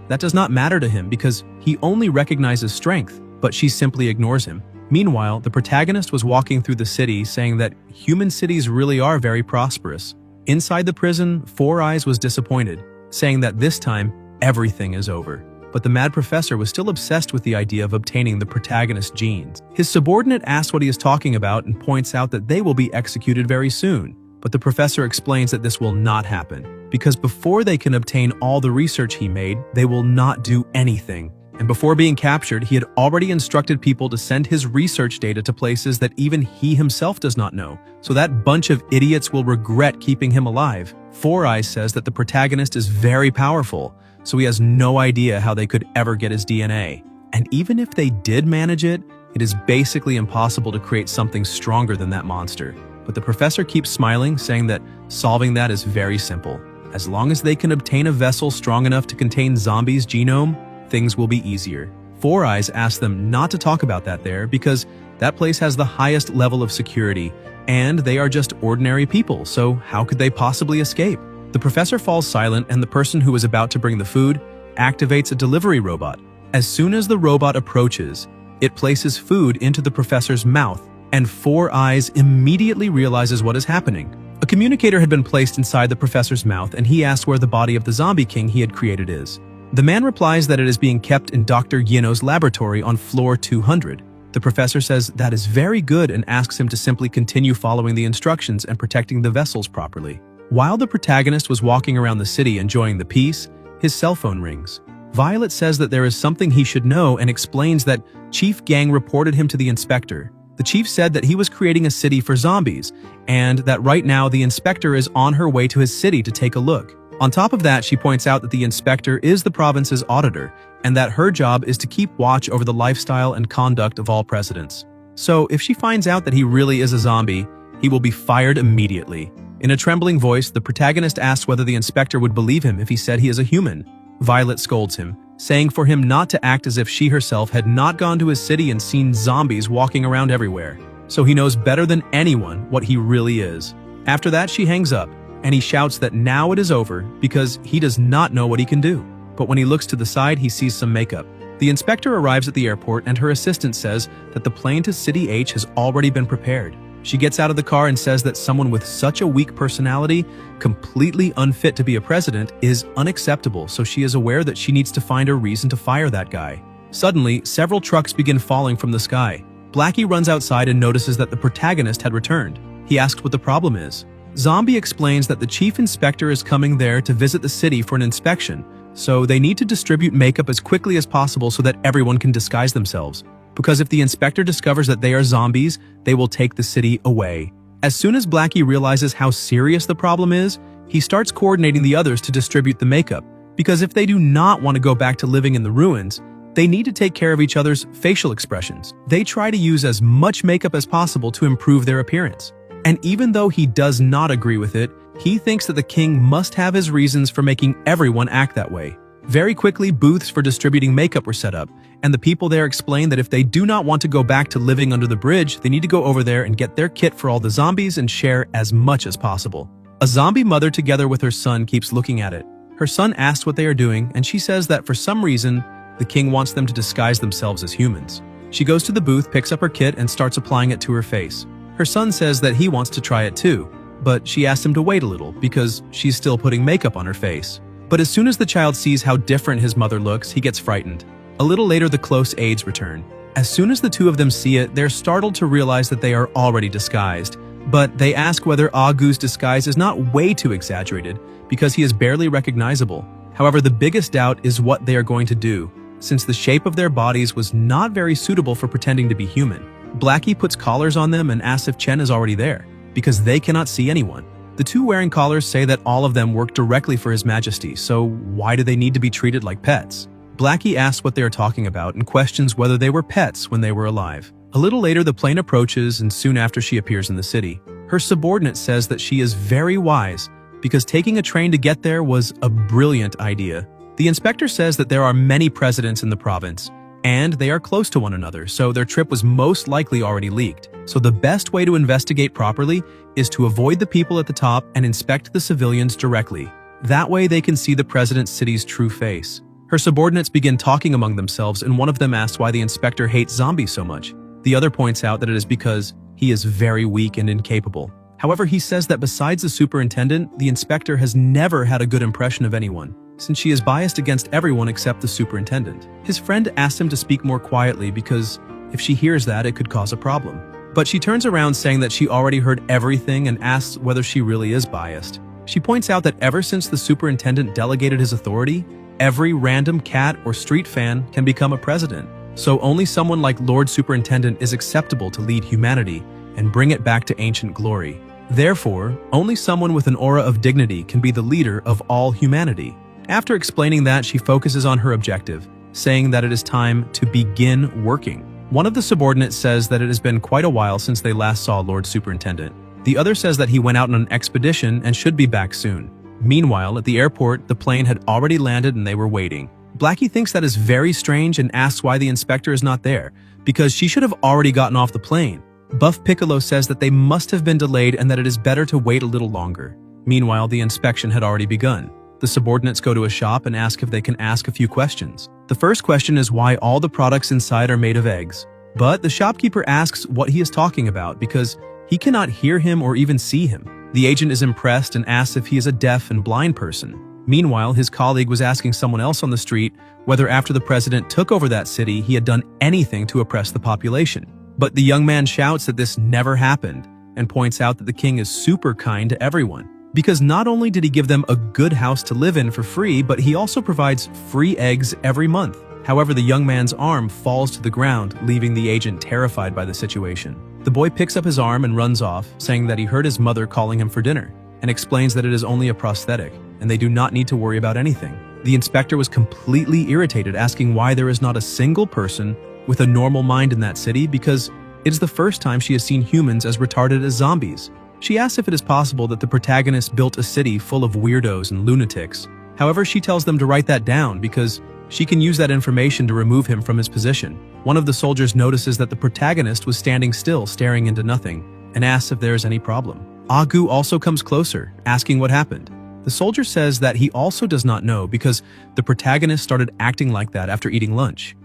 that does not matter to him because he only recognizes strength, but she simply ignores him. Meanwhile, the protagonist was walking through the city saying that human cities really are very prosperous. Inside the prison, Four Eyes was disappointed, saying that this time, everything is over. But the mad professor was still obsessed with the idea of obtaining the protagonist's genes. His subordinate asks what he is talking about and points out that they will be executed very soon. But the professor explains that this will not happen, because before they can obtain all the research he made, they will not do anything. And before being captured, he had already instructed people to send his research data to places that even he himself does not know, so that bunch of idiots will regret keeping him alive. Four Eyes says that the protagonist is very powerful, so he has no idea how they could ever get his DNA. And even if they did manage it, it is basically impossible to create something stronger than that monster. But the professor keeps smiling, saying that solving that is very simple. As long as they can obtain a vessel strong enough to contain Zombie's genome, things will be easier. Four Eyes asks them not to talk about that there because that place has the highest level of security, and they are just ordinary people, so how could they possibly escape? The professor falls silent, and the person who is about to bring the food activates a delivery robot. As soon as the robot approaches, it places food into the professor's mouth, and Four Eyes immediately realizes what is happening. A communicator had been placed inside the professor's mouth, and he asks where the body of the zombie king he had created is. The man replies that it is being kept in Dr. Yino's laboratory on floor 200. The professor says that is very good and asks him to simply continue following the instructions and protecting the vessels properly. While the protagonist was walking around the city enjoying the peace, his cell phone rings. Violet says that there is something he should know and explains that Chief Gang reported him to the inspector. The chief said that he was creating a city for zombies, and that right now the inspector is on her way to his city to take a look. On top of that, she points out that the inspector is the province's auditor, and that her job is to keep watch over the lifestyle and conduct of all presidents. So if she finds out that he really is a zombie, he will be fired immediately. In a trembling voice, the protagonist asks whether the inspector would believe him if he said he is a human. Violet scolds him, saying for him not to act as if she herself had not gone to his city and seen zombies walking around everywhere. So he knows better than anyone what he really is. After that, she hangs up, and he shouts that now it is over because he does not know what he can do. But when he looks to the side, he sees some makeup. The inspector arrives at the airport, and her assistant says that the plane to City H has already been prepared. She gets out of the car and says that someone with such a weak personality, completely unfit to be a president, is unacceptable, so she is aware that she needs to find a reason to fire that guy. Suddenly, several trucks begin falling from the sky. Blackie runs outside and notices that the protagonist had returned. He asks what the problem is. Zombie explains that the chief inspector is coming there to visit the city for an inspection, so they need to distribute makeup as quickly as possible so that everyone can disguise themselves. Because if the inspector discovers that they are zombies, they will take the city away. As soon as Blackie realizes how serious the problem is, he starts coordinating the others to distribute the makeup, because if they do not want to go back to living in the ruins, They need to take care of each other's facial expressions. They try to use as much makeup as possible to improve their appearance. And even though he does not agree with it, he thinks that the king must have his reasons for making everyone act that way. Very quickly, booths for distributing makeup were set up, and the people there explain that if they do not want to go back to living under the bridge, they need to go over there and get their kit for all the zombies and share as much as possible. A zombie mother together with her son keeps looking at it. Her son asks what they are doing, and she says that for some reason, the king wants them to disguise themselves as humans. She goes to the booth, picks up her kit, and starts applying it to her face. Her son says that he wants to try it too, but she asks him to wait a little because she's still putting makeup on her face. But as soon as the child sees how different his mother looks, he gets frightened. A little later, the close aides return. As soon as the two of them see it, they're startled to realize that they are already disguised. But they ask whether Gu's disguise is not way too exaggerated, because he is barely recognizable. However, the biggest doubt is what they are going to do, since the shape of their bodies was not very suitable for pretending to be human. Blackie puts collars on them and asks if Chen is already there, because they cannot see anyone. The two wearing collars say that all of them work directly for His Majesty, so why do they need to be treated like pets? Blackie asks what they are talking about and questions whether they were pets when they were alive. A little later, the plane approaches, and soon after she appears in the city. Her subordinate says that she is very wise, because taking a train to get there was a brilliant idea. The inspector says that there are many presidents in the province, and they are close to one another, so their trip was most likely already leaked. So the best way to investigate properly is to avoid the people at the top and inspect the civilians directly. That way they can see the president's city's true face. Her subordinates begin talking among themselves, and one of them asks why the inspector hates zombies so much. The other points out that it is because he is very weak and incapable. However, he says that besides the superintendent, the inspector has never had a good impression of anyone, since she is biased against everyone except the superintendent. His friend asks him to speak more quietly because if she hears that, it could cause a problem. But she turns around saying that she already heard everything and asks whether she really is biased. She points out that ever since the superintendent delegated his authority, every random cat or street fan can become a president. So only someone like Lord Superintendent is acceptable to lead humanity and bring it back to ancient glory. Therefore, only someone with an aura of dignity can be the leader of all humanity. After explaining that, she focuses on her objective, saying that it is time to begin working. One of the subordinates says that it has been quite a while since they last saw Lord Superintendent. The other says that he went out on an expedition and should be back soon. Meanwhile, at the airport, the plane had already landed and they were waiting. Blackie thinks that is very strange and asks why the inspector is not there, because she should have already gotten off the plane. Buff Piccolo says that they must have been delayed and that it is better to wait a little longer. Meanwhile, the inspection had already begun. The subordinates go to a shop and ask if they can ask a few questions. The first question is why all the products inside are made of eggs. But the shopkeeper asks what he is talking about because he cannot hear him or even see him. The agent is impressed and asks if he is a deaf and blind person. Meanwhile, his colleague was asking someone else on the street whether after the president took over that city he had done anything to oppress the population. But the young man shouts that this never happened and points out that the king is super kind to everyone. Because not only did he give them a good house to live in for free, but he also provides free eggs every month. However, the young man's arm falls to the ground, leaving the agent terrified by the situation. The boy picks up his arm and runs off, saying that he heard his mother calling him for dinner, and explains that it is only a prosthetic, and they do not need to worry about anything. The inspector was completely irritated, asking why there is not a single person with a normal mind in that city because it is the first time she has seen humans as retarded as zombies. She asks if it is possible that the protagonist built a city full of weirdos and lunatics. However, she tells them to write that down because she can use that information to remove him from his position. One of the soldiers notices that the protagonist was standing still, staring into nothing, and asks if there is any problem. Gu also comes closer, asking what happened. The soldier says that he also does not know because the protagonist started acting like that after eating lunch.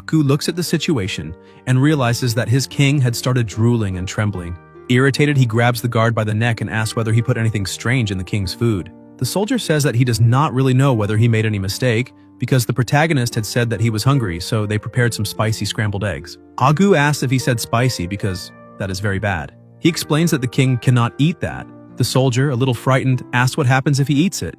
Gu looks at the situation and realizes that his king had started drooling and trembling. Irritated, he grabs the guard by the neck and asks whether he put anything strange in the king's food. The soldier says that he does not really know whether he made any mistake because the protagonist had said that he was hungry, so they prepared some spicy scrambled eggs. Gu asks if he said spicy because that is very bad. He explains that the king cannot eat that. The soldier, a little frightened, asks what happens if he eats it.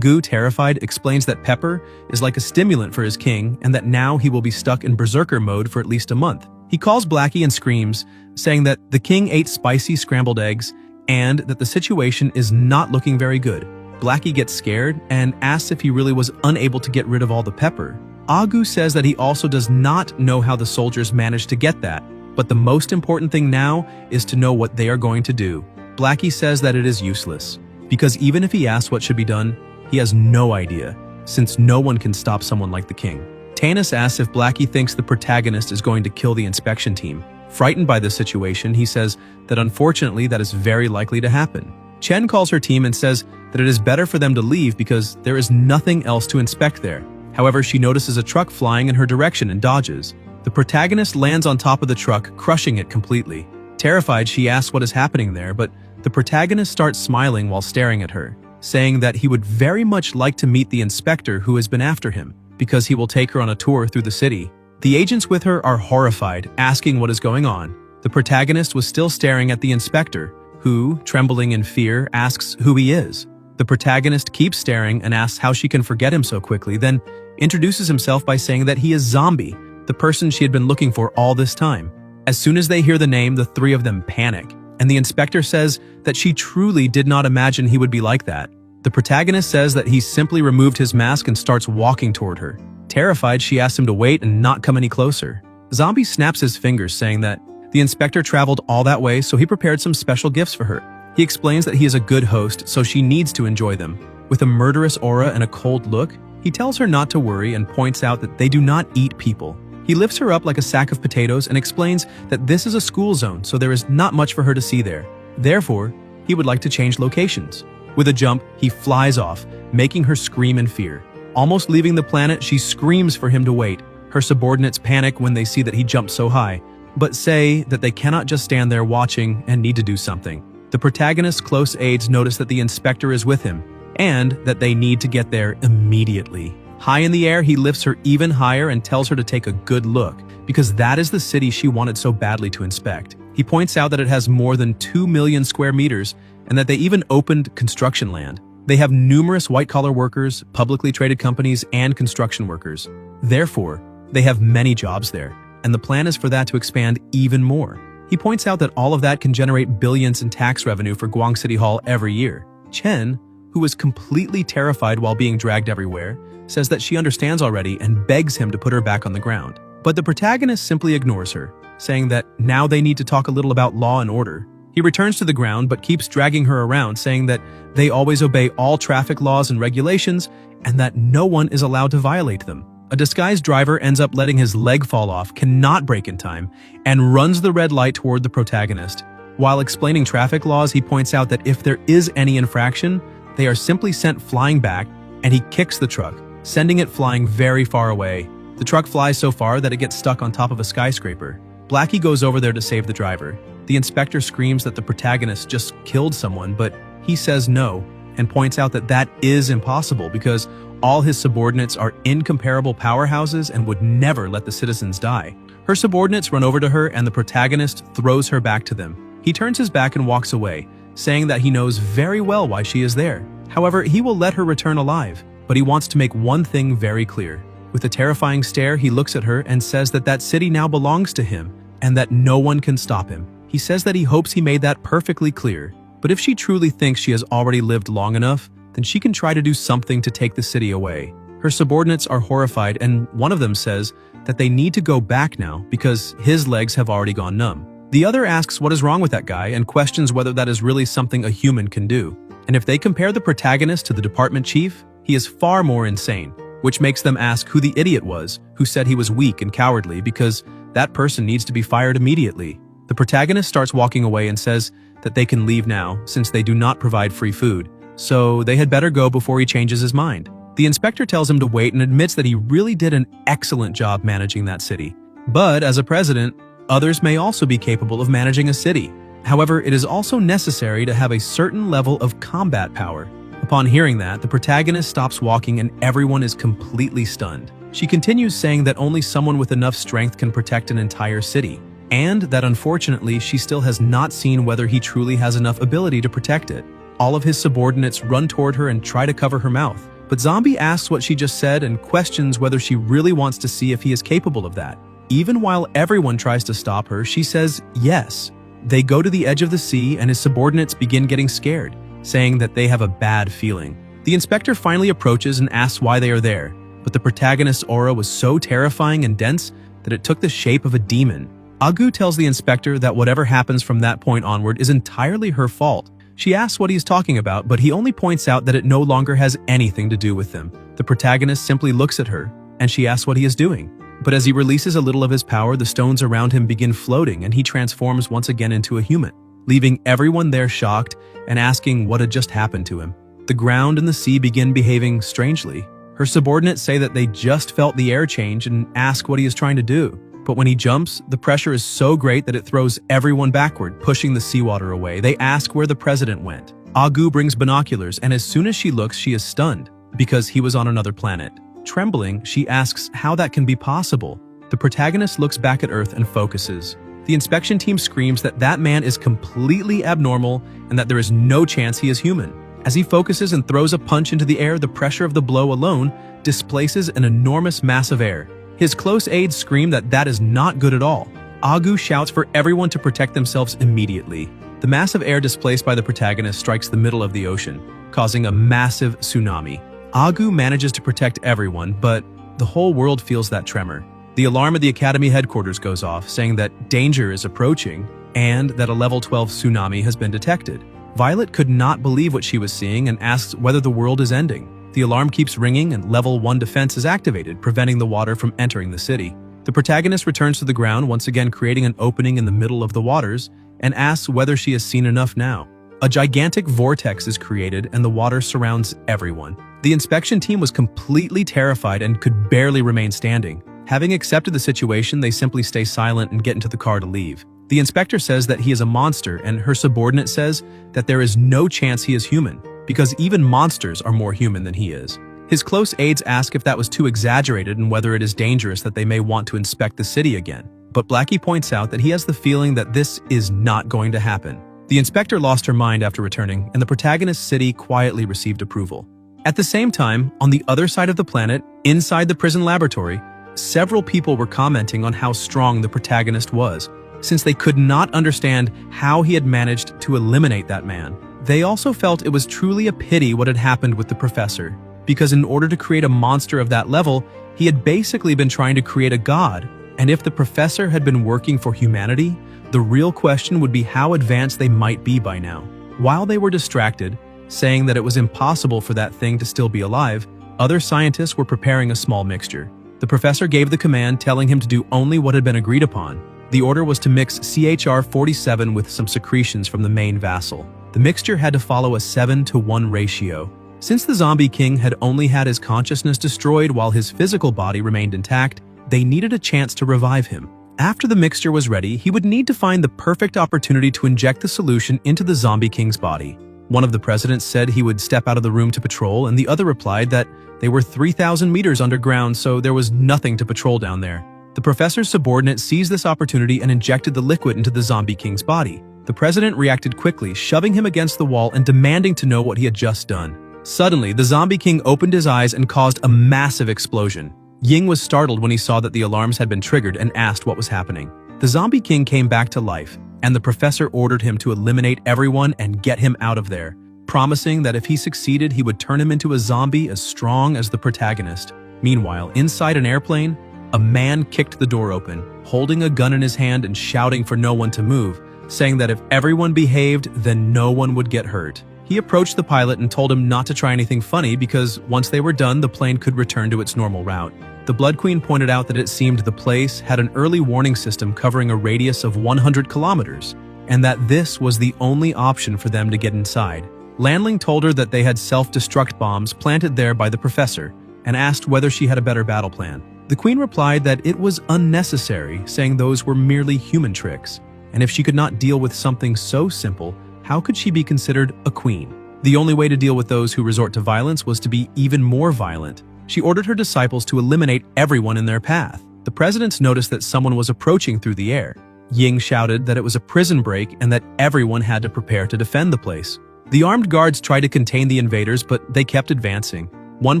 Gu, terrified, explains that pepper is like a stimulant for his king and that now he will be stuck in berserker mode for at least a month. He calls Blackie and screams, saying that the king ate spicy scrambled eggs and that the situation is not looking very good. Blackie gets scared and asks if he really was unable to get rid of all the pepper. Agu says that he also does not know how the soldiers managed to get that, but the most important thing now is to know what they are going to do. Blackie says that it is useless, because even if he asks what should be done, he has no idea, since no one can stop someone like the king. Tanis asks if Blackie thinks the protagonist is going to kill the inspection team. Frightened by this situation, he says that unfortunately that is very likely to happen. Chen calls her team and says that it is better for them to leave because there is nothing else to inspect there. However, she notices a truck flying in her direction and dodges. The protagonist lands on top of the truck, crushing it completely. Terrified, she asks what is happening there, but the protagonist starts smiling while staring at her, saying that he would very much like to meet the inspector who has been after him, because he will take her on a tour through the city. The agents with her are horrified, asking what is going on. The protagonist was still staring at the inspector, who, trembling in fear, asks who he is. The protagonist keeps staring and asks how she can forget him so quickly, then introduces himself by saying that he is Zombie, the person she had been looking for all this time. As soon as they hear the name, the three of them panic, and the inspector says that she truly did not imagine he would be like that. The protagonist says that he simply removed his mask and starts walking toward her. Terrified, she asks him to wait and not come any closer. Zombie snaps his fingers, saying that the inspector traveled all that way, so he prepared some special gifts for her. He explains that he is a good host, so she needs to enjoy them. With a murderous aura and a cold look, he tells her not to worry and points out that they do not eat people. He lifts her up like a sack of potatoes and explains that this is a school zone, so there is not much for her to see there. Therefore, he would like to change locations. With a jump, he flies off, making her scream in fear. Almost leaving the planet, she screams for him to wait. Her subordinates panic when they see that he jumped so high, but say that they cannot just stand there watching and need to do something. The protagonist's close aides notice that the inspector is with him, and that they need to get there immediately. High in the air, he lifts her even higher and tells her to take a good look, because that is the city she wanted so badly to inspect. He points out that it has more than 2 million square meters, and that they even opened construction land. They have numerous white-collar workers, publicly traded companies, and construction workers. Therefore, they have many jobs there, and the plan is for that to expand even more. He points out that all of that can generate billions in tax revenue for Guang City Hall every year. Chen, who is completely terrified while being dragged everywhere, says that she understands already and begs him to put her back on the ground. But the protagonist simply ignores her, saying that now they need to talk a little about law and order. He returns to the ground but keeps dragging her around, saying that they always obey all traffic laws and regulations and that no one is allowed to violate them. A disguised driver ends up letting his leg fall off, cannot brake in time, and runs the red light toward the protagonist. While explaining traffic laws, he points out that if there is any infraction, they are simply sent flying back, and he kicks the truck, sending it flying very far away. The truck flies so far that it gets stuck on top of a skyscraper. Blackie goes over there to save the driver. The inspector screams that the protagonist just killed someone, but he says no, and points out that that is impossible because all his subordinates are incomparable powerhouses and would never let the citizens die. Her subordinates run over to her and the protagonist throws her back to them. He turns his back and walks away, saying that he knows very well why she is there. However, he will let her return alive, but he wants to make one thing very clear. With a terrifying stare, he looks at her and says that that city now belongs to him and that no one can stop him. He says that he hopes he made that perfectly clear, but if she truly thinks she has already lived long enough, then she can try to do something to take the city away. Her subordinates are horrified, and one of them says that they need to go back now because his legs have already gone numb. The other asks what is wrong with that guy and questions whether that is really something a human can do. And if they compare the protagonist to the department chief, he is far more insane, which makes them ask who the idiot was who said he was weak and cowardly because that person needs to be fired immediately. The protagonist starts walking away and says that they can leave now since they do not provide free food, so they had better go before he changes his mind. The inspector tells him to wait and admits that he really did an excellent job managing that city. But as a president, others may also be capable of managing a city. However, it is also necessary to have a certain level of combat power. Upon hearing that, the protagonist stops walking and everyone is completely stunned. She continues saying that only someone with enough strength can protect an entire city, and that unfortunately she still has not seen whether he truly has enough ability to protect it. All of his subordinates run toward her and try to cover her mouth, but Zombie asks what she just said and questions whether she really wants to see if he is capable of that. Even while everyone tries to stop her, she says yes. They go to the edge of the sea and his subordinates begin getting scared, saying that they have a bad feeling. The inspector finally approaches and asks why they are there, but the protagonist's aura was so terrifying and dense that it took the shape of a demon. Agu tells the inspector that whatever happens from that point onward is entirely her fault. She asks what he's talking about, but he only points out that it no longer has anything to do with them. The protagonist simply looks at her, and she asks what he is doing. But as he releases a little of his power, the stones around him begin floating and he transforms once again into a human, leaving everyone there shocked and asking what had just happened to him. The ground and the sea begin behaving strangely. Her subordinates say that they just felt the air change and ask what he is trying to do. But when he jumps, the pressure is so great that it throws everyone backward, pushing the seawater away. They ask where the president went. Agu brings binoculars, and as soon as she looks, she is stunned because he was on another planet. Trembling, she asks how that can be possible. The protagonist looks back at Earth and focuses. The inspection team screams that that man is completely abnormal and that there is no chance he is human. As he focuses and throws a punch into the air, the pressure of the blow alone displaces an enormous mass of air. His close aides scream that that is not good at all. Agu shouts for everyone to protect themselves immediately. The mass of air displaced by the protagonist strikes the middle of the ocean, causing a massive tsunami. Agu manages to protect everyone, but the whole world feels that tremor. The alarm at the Academy headquarters goes off, saying that danger is approaching and that a level 12 tsunami has been detected. Violet could not believe what she was seeing and asks whether the world is ending. The alarm keeps ringing and level 1 defense is activated, preventing the water from entering the city. The protagonist returns to the ground, once again creating an opening in the middle of the waters, and asks whether she has seen enough now. A gigantic vortex is created and the water surrounds everyone. The inspection team was completely terrified and could barely remain standing. Having accepted the situation, they simply stay silent and get into the car to leave. The inspector says that he is a monster, and her subordinate says that there is no chance he is human, because even monsters are more human than he is. His close aides ask if that was too exaggerated and whether it is dangerous that they may want to inspect the city again. But Blackie points out that he has the feeling that this is not going to happen. The inspector lost her mind after returning, and the protagonist's city quietly received approval. At the same time, on the other side of the planet, inside the prison laboratory, several people were commenting on how strong the protagonist was, since they could not understand how he had managed to eliminate that man. They also felt it was truly a pity what had happened with the professor, because in order to create a monster of that level, he had basically been trying to create a god, and if the professor had been working for humanity, the real question would be how advanced they might be by now. While they were distracted, saying that it was impossible for that thing to still be alive, other scientists were preparing a small mixture. The professor gave the command, telling him to do only what had been agreed upon. The order was to mix CHR-47 with some secretions from the main vassal. The mixture had to follow a 7-to-1 ratio. Since the Zombie King had only had his consciousness destroyed while his physical body remained intact, they needed a chance to revive him. After the mixture was ready, he would need to find the perfect opportunity to inject the solution into the Zombie King's body. One of the presidents said he would step out of the room to patrol, and the other replied that they were 3,000 meters underground, so there was nothing to patrol down there. The professor's subordinate seized this opportunity and injected the liquid into the Zombie King's body. The president reacted quickly, shoving him against the wall and demanding to know what he had just done. Suddenly, the Zombie King opened his eyes and caused a massive explosion. Ying was startled when he saw that the alarms had been triggered and asked what was happening. The Zombie King came back to life, and the professor ordered him to eliminate everyone and get him out of there, promising that if he succeeded, he would turn him into a zombie as strong as the protagonist. Meanwhile, inside an airplane, a man kicked the door open, holding a gun in his hand and shouting for no one to move, saying that if everyone behaved, then no one would get hurt. He approached the pilot and told him not to try anything funny because once they were done, the plane could return to its normal route. The Blood Queen pointed out that it seemed the place had an early warning system covering a radius of 100 kilometers, and that this was the only option for them to get inside. Lanling told her that they had self-destruct bombs planted there by the professor, and asked whether she had a better battle plan. The Queen replied that it was unnecessary, saying those were merely human tricks, and if she could not deal with something so simple, how could she be considered a queen? The only way to deal with those who resort to violence was to be even more violent. She ordered her disciples to eliminate everyone in their path. The presidents noticed that someone was approaching through the air. Ying shouted that it was a prison break and that everyone had to prepare to defend the place. The armed guards tried to contain the invaders, but they kept advancing. One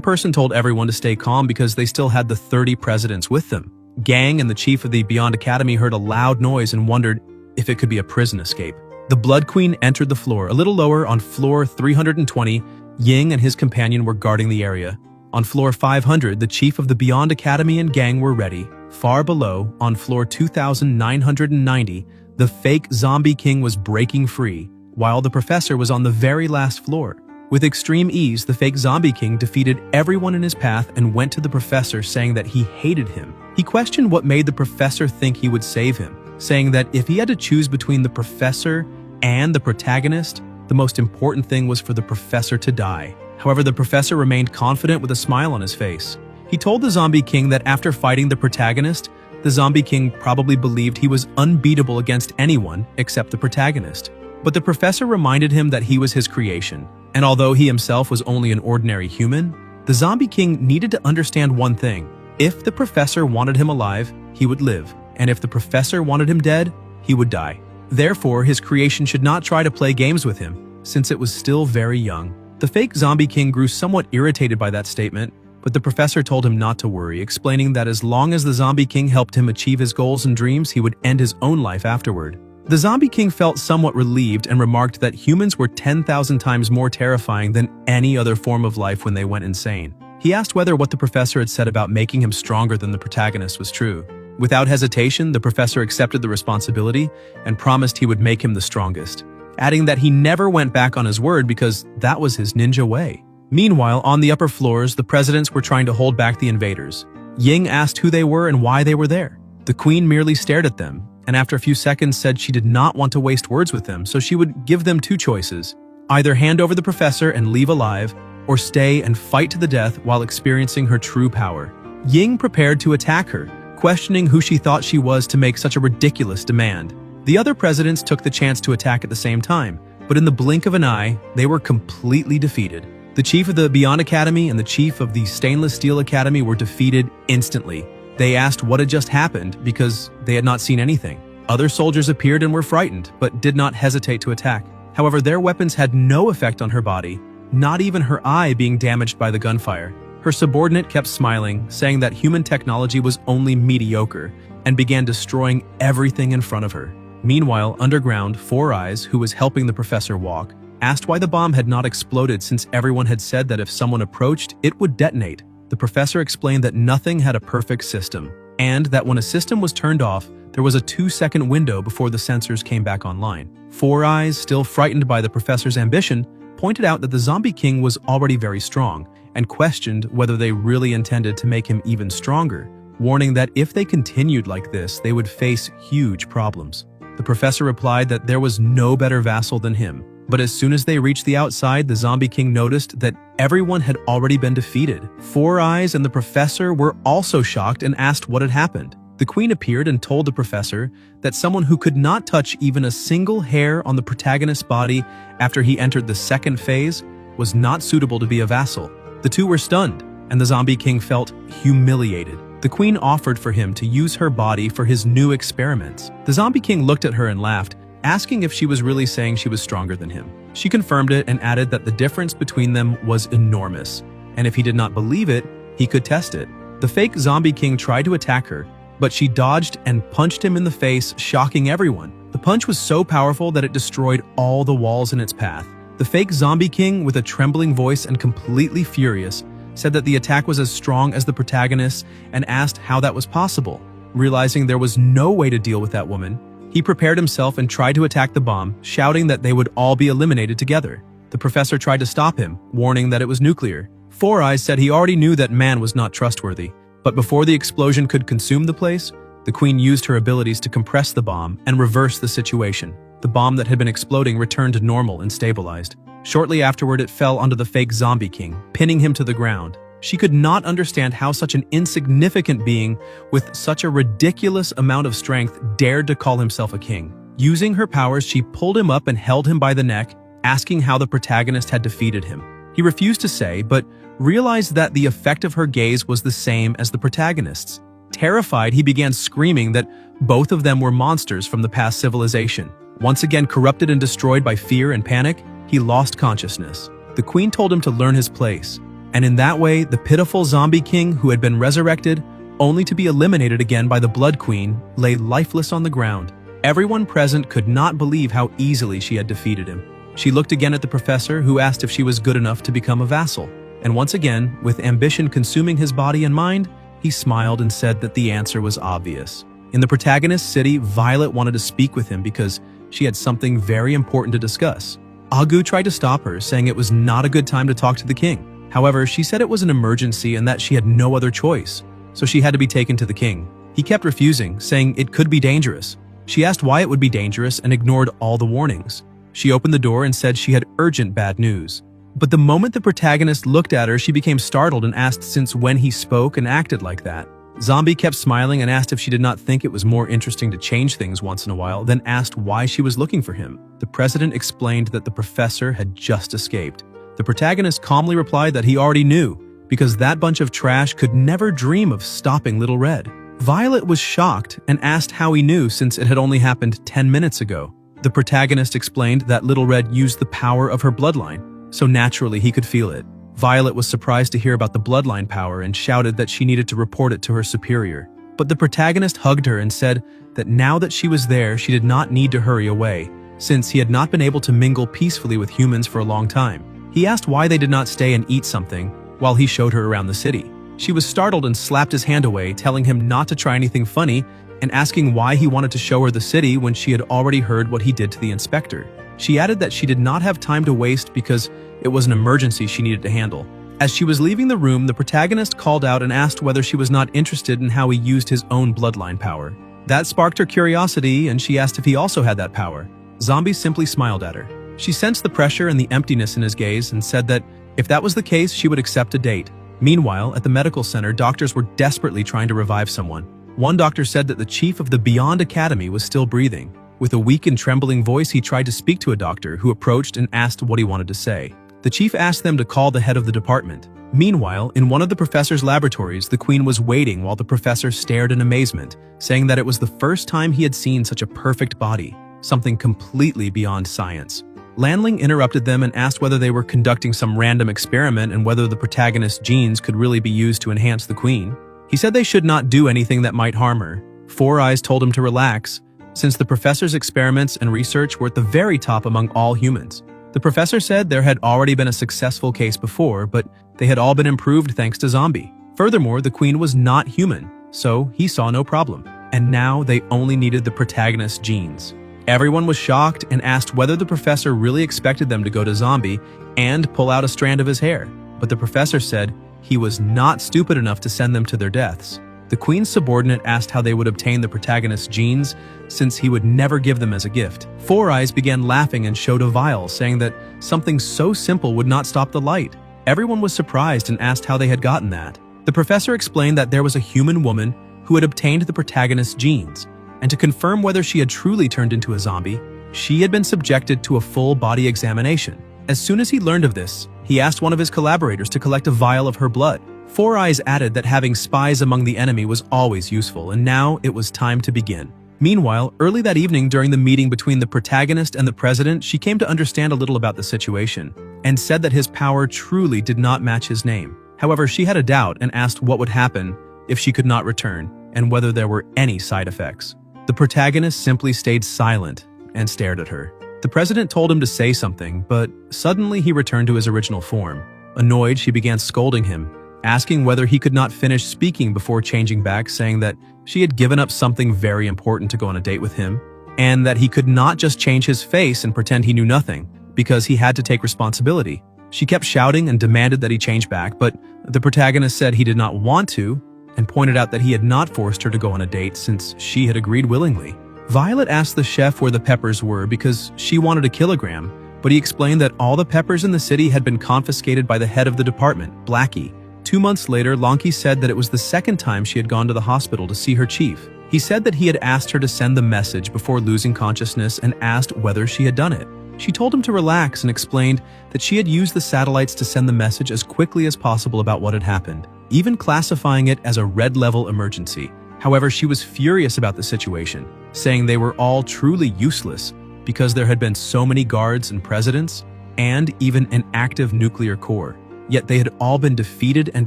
person told everyone to stay calm because they still had the 30 presidents with them. Gang and the chief of the Beyond Academy heard a loud noise and wondered if it could be a prison escape. The Blood Queen entered the floor. A little lower, on floor 320, Ying and his companion were guarding the area. On floor 500, the chief of the Beyond Academy and gang were ready. Far below, on floor 2990, the fake Zombie King was breaking free, while the professor was on the very last floor. With extreme ease, the fake Zombie King defeated everyone in his path and went to the professor saying that he hated him. He questioned what made the professor think he would save him, saying that if he had to choose between the professor and the protagonist, the most important thing was for the professor to die. However, the professor remained confident with a smile on his face. He told the Zombie King that after fighting the protagonist, the Zombie King probably believed he was unbeatable against anyone except the protagonist. But the professor reminded him that he was his creation, and although he himself was only an ordinary human, the Zombie King needed to understand one thing. If the professor wanted him alive, he would live, and if the professor wanted him dead, he would die. Therefore, his creation should not try to play games with him, since it was still very young. The fake Zombie King grew somewhat irritated by that statement, but the professor told him not to worry, explaining that as long as the Zombie King helped him achieve his goals and dreams, he would end his own life afterward. The Zombie King felt somewhat relieved and remarked that humans were 10,000 times more terrifying than any other form of life when they went insane. He asked whether what the professor had said about making him stronger than the protagonist was true. Without hesitation, the professor accepted the responsibility and promised he would make him the strongest, adding that he never went back on his word because that was his ninja way. Meanwhile, on the upper floors, the presidents were trying to hold back the invaders. Ying asked who they were and why they were there. The queen merely stared at them, and after a few seconds said she did not want to waste words with them, so she would give them two choices: either hand over the professor and leave alive, or stay and fight to the death while experiencing her true power. Ying prepared to attack her, questioning who she thought she was to make such a ridiculous demand. The other presidents took the chance to attack at the same time, but in the blink of an eye, they were completely defeated. The chief of the Beyond Academy and the chief of the Stainless Steel Academy were defeated instantly. They asked what had just happened because they had not seen anything. Other soldiers appeared and were frightened, but did not hesitate to attack. However, their weapons had no effect on her body, not even her eye being damaged by the gunfire. Her subordinate kept smiling, saying that human technology was only mediocre, and began destroying everything in front of her. Meanwhile, underground, Four Eyes, who was helping the professor walk, asked why the bomb had not exploded since everyone had said that if someone approached, it would detonate. The professor explained that nothing had a perfect system, and that when a system was turned off, there was a 2-second window before the sensors came back online. Four Eyes, still frightened by the professor's ambition, pointed out that the Zombie King was already very strong, and questioned whether they really intended to make him even stronger, warning that if they continued like this, they would face huge problems. The professor replied that there was no better vassal than him, but as soon as they reached the outside, the Zombie King noticed that everyone had already been defeated. Four Eyes and the professor were also shocked and asked what had happened. The queen appeared and told the professor that someone who could not touch even a single hair on the protagonist's body after he entered the second phase was not suitable to be a vassal. The two were stunned, and the Zombie King felt humiliated. The queen offered for him to use her body for his new experiments. The Zombie King looked at her and laughed, asking if she was really saying she was stronger than him. She confirmed it and added that the difference between them was enormous, and if he did not believe it, he could test it. The fake Zombie King tried to attack her, but she dodged and punched him in the face, shocking everyone. The punch was so powerful that it destroyed all the walls in its path. The fake Zombie King, with a trembling voice and completely furious, said that the attack was as strong as the protagonist's and asked how that was possible. Realizing there was no way to deal with that woman, he prepared himself and tried to attack the bomb, shouting that they would all be eliminated together. The professor tried to stop him, warning that it was nuclear. Four Eyes said he already knew that man was not trustworthy, but before the explosion could consume the place, the queen used her abilities to compress the bomb and reverse the situation. The bomb that had been exploding returned to normal and stabilized. Shortly afterward, it fell onto the fake Zombie King, pinning him to the ground. She could not understand how such an insignificant being with such a ridiculous amount of strength dared to call himself a king. Using her powers, she pulled him up and held him by the neck, asking how the protagonist had defeated him. He refused to say, but realized that the effect of her gaze was the same as the protagonist's. Terrified, he began screaming that both of them were monsters from the past civilization. Once again corrupted and destroyed by fear and panic, he lost consciousness. The queen told him to learn his place, and in that way, the pitiful Zombie King, who had been resurrected, only to be eliminated again by the Blood Queen, lay lifeless on the ground. Everyone present could not believe how easily she had defeated him. She looked again at the professor, who asked if she was good enough to become a vassal, And once again, with ambition consuming his body and mind, he smiled and said that the answer was obvious. In the protagonist's city, Violet wanted to speak with him because she had something very important to discuss. Agu tried to stop her, saying it was not a good time to talk to the king. However, she said it was an emergency and that she had no other choice, so she had to be taken to the king. He kept refusing, saying it could be dangerous. She asked why it would be dangerous and ignored all the warnings. She opened the door and said she had urgent bad news. But the moment the protagonist looked at her, she became startled and asked since when he spoke and acted like that. Zombie kept smiling and asked if she did not think it was more interesting to change things once in a while, then asked why she was looking for him. The president explained that the professor had just escaped. The protagonist calmly replied that he already knew, because that bunch of trash could never dream of stopping Little Red. Violet was shocked and asked how he knew since it had only happened 10 minutes ago. The protagonist explained that Little Red used the power of her bloodline, so naturally he could feel it. Violet was surprised to hear about the bloodline power and shouted that she needed to report it to her superior. But the protagonist hugged her and said that now that she was there, she did not need to hurry away, since he had not been able to mingle peacefully with humans for a long time. He asked why they did not stay and eat something while he showed her around the city. She was startled and slapped his hand away, telling him not to try anything funny and asking why he wanted to show her the city when she had already heard what he did to the inspector. She added that she did not have time to waste because it was an emergency she needed to handle. As she was leaving the room, the protagonist called out and asked whether she was not interested in how he used his own bloodline power. That sparked her curiosity, and she asked if he also had that power. Zombie simply smiled at her. She sensed the pressure and the emptiness in his gaze and said that if that was the case, she would accept a date. Meanwhile, at the medical center, doctors were desperately trying to revive someone. One doctor said that the chief of the Beyond Academy was still breathing. With a weak and trembling voice, he tried to speak to a doctor who approached and asked what he wanted to say. The chief asked them to call the head of the department. Meanwhile, in one of the professor's laboratories, the queen was waiting while the professor stared in amazement, saying that it was the first time he had seen such a perfect body, something completely beyond science. Lanling interrupted them and asked whether they were conducting some random experiment and whether the protagonist's genes could really be used to enhance the queen. He said they should not do anything that might harm her. Four Eyes told him to relax, since the professor's experiments and research were at the very top among all humans. The professor said there had already been a successful case before, but they had all been improved thanks to Zombie. Furthermore, the queen was not human, so he saw no problem. And now they only needed the protagonist's genes. Everyone was shocked and asked whether the professor really expected them to go to Zombie and pull out a strand of his hair. But the professor said he was not stupid enough to send them to their deaths. The queen's subordinate asked how they would obtain the protagonist's genes, since he would never give them as a gift. Four Eyes began laughing and showed a vial, saying that something so simple would not stop the light. Everyone was surprised and asked how they had gotten that. The professor explained that there was a human woman who had obtained the protagonist's genes, and to confirm whether she had truly turned into a zombie, she had been subjected to a full body examination. As soon as he learned of this, he asked one of his collaborators to collect a vial of her blood. Four Eyes added that having spies among the enemy was always useful, and now it was time to begin. Meanwhile, early that evening during the meeting between the protagonist and the president, she came to understand a little about the situation, and said that his power truly did not match his name. However, she had a doubt and asked what would happen if she could not return, and whether there were any side effects. The protagonist simply stayed silent and stared at her. The president told him to say something, but suddenly he returned to his original form. Annoyed, she began scolding him, asking whether he could not finish speaking before changing back, saying that she had given up something very important to go on a date with him, and that he could not just change his face and pretend he knew nothing, because he had to take responsibility. She kept shouting and demanded that he change back, but the protagonist said he did not want to, and pointed out that he had not forced her to go on a date since she had agreed willingly. Violet asked the chef where the peppers were because she wanted a kilogram, but he explained that all the peppers in the city had been confiscated by the head of the department, Blackie. 2 months later, Lonky said that it was the second time she had gone to the hospital to see her chief. He said that he had asked her to send the message before losing consciousness and asked whether she had done it. She told him to relax and explained that she had used the satellites to send the message as quickly as possible about what had happened, even classifying it as a red-level emergency. However, she was furious about the situation, saying they were all truly useless because there had been so many guards and presidents, and even an active nuclear core. Yet they had all been defeated and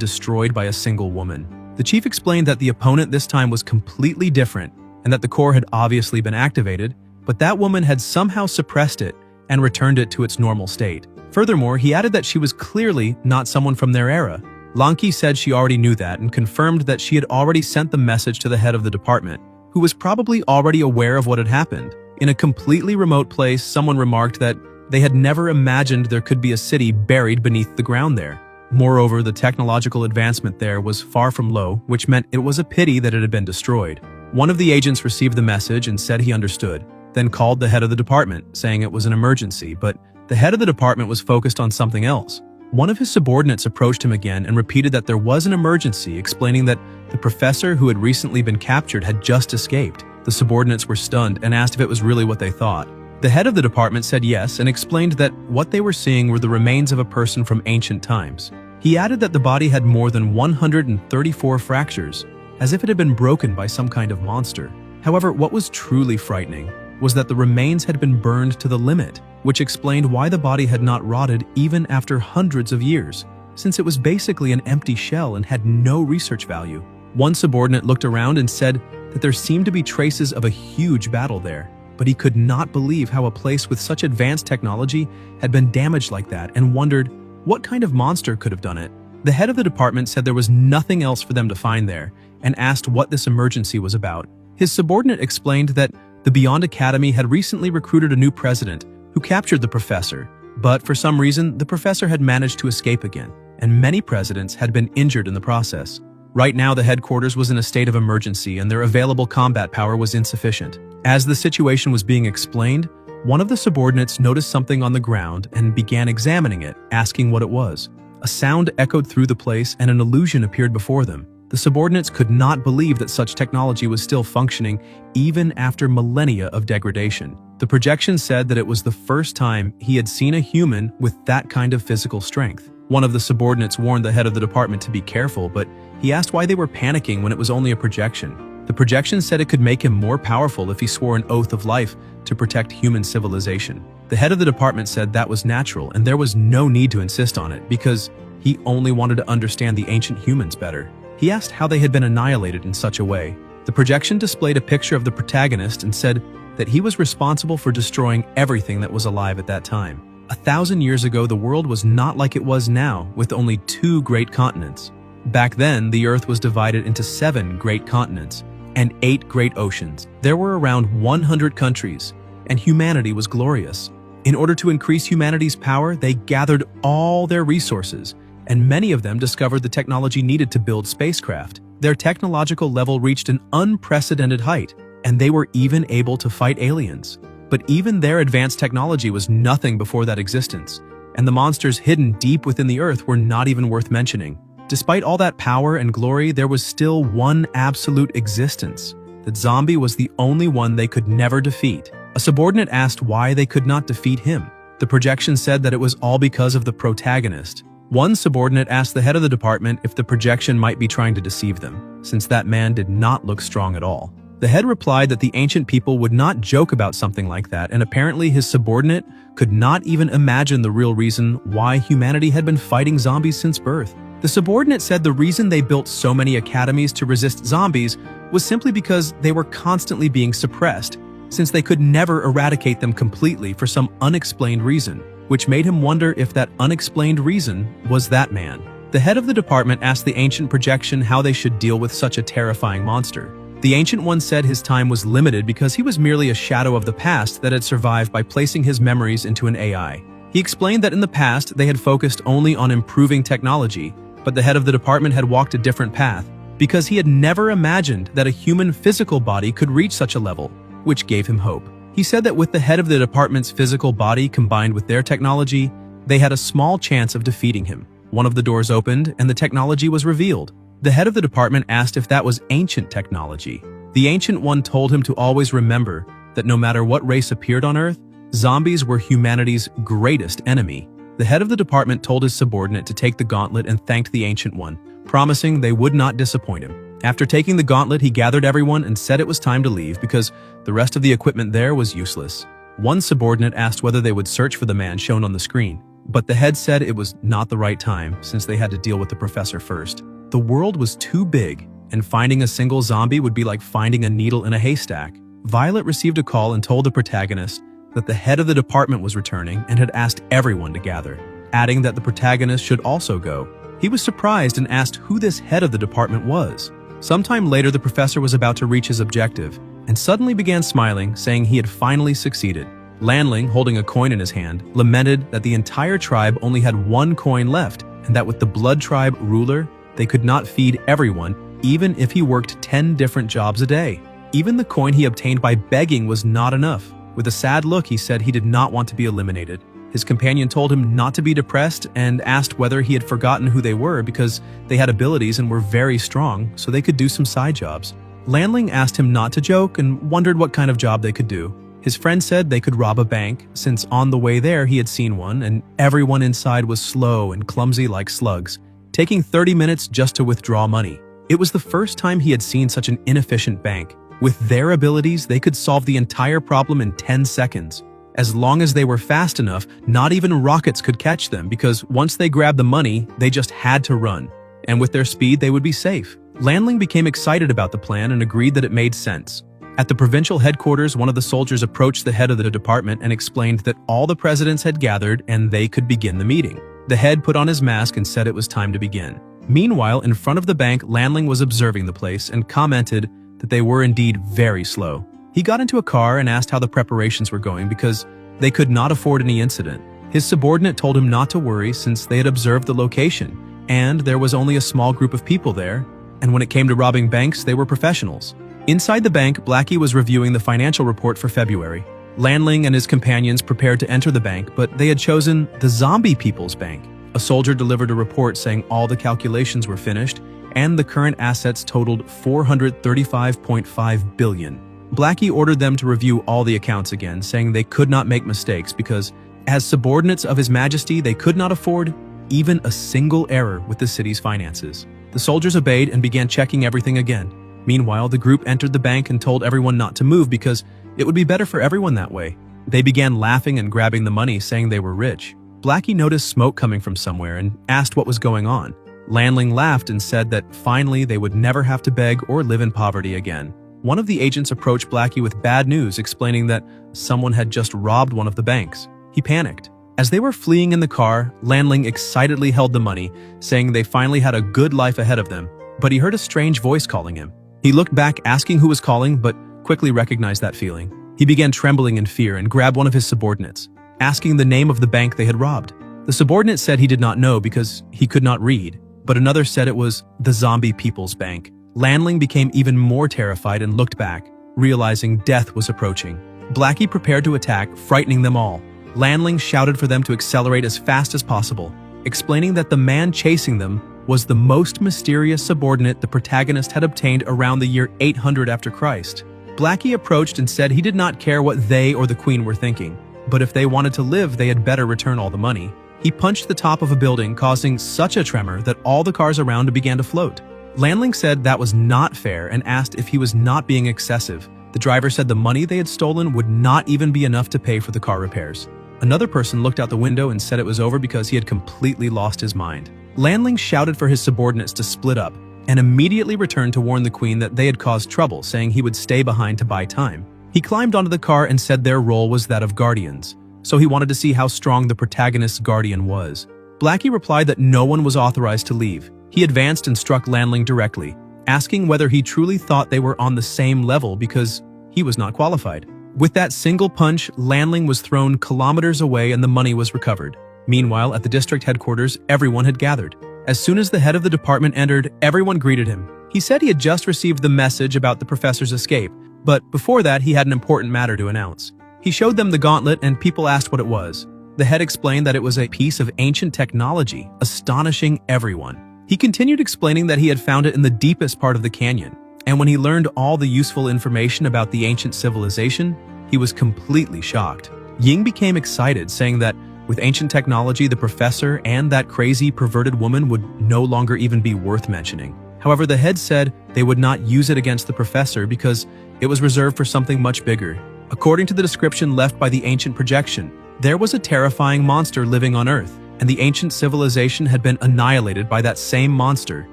destroyed by a single woman. The chief explained that the opponent this time was completely different, and that the core had obviously been activated, but that woman had somehow suppressed it and returned it to its normal state. Furthermore, he added that she was clearly not someone from their era. Lanki said she already knew that and confirmed that she had already sent the message to the head of the department, who was probably already aware of what had happened. In a completely remote place, someone remarked that they had never imagined there could be a city buried beneath the ground there. Moreover, the technological advancement there was far from low, which meant it was a pity that it had been destroyed. One of the agents received the message and said he understood, then called the head of the department, saying it was an emergency, but the head of the department was focused on something else. One of his subordinates approached him again and repeated that there was an emergency, explaining that the professor who had recently been captured had just escaped. The subordinates were stunned and asked if it was really what they thought. The head of the department said yes and explained that what they were seeing were the remains of a person from ancient times. He added that the body had more than 134 fractures, as if it had been broken by some kind of monster. However, what was truly frightening was that the remains had been burned to the limit, which explained why the body had not rotted even after hundreds of years, since it was basically an empty shell and had no research value. One subordinate looked around and said that there seemed to be traces of a huge battle there, but he could not believe how a place with such advanced technology had been damaged like that and wondered what kind of monster could have done it. The head of the department said there was nothing else for them to find there and asked what this emergency was about. His subordinate explained that the Beyond Academy had recently recruited a new president who captured the professor, but for some reason, the professor had managed to escape again, and many presidents had been injured in the process. Right now, the headquarters was in a state of emergency and their available combat power was insufficient. As the situation was being explained, one of the subordinates noticed something on the ground and began examining it, asking what it was. A sound echoed through the place and an illusion appeared before them. The subordinates could not believe that such technology was still functioning even after millennia of degradation. The projection said that it was the first time he had seen a human with that kind of physical strength. One of the subordinates warned the head of the department to be careful, but he asked why they were panicking when it was only a projection. The projection said it could make him more powerful if he swore an oath of life to protect human civilization. The head of the department said that was natural and there was no need to insist on it because he only wanted to understand the ancient humans better. He asked how they had been annihilated in such a way. The projection displayed a picture of the protagonist and said that he was responsible for destroying everything that was alive at that time. 1,000 years ago, the world was not like it was now, with only 2 great continents. Back then, the Earth was divided into 7 great continents and 8 great oceans. There were around 100 countries, and humanity was glorious. In order to increase humanity's power, they gathered all their resources, and many of them discovered the technology needed to build spacecraft. Their technological level reached an unprecedented height, and they were even able to fight aliens. But even their advanced technology was nothing before that existence, and the monsters hidden deep within the Earth were not even worth mentioning. Despite all that power and glory, there was still one absolute existence. That zombie was the only one they could never defeat. A subordinate asked why they could not defeat him. The projection said that it was all because of the protagonist. One subordinate asked the head of the department if the projection might be trying to deceive them, since that man did not look strong at all. The head replied that the ancient people would not joke about something like that, and apparently his subordinate could not even imagine the real reason why humanity had been fighting zombies since birth. The subordinate said the reason they built so many academies to resist zombies was simply because they were constantly being suppressed, since they could never eradicate them completely for some unexplained reason, which made him wonder if that unexplained reason was that man. The head of the department asked the ancient projection how they should deal with such a terrifying monster. The Ancient One said his time was limited because he was merely a shadow of the past that had survived by placing his memories into an AI. He explained that in the past they had focused only on improving technology, but the head of the department had walked a different path because he had never imagined that a human physical body could reach such a level, which gave him hope. He said that with the head of the department's physical body combined with their technology, they had a small chance of defeating him. One of the doors opened and the technology was revealed. The head of the department asked if that was ancient technology. The Ancient One told him to always remember that no matter what race appeared on Earth, zombies were humanity's greatest enemy. The head of the department told his subordinate to take the gauntlet and thanked the Ancient One, promising they would not disappoint him. After taking the gauntlet, he gathered everyone and said it was time to leave because the rest of the equipment there was useless. One subordinate asked whether they would search for the man shown on the screen, but the head said it was not the right time since they had to deal with the professor first. The world was too big, and finding a single zombie would be like finding a needle in a haystack. Violet received a call and told the protagonist that the head of the department was returning and had asked everyone to gather, adding that the protagonist should also go. He was surprised and asked who this head of the department was. Sometime later, the professor was about to reach his objective and suddenly began smiling, saying he had finally succeeded. Lanling, holding a coin in his hand, lamented that the entire tribe only had one coin left and that with the Blood Tribe ruler, they could not feed everyone, even if he worked 10 different jobs a day. Even the coin he obtained by begging was not enough. With a sad look, he said he did not want to be eliminated. His companion told him not to be depressed and asked whether he had forgotten who they were because they had abilities and were very strong, so they could do some side jobs. Lanling asked him not to joke and wondered what kind of job they could do. His friend said they could rob a bank, since on the way there he had seen one and everyone inside was slow and clumsy like slugs, taking 30 minutes just to withdraw money. It was the first time he had seen such an inefficient bank. With their abilities, they could solve the entire problem in 10 seconds. As long as they were fast enough, not even rockets could catch them because once they grabbed the money, they just had to run. And with their speed, they would be safe. Lanling became excited about the plan and agreed that it made sense. At the provincial headquarters, one of the soldiers approached the head of the department and explained that all the presidents had gathered and they could begin the meeting. The head put on his mask and said it was time to begin. Meanwhile, in front of the bank, Lanling was observing the place and commented that they were indeed very slow. He got into a car and asked how the preparations were going because they could not afford any incident. His subordinate told him not to worry since they had observed the location, and there was only a small group of people there, and when it came to robbing banks, they were professionals. Inside the bank, Blackie was reviewing the financial report for February. Lanling and his companions prepared to enter the bank, but they had chosen the Zombie People's Bank. A soldier delivered a report saying all the calculations were finished, and the current assets totaled $435.5 billion. Blackie ordered them to review all the accounts again, saying they could not make mistakes because, as subordinates of His Majesty, they could not afford even a single error with the city's finances. The soldiers obeyed and began checking everything again. Meanwhile, the group entered the bank and told everyone not to move because it would be better for everyone that way. They began laughing and grabbing the money, saying they were rich. Blackie noticed smoke coming from somewhere and asked what was going on. Lanling laughed and said that finally they would never have to beg or live in poverty again. One of the agents approached Blackie with bad news, explaining that someone had just robbed one of the banks. He panicked. As they were fleeing in the car, Lanling excitedly held the money, saying they finally had a good life ahead of them, but he heard a strange voice calling him. He looked back asking who was calling, but quickly recognized that feeling. He began trembling in fear and grabbed one of his subordinates, asking the name of the bank they had robbed. The subordinate said he did not know because he could not read, but another said it was the Zombie People's Bank. Lanling became even more terrified and looked back, realizing death was approaching. Blackie prepared to attack, frightening them all. Lanling shouted for them to accelerate as fast as possible, explaining that the man chasing them was the most mysterious subordinate the protagonist had obtained around the year 800 after Christ. Blackie approached and said he did not care what they or the queen were thinking, but if they wanted to live, they had better return all the money. He punched the top of a building, causing such a tremor that all the cars around began to float. Lanling said that was not fair and asked if he was not being excessive. The driver said the money they had stolen would not even be enough to pay for the car repairs. Another person looked out the window and said it was over because he had completely lost his mind. Lanling shouted for his subordinates to split up and immediately returned to warn the queen that they had caused trouble, saying he would stay behind to buy time. He climbed onto the car and said their role was that of guardians, so he wanted to see how strong the protagonist's guardian was. Blackie replied that no one was authorized to leave. He advanced and struck Lanling directly, asking whether he truly thought they were on the same level because he was not qualified. With that single punch, Lanling was thrown kilometers away and the money was recovered. Meanwhile, at the district headquarters, everyone had gathered. As soon as the head of the department entered, everyone greeted him. He said he had just received the message about the professor's escape, but before that, he had an important matter to announce. He showed them the gauntlet and people asked what it was. The head explained that it was a piece of ancient technology, astonishing everyone. He continued explaining that he had found it in the deepest part of the canyon, and when he learned all the useful information about the ancient civilization, he was completely shocked. Ying became excited, saying that with ancient technology, the professor and that crazy, perverted woman would no longer even be worth mentioning. However, the head said they would not use it against the professor because it was reserved for something much bigger. According to the description left by the ancient projection, there was a terrifying monster living on Earth, and the ancient civilization had been annihilated by that same monster.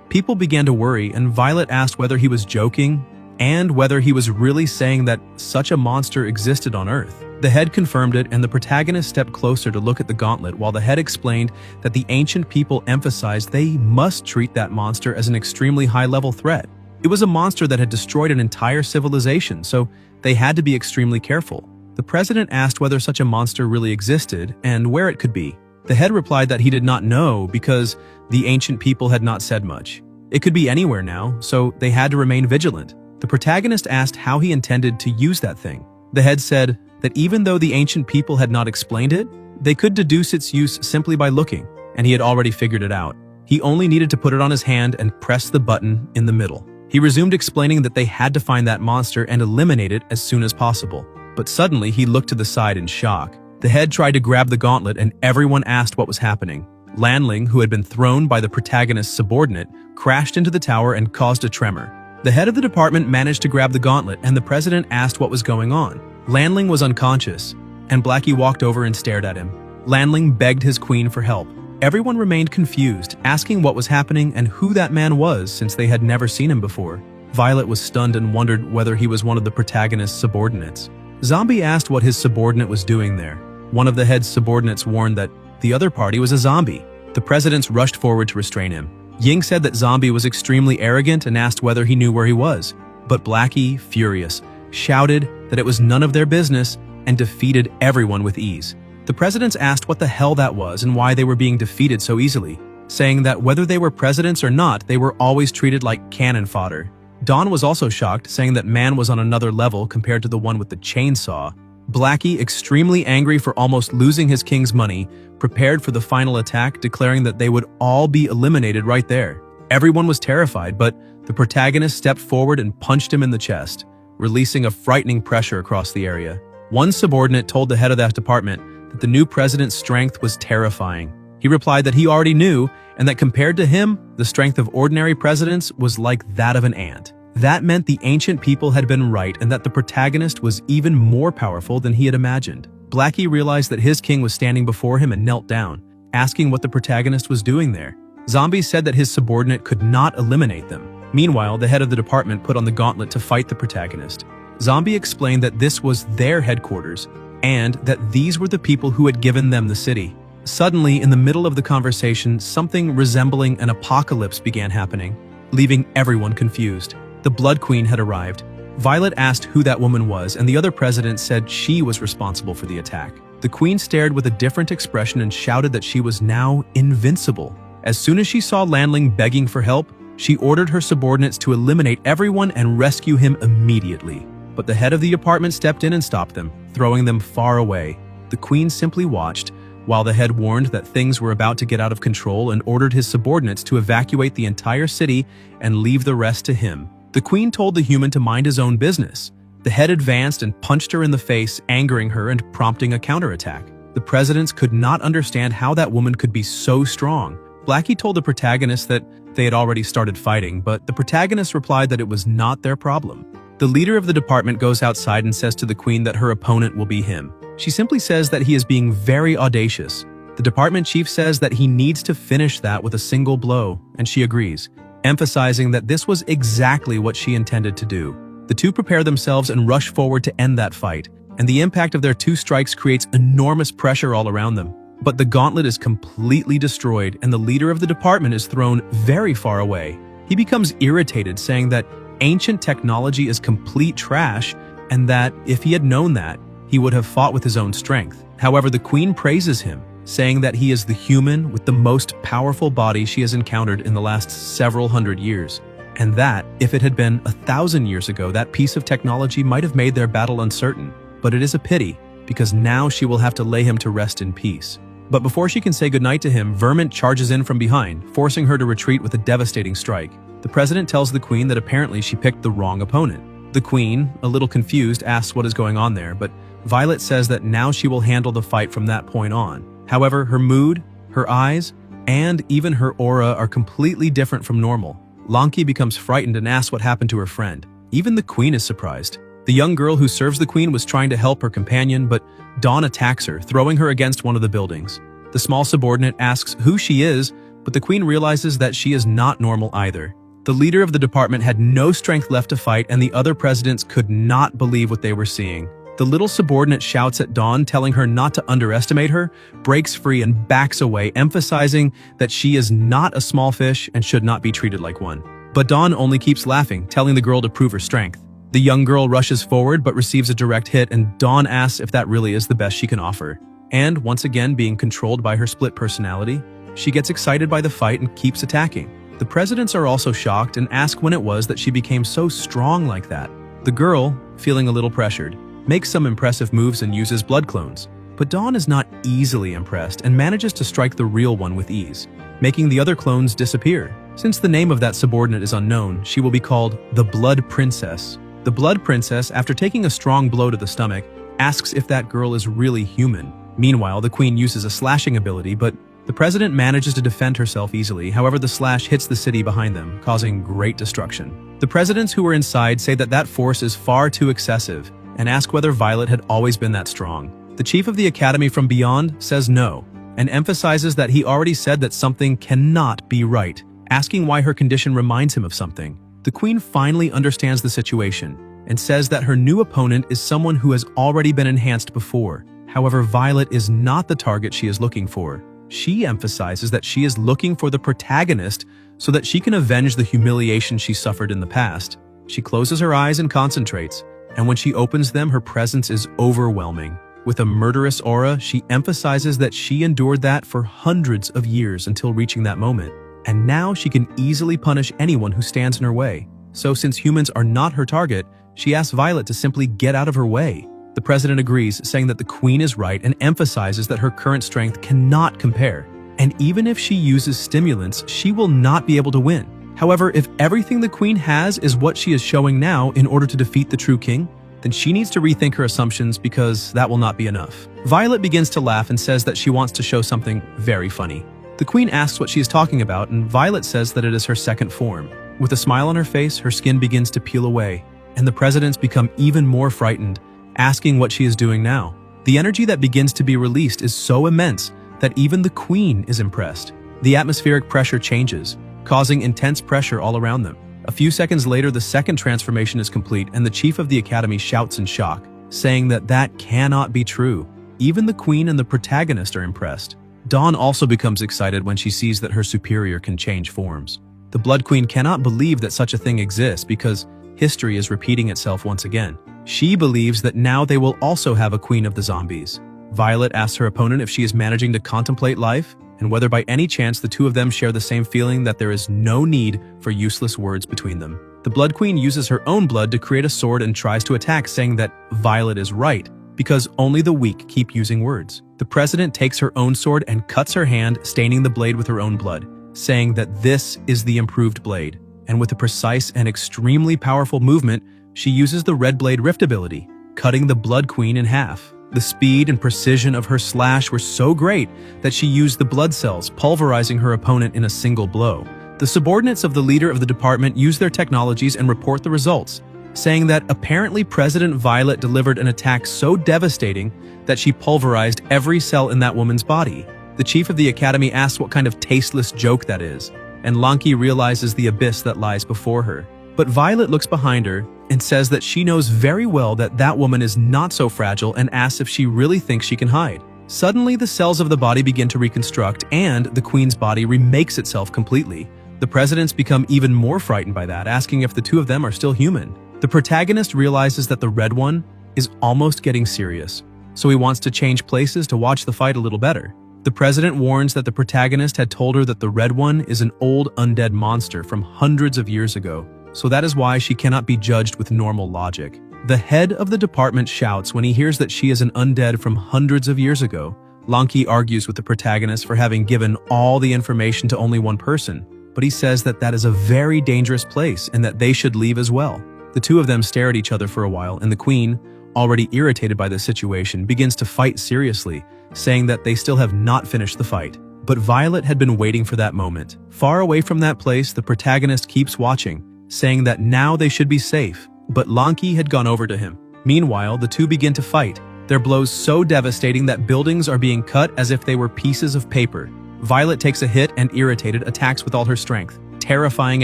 People began to worry, and Violet asked whether he was joking and whether he was really saying that such a monster existed on Earth. The head confirmed it, and the protagonist stepped closer to look at the gauntlet while the head explained that the ancient people emphasized they must treat that monster as an extremely high-level threat. It was a monster that had destroyed an entire civilization, so they had to be extremely careful. The president asked whether such a monster really existed and where it could be. The head replied that he did not know because the ancient people had not said much. It could be anywhere now, so they had to remain vigilant. The protagonist asked how he intended to use that thing. The head said that even though the ancient people had not explained it, they could deduce its use simply by looking, and he had already figured it out. He only needed to put it on his hand and press the button in the middle. He resumed explaining that they had to find that monster and eliminate it as soon as possible. But suddenly he looked to the side in shock. The head tried to grab the gauntlet and everyone asked what was happening. Lanling, who had been thrown by the protagonist's subordinate, crashed into the tower and caused a tremor. The head of the department managed to grab the gauntlet and the president asked what was going on. Lanling was unconscious, and Blackie walked over and stared at him. Lanling begged his queen for help. Everyone remained confused, asking what was happening and who that man was since they had never seen him before. Violet was stunned and wondered whether he was one of the protagonist's subordinates. Zombie asked what his subordinate was doing there. One of the head's subordinates warned that the other party was a zombie. The presidents rushed forward to restrain him. Ying said that Zombie was extremely arrogant and asked whether he knew where he was. But Blackie, furious, shouted that it was none of their business and defeated everyone with ease. The presidents asked what the hell that was and why they were being defeated so easily, saying that whether they were presidents or not, they were always treated like cannon fodder. Dawn was also shocked, saying that man was on another level compared to the one with the chainsaw. Blackie, extremely angry for almost losing his king's money, prepared for the final attack, declaring that they would all be eliminated right there. Everyone was terrified, but the protagonist stepped forward and punched him in the chest, releasing a frightening pressure across the area. One subordinate told the head of that department that the new president's strength was terrifying. He replied that he already knew, and that compared to him, the strength of ordinary presidents was like that of an ant. That meant the ancient people had been right and that the protagonist was even more powerful than he had imagined. Blackie realized that his king was standing before him and knelt down, asking what the protagonist was doing there. Zombie said that his subordinate could not eliminate them. Meanwhile, the head of the department put on the gauntlet to fight the protagonist. Zombie explained that this was their headquarters, and that these were the people who had given them the city. Suddenly, in the middle of the conversation, something resembling an apocalypse began happening, leaving everyone confused. The Blood Queen had arrived. Violet asked who that woman was, and the other president said she was responsible for the attack. The queen stared with a different expression and shouted that she was now invincible. As soon as she saw Lanling begging for help, she ordered her subordinates to eliminate everyone and rescue him immediately. But the head of the apartment stepped in and stopped them, throwing them far away. The queen simply watched, while the head warned that things were about to get out of control and ordered his subordinates to evacuate the entire city and leave the rest to him. The queen told the human to mind his own business. The head advanced and punched her in the face, angering her and prompting a counterattack. The presidents could not understand how that woman could be so strong. Blackie told the protagonist that they had already started fighting, but the protagonist replied that it was not their problem. The leader of the department goes outside and says to the queen that her opponent will be him. She simply says that he is being very audacious. The department chief says that he needs to finish that with a single blow, and she agrees, emphasizing that this was exactly what she intended to do. The two prepare themselves and rush forward to end that fight, and the impact of their two strikes creates enormous pressure all around them. But the gauntlet is completely destroyed, and the leader of the department is thrown very far away. He becomes irritated, saying that ancient technology is complete trash, and that if he had known that, he would have fought with his own strength. However, the queen praises him, saying that he is the human with the most powerful body she has encountered in the last several hundred years, and that, if it had been 1,000 years ago, that piece of technology might have made their battle uncertain. But it is a pity, because now she will have to lay him to rest in peace. But before she can say goodnight to him, Vermint charges in from behind, forcing her to retreat with a devastating strike. The president tells the queen that apparently she picked the wrong opponent. The queen, a little confused, asks what is going on there, but Violet says that now she will handle the fight from that point on. However, her mood, her eyes, and even her aura are completely different from normal. Lanky becomes frightened and asks what happened to her friend. Even the queen is surprised. The young girl who serves the queen was trying to help her companion, but Dawn attacks her, throwing her against one of the buildings. The small subordinate asks who she is, but the queen realizes that she is not normal either. The leader of the department had no strength left to fight, and the other presidents could not believe what they were seeing. The little subordinate shouts at Dawn, telling her not to underestimate her, breaks free and backs away, emphasizing that she is not a small fish and should not be treated like one. But Dawn only keeps laughing, telling the girl to prove her strength. The young girl rushes forward but receives a direct hit, and Dawn asks if that really is the best she can offer. And, once again being controlled by her split personality, she gets excited by the fight and keeps attacking. The presidents are also shocked and ask when it was that she became so strong like that. The girl, feeling a little pressured, makes some impressive moves and uses blood clones. But Dawn is not easily impressed and manages to strike the real one with ease, making the other clones disappear. Since the name of that subordinate is unknown, she will be called the Blood Princess. The Blood Princess, after taking a strong blow to the stomach, asks if that girl is really human. Meanwhile, the queen uses a slashing ability, but the president manages to defend herself easily. However, the slash hits the city behind them, causing great destruction. The presidents who were inside say that force is far too excessive and ask whether Violet had always been that strong. The chief of the academy from beyond says no, and emphasizes that he already said that something cannot be right, asking why her condition reminds him of something. The queen finally understands the situation and says that her new opponent is someone who has already been enhanced before. However, Violet is not the target she is looking for. She emphasizes that she is looking for the protagonist so that she can avenge the humiliation she suffered in the past. She closes her eyes and concentrates, and when she opens them, her presence is overwhelming. With a murderous aura, she emphasizes that she endured that for hundreds of years until reaching that moment. And now she can easily punish anyone who stands in her way. So since humans are not her target, she asks Violet to simply get out of her way. The president agrees, saying that the queen is right and emphasizes that her current strength cannot compare. And even if she uses stimulants, she will not be able to win. However, if everything the queen has is what she is showing now in order to defeat the true king, then she needs to rethink her assumptions because that will not be enough. Violet begins to laugh and says that she wants to show something very funny. The queen asks what she is talking about, and Violet says that it is her second form. With a smile on her face, her skin begins to peel away, and the presidents become even more frightened, asking what she is doing now. The energy that begins to be released is so immense that even the queen is impressed. The atmospheric pressure changes, causing intense pressure all around them. A few seconds later, the second transformation is complete, and the chief of the academy shouts in shock, saying that cannot be true. Even the queen and the protagonist are impressed. Dawn also becomes excited when she sees that her superior can change forms. The Blood Queen cannot believe that such a thing exists because history is repeating itself once again. She believes that now they will also have a queen of the zombies. Violet asks her opponent if she is managing to contemplate life and whether by any chance the two of them share the same feeling that there is no need for useless words between them. The Blood Queen uses her own blood to create a sword and tries to attack, saying that Violet is right because only the weak keep using words. The president takes her own sword and cuts her hand, staining the blade with her own blood, saying that this is the improved blade. And with a precise and extremely powerful movement, she uses the Red Blade Rift ability, cutting the Blood Queen in half. The speed and precision of her slash were so great that she used the blood cells, pulverizing her opponent in a single blow. The subordinates of the leader of the department use their technologies and report the results, saying that apparently President Violet delivered an attack so devastating that she pulverized every cell in that woman's body. The chief of the academy asks what kind of tasteless joke that is, and Lanky realizes the abyss that lies before her. But Violet looks behind her and says that she knows very well that that woman is not so fragile and asks if she really thinks she can hide. Suddenly, the cells of the body begin to reconstruct and the queen's body remakes itself completely. The presidents become even more frightened by that, asking if the two of them are still human. The protagonist realizes that the red one is almost getting serious, so he wants to change places to watch the fight a little better. The president warns that the protagonist had told her that the red one is an old undead monster from hundreds of years ago, so that is why she cannot be judged with normal logic. The head of the department shouts when he hears that she is an undead from hundreds of years ago. Lanky argues with the protagonist for having given all the information to only one person, but he says that that is a very dangerous place and that they should leave as well. The two of them stare at each other for a while, and the queen, already irritated by the situation, begins to fight seriously, saying that they still have not finished the fight. But Violet had been waiting for that moment. Far away from that place, the protagonist keeps watching, saying that now they should be safe, but Lanky had gone over to him. Meanwhile, the two begin to fight, their blows so devastating that buildings are being cut as if they were pieces of paper. Violet takes a hit and, irritated, attacks with all her strength, terrifying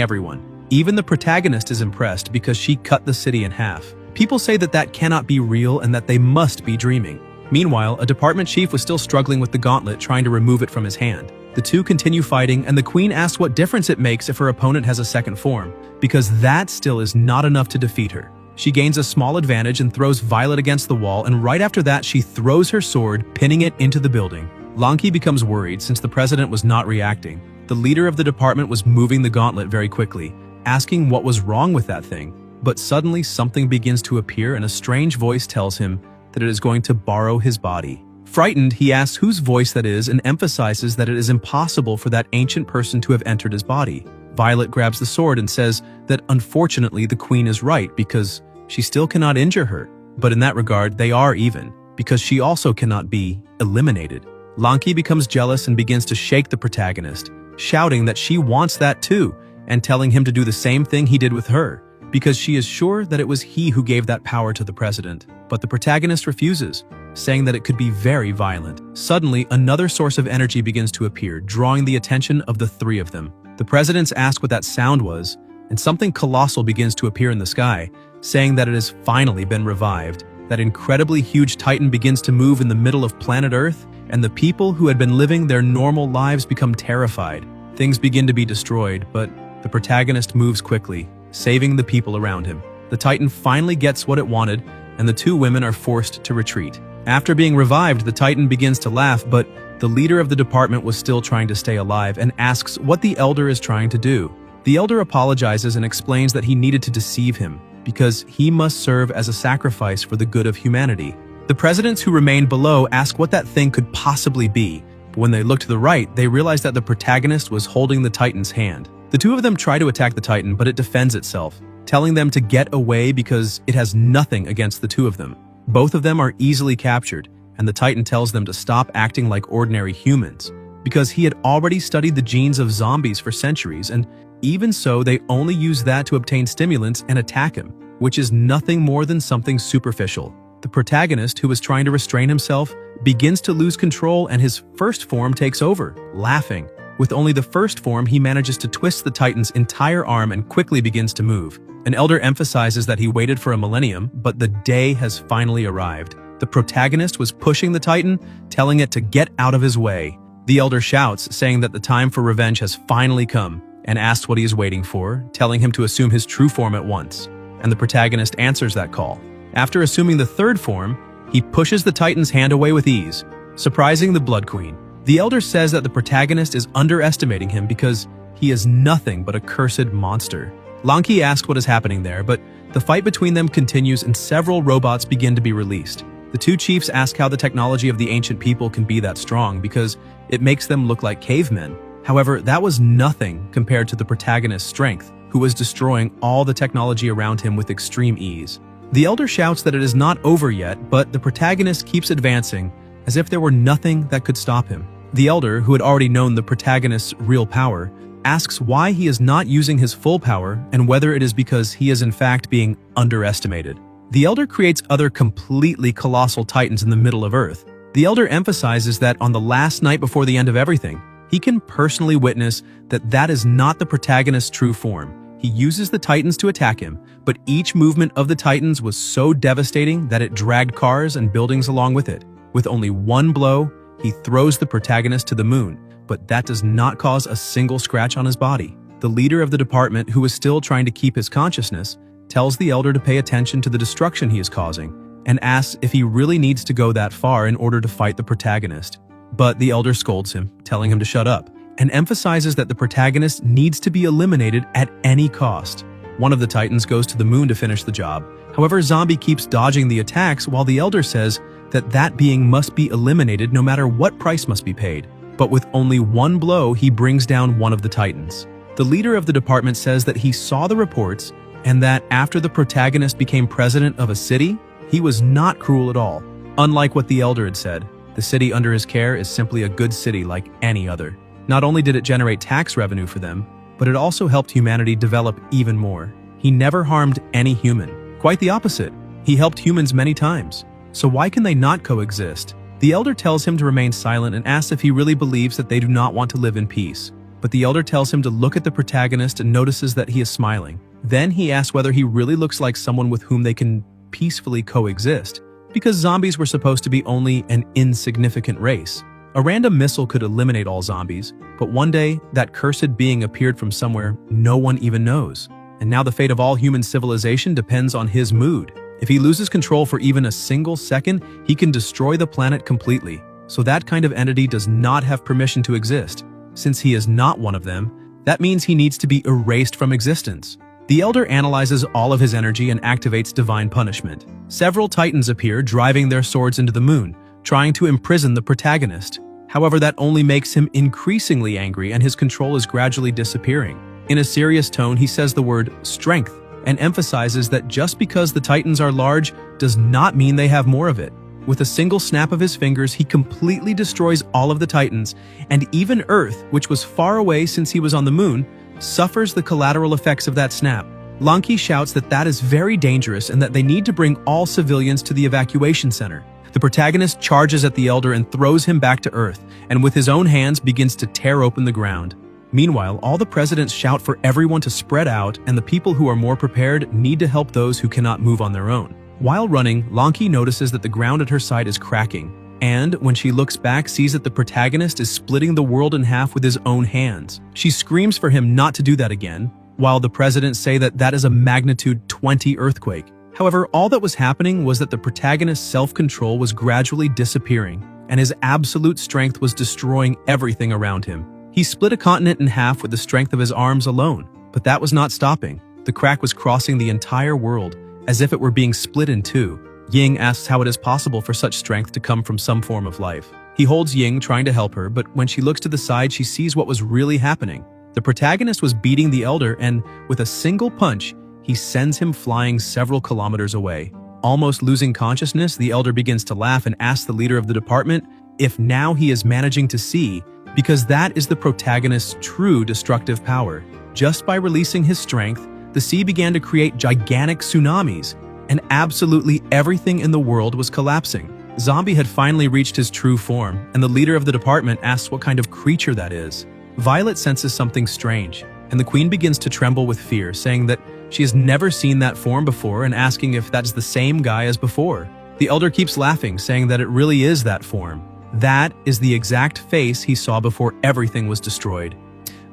everyone. Even the protagonist is impressed because she cut the city in half. People say that that cannot be real and that they must be dreaming. Meanwhile, a department chief was still struggling with the gauntlet, trying to remove it from his hand. The two continue fighting, and the queen asks what difference it makes if her opponent has a second form, because that still is not enough to defeat her. She gains a small advantage and throws Violet against the wall, and right after that she throws her sword, pinning it into the building. Lanky becomes worried since the president was not reacting. The leader of the department was moving the gauntlet very quickly, asking what was wrong with that thing. But suddenly something begins to appear and a strange voice tells him that it is going to borrow his body. Frightened, he asks whose voice that is and emphasizes that it is impossible for that ancient person to have entered his body. Violet grabs the sword and says that unfortunately the queen is right because she still cannot injure her. But in that regard, they are even, because she also cannot be eliminated. Lanky becomes jealous and begins to shake the protagonist, shouting that she wants that too, and telling him to do the same thing he did with her, because she is sure that it was he who gave that power to the president. But the protagonist refuses, saying that it could be very violent. Suddenly, another source of energy begins to appear, drawing the attention of the three of them. The presidents ask what that sound was, and something colossal begins to appear in the sky, saying that it has finally been revived. That incredibly huge titan begins to move in the middle of planet Earth, and the people who had been living their normal lives become terrified. Things begin to be destroyed, but the protagonist moves quickly, saving the people around him. The titan finally gets what it wanted, and the two women are forced to retreat. After being revived, the titan begins to laugh, but the leader of the department was still trying to stay alive and asks what the elder is trying to do. The elder apologizes and explains that he needed to deceive him, because he must serve as a sacrifice for the good of humanity. The presidents who remained below ask what that thing could possibly be, but when they look to the right, they realize that the protagonist was holding the titan's hand. The two of them try to attack the titan, but it defends itself, telling them to get away because it has nothing against the two of them. Both of them are easily captured, and the titan tells them to stop acting like ordinary humans, because he had already studied the genes of zombies for centuries, and even so, they only use that to obtain stimulants and attack him, which is nothing more than something superficial. The protagonist, who is trying to restrain himself, begins to lose control and his first form takes over, laughing. With only the first form, he manages to twist the titan's entire arm and quickly begins to move. An elder emphasizes that he waited for a millennium, but the day has finally arrived. The protagonist was pushing the titan, telling it to get out of his way. The elder shouts, saying that the time for revenge has finally come, and asks what he is waiting for, telling him to assume his true form at once. And the protagonist answers that call. After assuming the third form, he pushes the titan's hand away with ease, surprising the Blood Queen. The elder says that the protagonist is underestimating him because he is nothing but a cursed monster. Lanky asks what is happening there, but the fight between them continues and several robots begin to be released. The two chiefs ask how the technology of the ancient people can be that strong because it makes them look like cavemen. However, that was nothing compared to the protagonist's strength, who was destroying all the technology around him with extreme ease. The elder shouts that it is not over yet, but the protagonist keeps advancing as if there were nothing that could stop him. The elder, who had already known the protagonist's real power, asks why he is not using his full power and whether it is because he is in fact being underestimated. The elder creates other completely colossal titans in the middle of Earth. The elder emphasizes that on the last night before the end of everything, he can personally witness that that is not the protagonist's true form. He uses the titans to attack him, but each movement of the titans was so devastating that it dragged cars and buildings along with it. With only one blow, he throws the protagonist to the moon, but that does not cause a single scratch on his body. The leader of the department, who is still trying to keep his consciousness, tells the elder to pay attention to the destruction he is causing, and asks if he really needs to go that far in order to fight the protagonist. But the elder scolds him, telling him to shut up, and emphasizes that the protagonist needs to be eliminated at any cost. One of the titans goes to the moon to finish the job. However, Zombie keeps dodging the attacks while the elder says that that being must be eliminated no matter what price must be paid. But with only one blow, he brings down one of the titans. The leader of the department says that he saw the reports and that after the protagonist became president of a city, he was not cruel at all. Unlike what the elder had said, the city under his care is simply a good city like any other. Not only did it generate tax revenue for them, but it also helped humanity develop even more. He never harmed any human. Quite the opposite. He helped humans many times. So why can they not coexist? The elder tells him to remain silent and asks if he really believes that they do not want to live in peace. But the elder tells him to look at the protagonist and notices that he is smiling. Then he asks whether he really looks like someone with whom they can peacefully coexist, because zombies were supposed to be only an insignificant race. A random missile could eliminate all zombies, but one day, that cursed being appeared from somewhere no one even knows. And now the fate of all human civilization depends on his mood. If he loses control for even a single second, he can destroy the planet completely. So that kind of entity does not have permission to exist. Since he is not one of them, that means he needs to be erased from existence. The Elder analyzes all of his energy and activates divine punishment. Several Titans appear, driving their swords into the moon, trying to imprison the protagonist. However, that only makes him increasingly angry and his control is gradually disappearing. In a serious tone, he says the word strength and emphasizes that just because the Titans are large does not mean they have more of it. With a single snap of his fingers, he completely destroys all of the Titans, and even Earth, which was far away since he was on the moon, suffers the collateral effects of that snap. Lanki shouts that that is very dangerous and that they need to bring all civilians to the evacuation center. The protagonist charges at the Elder and throws him back to Earth, and with his own hands begins to tear open the ground. Meanwhile, all the presidents shout for everyone to spread out, and the people who are more prepared need to help those who cannot move on their own. While running, Lanki notices that the ground at her side is cracking, and when she looks back, sees that the protagonist is splitting the world in half with his own hands. She screams for him not to do that again, while the presidents say that that is a magnitude 20 earthquake. However, all that was happening was that the protagonist's self-control was gradually disappearing, and his absolute strength was destroying everything around him. He split a continent in half with the strength of his arms alone, but that was not stopping. The crack was crossing the entire world, as if it were being split in two. Ying asks how it is possible for such strength to come from some form of life. He holds Ying, trying to help her, but when she looks to the side, she sees what was really happening. The protagonist was beating the Elder, and with a single punch, he sends him flying several kilometers away. Almost losing consciousness, the Elder begins to laugh and asks the leader of the department if now he is managing to see, because that is the protagonist's true destructive power. Just by releasing his strength, the sea began to create gigantic tsunamis, and absolutely everything in the world was collapsing. Zombie had finally reached his true form, and the leader of the department asks what kind of creature that is. Violet senses something strange, and the queen begins to tremble with fear, saying that she has never seen that form before and asking if that's the same guy as before. The Elder keeps laughing, saying that it really is that form. That is the exact face he saw before everything was destroyed.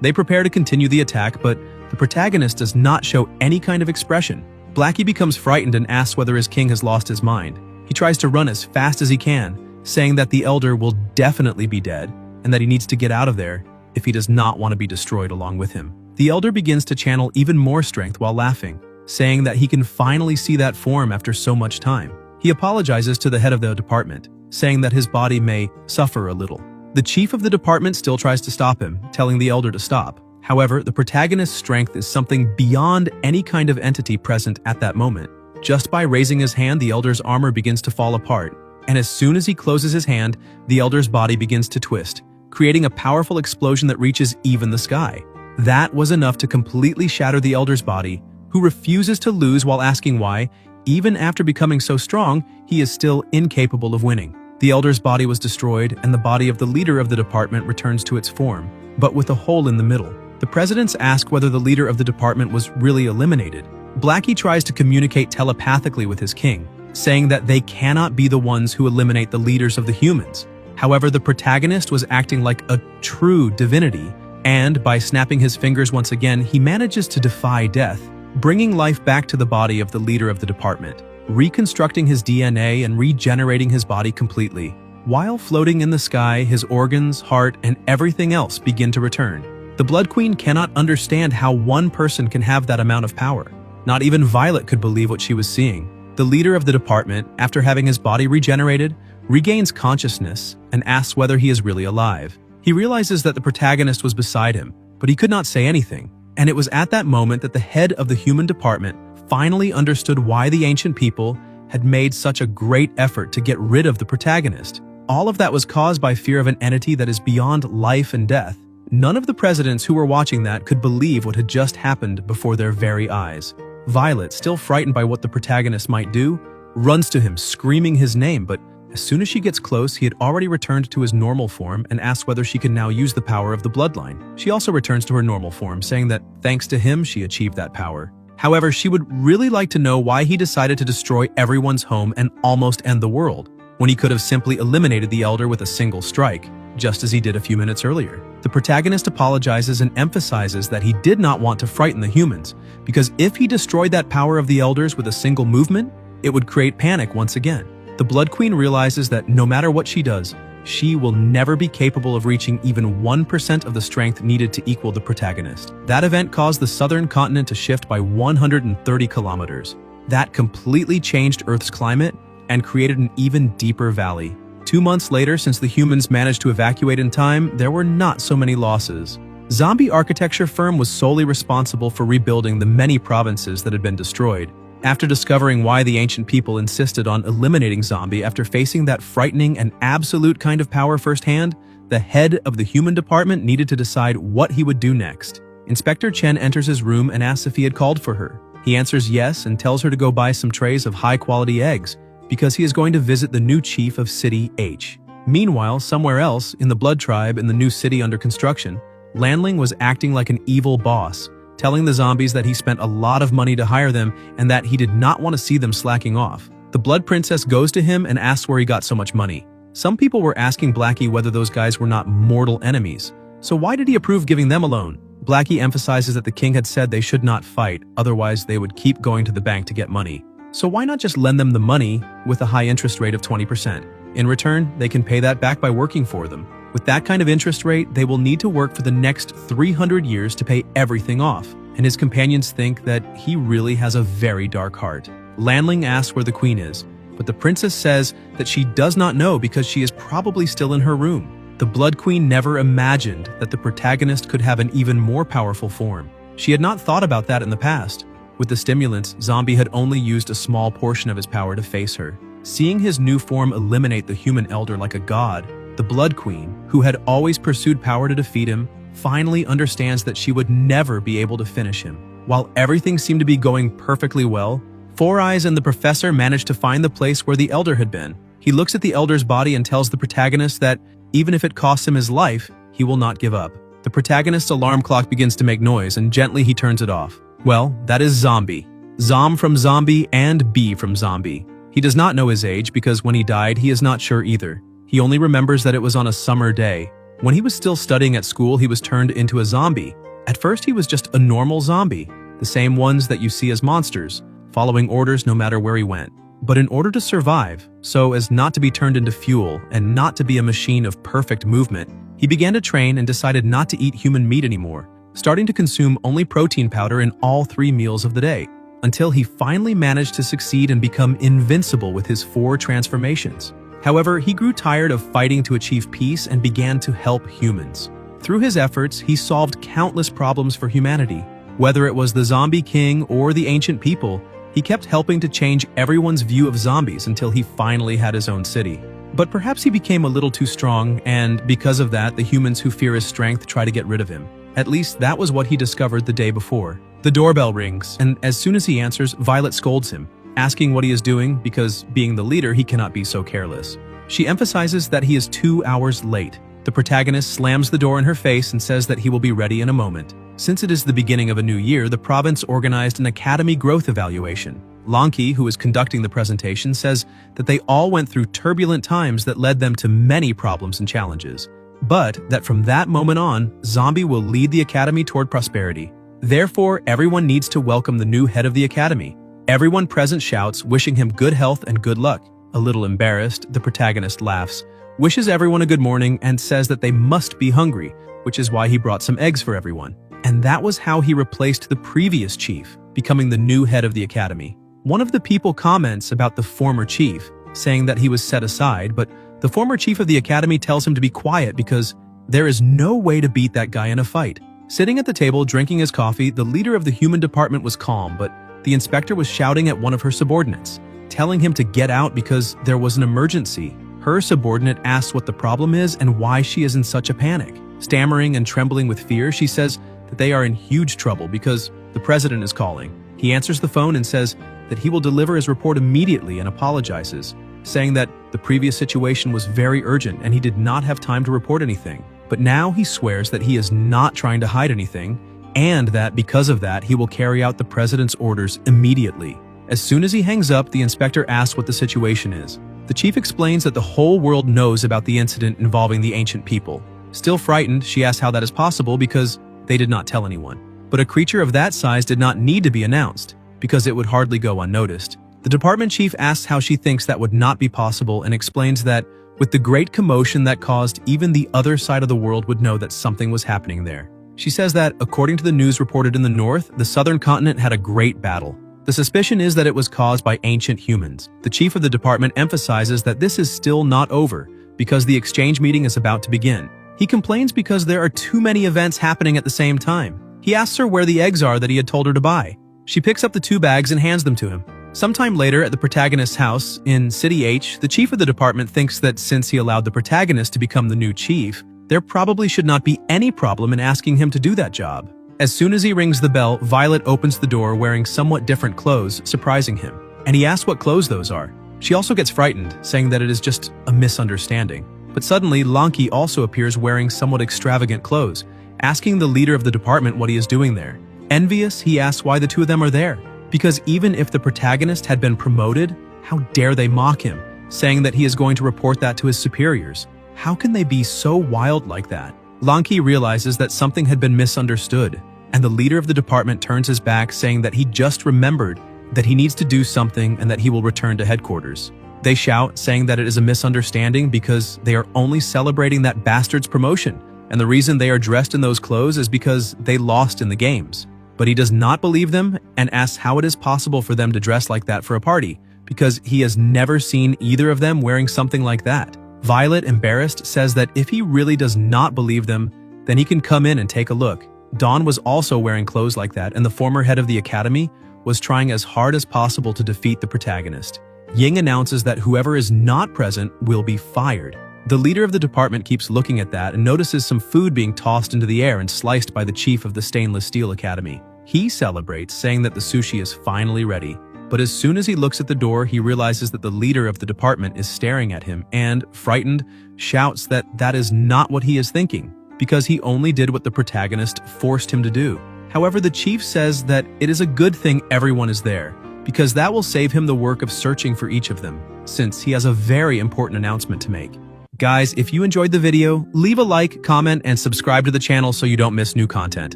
They prepare to continue the attack, but the protagonist does not show any kind of expression. Blackie becomes frightened and asks whether his king has lost his mind. He tries to run as fast as he can, saying that the Elder will definitely be dead and that he needs to get out of there if he does not want to be destroyed along with him. The Elder begins to channel even more strength while laughing, saying that he can finally see that form after so much time. He apologizes to the head of the department, saying that his body may suffer a little. The chief of the department still tries to stop him, telling the Elder to stop. However, the protagonist's strength is something beyond any kind of entity present at that moment. Just by raising his hand, the Elder's armor begins to fall apart, and as soon as he closes his hand, the Elder's body begins to twist, creating a powerful explosion that reaches even the sky. That was enough to completely shatter the Elder's body, who refuses to lose while asking why, even after becoming so strong, he is still incapable of winning. The Elder's body was destroyed, and the body of the leader of the department returns to its form, but with a hole in the middle. The presidents ask whether the leader of the department was really eliminated. Blackie tries to communicate telepathically with his king, saying that they cannot be the ones who eliminate the leaders of the humans. However, the protagonist was acting like a true divinity, and by snapping his fingers once again, he manages to defy death, bringing life back to the body of the leader of the department, reconstructing his DNA and regenerating his body completely. While floating in the sky, his organs, heart, and everything else begin to return. The Blood Queen cannot understand how one person can have that amount of power. Not even Violet could believe what she was seeing. The leader of the department, after having his body regenerated, regains consciousness and asks whether he is really alive. He realizes that the protagonist was beside him, but he could not say anything. And it was at that moment that the head of the human department finally understood why the ancient people had made such a great effort to get rid of the protagonist. All of that was caused by fear of an entity that is beyond life and death. None of the presidents who were watching that could believe what had just happened before their very eyes. Violet, still frightened by what the protagonist might do, runs to him, screaming his name, but as soon as she gets close, he had already returned to his normal form and asks whether she can now use the power of the bloodline. She also returns to her normal form, saying that thanks to him, she achieved that power. However, she would really like to know why he decided to destroy everyone's home and almost end the world, when he could have simply eliminated the Elder with a single strike, just as he did a few minutes earlier. The protagonist apologizes and emphasizes that he did not want to frighten the humans, because if he destroyed that power of the Elders with a single movement, it would create panic once again. The Blood Queen realizes that no matter what she does, she will never be capable of reaching even 1% of the strength needed to equal the protagonist. That event caused the southern continent to shift by 130 kilometers. That completely changed Earth's climate and created an even deeper valley. 2 months later, since the humans managed to evacuate in time, there were not so many losses. Zombie architecture firm was solely responsible for rebuilding the many provinces that had been destroyed. After discovering why the ancient people insisted on eliminating Zombie after facing that frightening and absolute kind of power firsthand, the head of the human department needed to decide what he would do next. Inspector Chen enters his room and asks if he had called for her. He answers yes and tells her to go buy some trays of high-quality eggs, because he is going to visit the new chief of City H. Meanwhile, somewhere else, in the Blood Tribe in the new city under construction, Lanling was acting like an evil boss, telling the zombies that he spent a lot of money to hire them and that he did not want to see them slacking off. The Blood Princess goes to him and asks where he got so much money. Some people were asking Blackie whether those guys were not mortal enemies, so why did he approve giving them a loan? Blackie emphasizes that the king had said they should not fight, otherwise they would keep going to the bank to get money. So why not just lend them the money with a high interest rate of 20%? In return, they can pay that back by working for them. With that kind of interest rate, they will need to work for the next 300 years to pay everything off, and his companions think that he really has a very dark heart. Lanling asks where the queen is, but the princess says that she does not know because she is probably still in her room. The Blood Queen never imagined that the protagonist could have an even more powerful form. She had not thought about that in the past. With the stimulants, Zombie had only used a small portion of his power to face her. Seeing his new form eliminate the human elder like a god, the Blood Queen, who had always pursued power to defeat him, finally understands that she would never be able to finish him. While everything seemed to be going perfectly well, Four Eyes and the professor managed to find the place where the elder had been. He looks at the elder's body and tells the protagonist that even if it costs him his life, he will not give up. The protagonist's alarm clock begins to make noise and gently he turns it off. Well, that is Zombie. Zom from Zombie and B from Zombie. He does not know his age because when he died, he is not sure either. He only remembers that it was on a summer day. When he was still studying at school, he was turned into a zombie. At first, he was just a normal zombie, the same ones that you see as monsters, following orders no matter where he went. But in order to survive, so as not to be turned into fuel and not to be a machine of perfect movement, he began to train and decided not to eat human meat anymore, starting to consume only protein powder in all 3 meals of the day, until he finally managed to succeed and become invincible with his 4 transformations. However, he grew tired of fighting to achieve peace and began to help humans. Through his efforts, he solved countless problems for humanity. Whether it was the Zombie King or the ancient people, he kept helping to change everyone's view of zombies until he finally had his own city. But perhaps he became a little too strong, and because of that, the humans who fear his strength try to get rid of him. At least that was what he discovered the day before. The doorbell rings, and as soon as he answers, Violet scolds him, asking what he is doing because, being the leader, he cannot be so careless. She emphasizes that he is 2 hours late. The protagonist slams the door in her face and says that he will be ready in a moment. Since it is the beginning of a new year, the province organized an academy growth evaluation. Lonky, who is conducting the presentation, says that they all went through turbulent times that led them to many problems and challenges, but that from that moment on, Zombie will lead the academy toward prosperity. Therefore, everyone needs to welcome the new head of the academy. Everyone present shouts, wishing him good health and good luck. A little embarrassed, the protagonist laughs, wishes everyone a good morning, and says that they must be hungry, which is why he brought some eggs for everyone. And that was how he replaced the previous chief, becoming the new head of the academy. One of the people comments about the former chief, saying that he was set aside, but the former chief of the academy tells him to be quiet because there is no way to beat that guy in a fight. Sitting at the table drinking his coffee, the leader of the human department was calm, but the inspector was shouting at one of her subordinates, telling him to get out because there was an emergency. Her subordinate asks what the problem is and why she is in such a panic. Stammering and trembling with fear, she says that they are in huge trouble because the president is calling. He answers the phone and says that he will deliver his report immediately and apologizes, saying that the previous situation was very urgent and he did not have time to report anything. But now he swears that he is not trying to hide anything and that because of that, he will carry out the president's orders immediately. As soon as he hangs up, the inspector asks what the situation is. The chief explains that the whole world knows about the incident involving the ancient people. Still frightened, she asks how that is possible because they did not tell anyone. But a creature of that size did not need to be announced, because it would hardly go unnoticed. The department chief asks how she thinks that would not be possible and explains that with the great commotion that caused, even the other side of the world would know that something was happening there. She says that, according to the news reported in the north, the southern continent had a great battle. The suspicion is that it was caused by ancient humans. The chief of the department emphasizes that this is still not over, because the exchange meeting is about to begin. He complains because there are too many events happening at the same time. He asks her where the eggs are that he had told her to buy. She picks up the 2 bags and hands them to him. Sometime later, at the protagonist's house in City H, the chief of the department thinks that since he allowed the protagonist to become the new chief, there probably should not be any problem in asking him to do that job. As soon as he rings the bell, Violet opens the door wearing somewhat different clothes, surprising him. And he asks what clothes those are. She also gets frightened, saying that it is just a misunderstanding. But suddenly, Lanky also appears wearing somewhat extravagant clothes, asking the leader of the department what he is doing there. Envious, he asks why the 2 of them are there. Because even if the protagonist had been promoted, how dare they mock him, saying that he is going to report that to his superiors. How can they be so wild like that? Lanky realizes that something had been misunderstood, and the leader of the department turns his back, saying that he just remembered that he needs to do something and that he will return to headquarters. They shout, saying that it is a misunderstanding because they are only celebrating that bastard's promotion, and the reason they are dressed in those clothes is because they lost in the games. But he does not believe them and asks how it is possible for them to dress like that for a party, because he has never seen either of them wearing something like that. Violet, embarrassed, says that if he really does not believe them, then he can come in and take a look. Dawn was also wearing clothes like that, and the former head of the academy was trying as hard as possible to defeat the protagonist. Ying announces that whoever is not present will be fired. The leader of the department keeps looking at that and notices some food being tossed into the air and sliced by the chief of the Stainless Steel Academy. He celebrates, saying that the sushi is finally ready. But as soon as he looks at the door, he realizes that the leader of the department is staring at him and, frightened, shouts that that is not what he is thinking, because he only did what the protagonist forced him to do. However, the chief says that it is a good thing everyone is there, because that will save him the work of searching for each of them, since he has a very important announcement to make. Guys, if you enjoyed the video, leave a like, comment, and subscribe to the channel so you don't miss new content.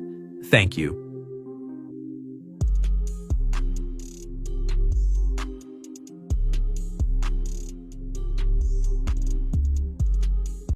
Thank you.